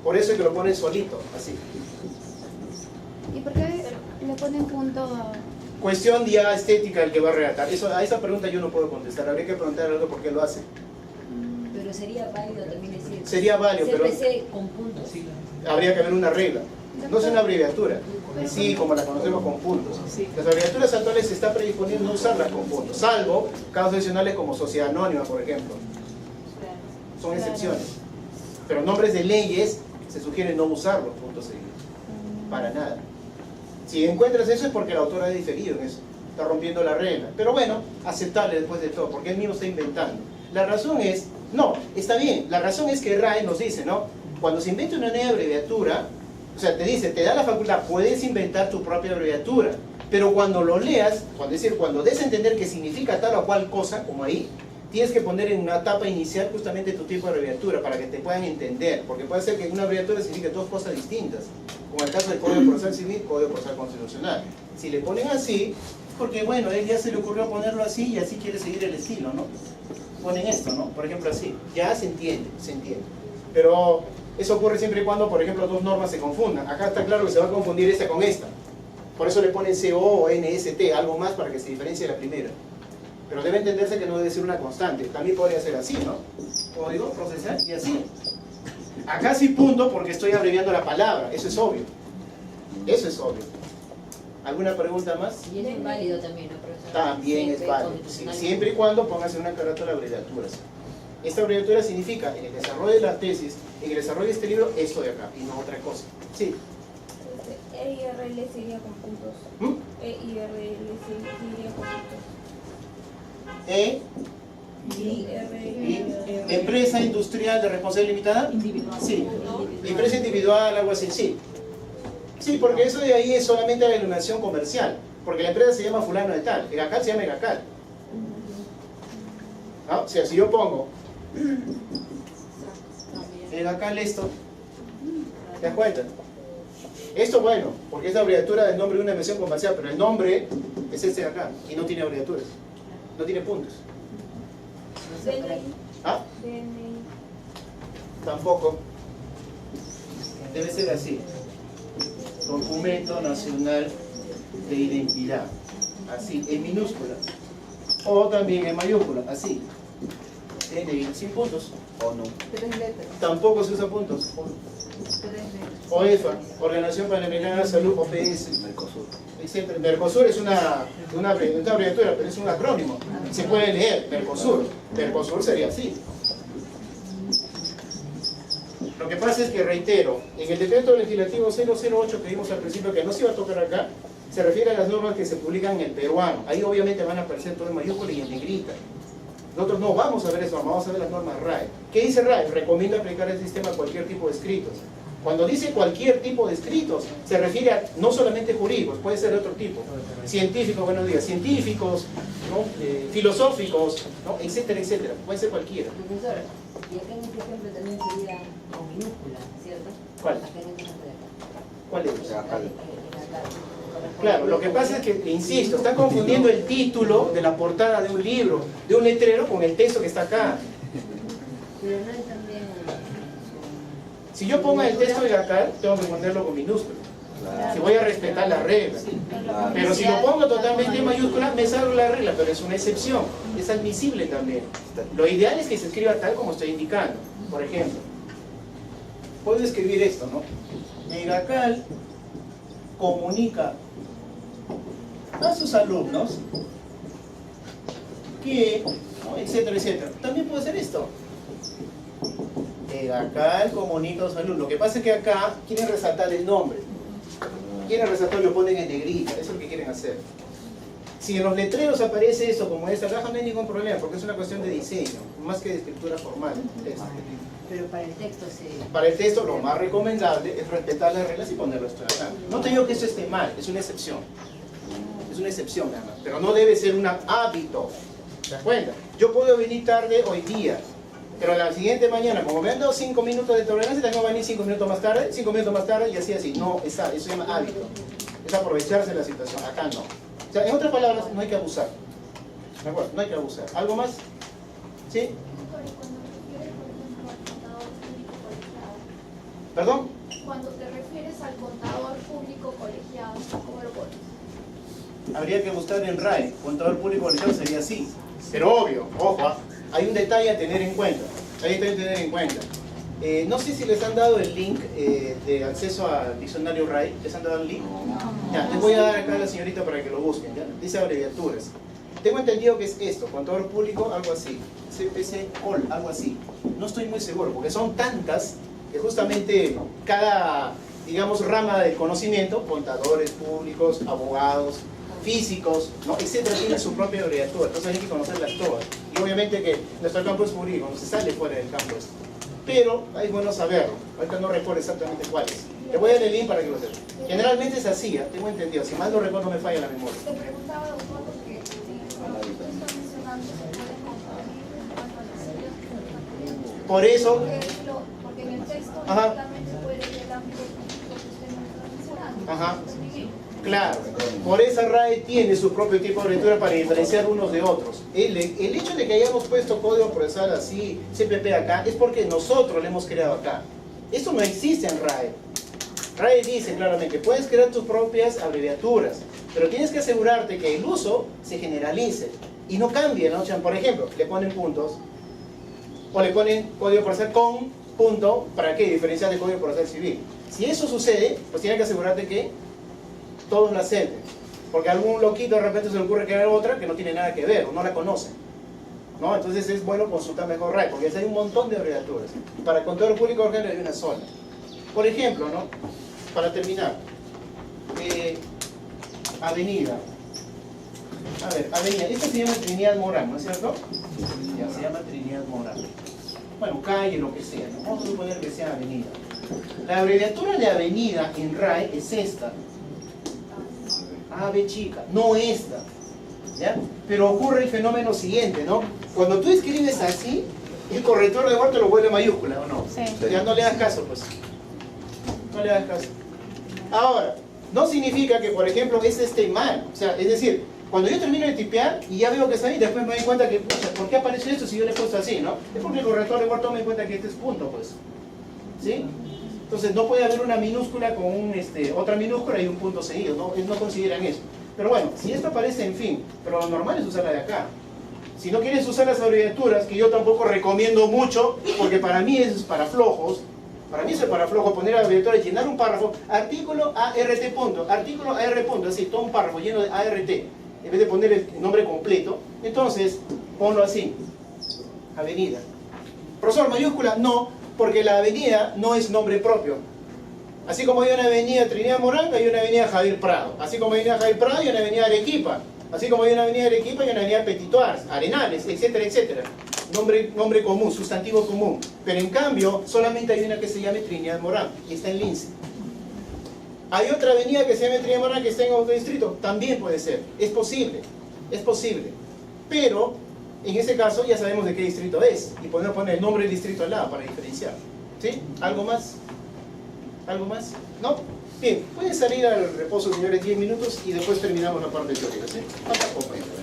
Por eso es que lo ponen solito, así. ¿Y por qué le ponen punto a...? Cuestión ya estética el que va a redactar. A esa pregunta yo no puedo contestar. Habría que preguntarle algo por qué lo hace. Pero sería válido también decir. Sería válido, pero CPC con puntos. habría que haber una regla. No es una abreviatura, sí, como la conocemos con puntos. Las abreviaturas actuales se está predisponiendo no usarlas con puntos, salvo casos adicionales como sociedad anónima, por ejemplo. Son excepciones. Pero nombres de leyes se sugiere no usar los puntos seguidos. Para nada. Si encuentras eso es porque el autor ha diferido en eso. Está rompiendo la regla. Pero bueno, aceptable después de todo, porque él mismo está inventando. La razón es, no, está bien, la razón es que RAE nos dice, ¿no? Cuando se inventa una nueva abreviatura, o sea, te dice, te da la facultad, puedes inventar tu propia abreviatura, pero cuando lo leas, cuando des a entender que significa tal o cual cosa, como ahí, tienes que poner en una etapa inicial justamente tu tipo de abreviatura para que te puedan entender, porque puede ser que una abreviatura signifique dos cosas distintas, como el caso del Código Procesal Civil, Código Procesal Constitucional. Si le ponen así, porque bueno, a él ya se le ocurrió ponerlo así y así quiere seguir el estilo, ¿no? Ponen esto, ¿no? Por ejemplo así, ya se entiende, pero eso ocurre siempre y cuando, por ejemplo, dos normas se confundan. Acá está claro que se va a confundir esta con esta, por eso le ponen CO o NST, algo más para que se diferencie de la primera. Pero debe entenderse que no debe ser una constante, también podría ser así, ¿no? Código procesal y así. Acá sí punto porque estoy abreviando la palabra, eso es obvio. Eso es obvio. ¿Alguna pregunta más? Y es válido también, ¿no, profesor? También es válido, sí, siempre y cuando pongas en una carátula abreviaturas. Esta abreviatura significa, en el desarrollo de la tesis, en el desarrollo de este libro, esto de acá, y no otra cosa. Sí. EIRL sería con puntos. EIRL sería con puntos. ¿Empresa industrial de responsabilidad limitada? Individual. Sí. Empresa individual, algo así, sí. Sí, porque eso de ahí es solamente la iluminación comercial, porque la empresa se llama fulano de tal, Egacal se llama Egacal. ¿No? O sea, si yo pongo Egacal esto, ¿te das cuenta? Esto bueno, porque es la abreviatura del nombre de una empresa comercial, pero el nombre es este de acá, y no tiene abreviaturas, no tiene puntos. ¿Ah? Tampoco. Debe ser así. Documento Nacional de Identidad. Así, en minúscula. O también en mayúscula, así. DNI, sin puntos. O no. 3 letras. Tampoco se usa puntos. 3 letras. OEFA, Organización Panamericana de la Salud, OPS. Mercosur. Mercosur es una abreviatura, pero es un acrónimo. Se puede leer, Mercosur. Mercosur sería así. Lo que pasa es que, reitero, en el decreto legislativo 008 que vimos al principio, que no se iba a tocar acá, se refiere a las normas que se publican en el peruano. Ahí obviamente van a aparecer todo en mayúscula y en negrita. Nosotros no vamos a ver eso, vamos a ver las normas RAE. ¿Qué dice RAE? Recomienda aplicar el sistema a cualquier tipo de escritos. Cuando dice cualquier tipo de escritos, se refiere a no solamente jurídicos, puede ser de otro tipo. Científicos, buenos días, científicos, ¿no? Filosóficos, ¿no? Etcétera, etcétera. Puede ser cualquiera. Profesor, y acá en este ejemplo también sería con minúscula, ¿cierto? ¿Cuál? Acá en este ejemplo de acá. ¿Cuál es? Acá. Claro, lo que pasa es que, insisto, está confundiendo el título de la portada de un libro, de un letrero, con el texto que está acá. Pero no es también... Si yo pongo el texto de acá, tengo que ponerlo con minúscula. Si voy a respetar las reglas. Pero si lo pongo totalmente en mayúscula, me salgo la regla, pero es una excepción. Es admisible también. Lo ideal es que se escriba tal como estoy indicando. Por ejemplo, puedo escribir esto, ¿no? Megacal comunica a sus alumnos que, ¿no? Etcétera, etcétera. También puede ser esto. Megacal comunica a sus alumnos. Lo que pasa es que acá quieren resaltar el nombre. Quieren resaltar, lo ponen en negrita. Eso es lo que quieren hacer. Si en los letreros aparece eso como esta caja, no hay ningún problema, porque es una cuestión de diseño, más que de escritura formal. Pero para el texto se... Para el texto lo más recomendable es respetar las reglas y ponerlo esto acá. No te digo que eso esté mal, es una excepción. Es una excepción nada más, pero no debe ser un hábito. ¿Te das cuenta? Yo puedo venir tarde hoy día, pero la siguiente mañana, como me han dado 5 minutos de tolerancia, también voy a venir 5 minutos más tarde, 5 minutos más tarde y así. No, eso se llama hábito. Es aprovecharse de la situación. Acá no. O sea, en otras palabras, no hay que abusar. ¿De acuerdo? No hay que abusar. ¿Algo más? ¿Sí? ¿Perdón? Cuando te refieres al contador público colegiado, ¿cómo lo pones? Habría que buscar en RAE. Contador público colegiado sería así. Pero obvio, ojo, hay un detalle a tener en cuenta. No sé si les han dado el link de acceso al diccionario RAE. ¿Les han dado el link? Ya, les voy a dar acá a la señorita para que lo busquen. ¿Ya? Dice abreviaturas. Tengo entendido que es esto, contador público, algo así. CPC, COL, algo así. No estoy muy seguro, porque son tantas que justamente cada, digamos, rama del conocimiento, contadores públicos, abogados, físicos, ¿no? Etcétera, tienen su propia abreviatura. Entonces hay que conocerlas todas. Y obviamente que nuestro campo es jurídico, no se sale fuera del campo esto. Pero es bueno saberlo. Ahorita no recuerdo exactamente cuál es. Te voy a dar el link para que lo sepas. Generalmente es así, ¿eh? Tengo entendido. Si mal no recuerdo, me falla la memoria. Te preguntaba, doctor, porque cuando tú estás mencionando se puede confundir en cuanto a las siglas. Por eso... Porque en el texto Ajá. solamente se puede leer el ámbito que usted me está mencionando. Ajá. Claro, por esa RAE tiene su propio tipo de lectura para diferenciar unos de otros. El hecho de que hayamos puesto código procesal así, CPP acá, es porque nosotros lo hemos creado acá. Eso no existe en RAE. RAE dice claramente, puedes crear tus propias abreviaturas, pero tienes que asegurarte que el uso se generalice y no cambie, ¿no? O sea, por ejemplo, le ponen puntos o le ponen código procesal con punto, ¿para qué? Diferenciar de código procesal civil. Si eso sucede, pues tienes que asegurarte que todos la acepten, porque a algún loquito de repente se le ocurre crear otra que no tiene nada que ver o no la conocen, ¿no? Entonces es bueno consultar mejor RAE, porque hay un montón de abreviaturas. Para contador público orgánico hay una sola. Por ejemplo, ¿no? Para terminar, avenida. A ver, avenida. Esta se llama Trinidad Morán, ¿no es cierto? Ya, se llama Trinidad Morán. Bueno, calle, lo que sea, ¿no? Vamos a suponer que sea avenida. La abreviatura de avenida en RAE es esta. AB chica, no esta, ¿ya? Pero ocurre el fenómeno siguiente, ¿no? Cuando tú escribes así, el corrector de Word te lo vuelve mayúscula, ¿o no? Sí. Ya no le das caso, pues. No le das caso. Ahora, no significa que, por ejemplo, ese esté mal. O sea, es decir, cuando yo termino de tipear y ya veo que está ahí, después me doy cuenta que, pucha, ¿por qué aparece esto si yo le he puesto así, no? Es porque el corrector de Word toma en cuenta que este es punto, pues. ¿Sí? Entonces no puede haber una minúscula con otra minúscula y un punto seguido, ¿no? Ellos no consideran eso. Pero bueno, si esto aparece en fin, pero lo normal es usarla de acá. Si no quieres usar las abreviaturas, que yo tampoco recomiendo mucho, porque para mí eso es para flojos, poner abreviatura y llenar un párrafo, artículo ART punto, artículo AR punto, así, todo un párrafo lleno de ART, en vez de poner el nombre completo, entonces ponlo así, avenida. Profesor, mayúscula, no, porque la avenida no es nombre propio. Así como hay una avenida Trinidad Morán, hay una avenida Javier Prado. Así como hay una Javier Prado, hay una avenida Arequipa. Así como hay una avenida Arequipa, hay una avenida Petito Ars, Arenales, etcétera, etcétera. nombre común, sustantivo común. Pero en cambio, solamente hay una que se llama Trinidad Morán y está en Lince. ¿Hay otra avenida que se llama Trinidad Morán que está en otro distrito? También puede ser, es posible, pero en ese caso ya sabemos de qué distrito es y podemos poner el nombre del distrito al lado para diferenciar. ¿Sí? ¿Algo más? ¿Algo más? ¿No? Bien, pueden salir al reposo, señores, 10 minutos y después terminamos la parte teórica. ¿Sí? Hasta compañeros.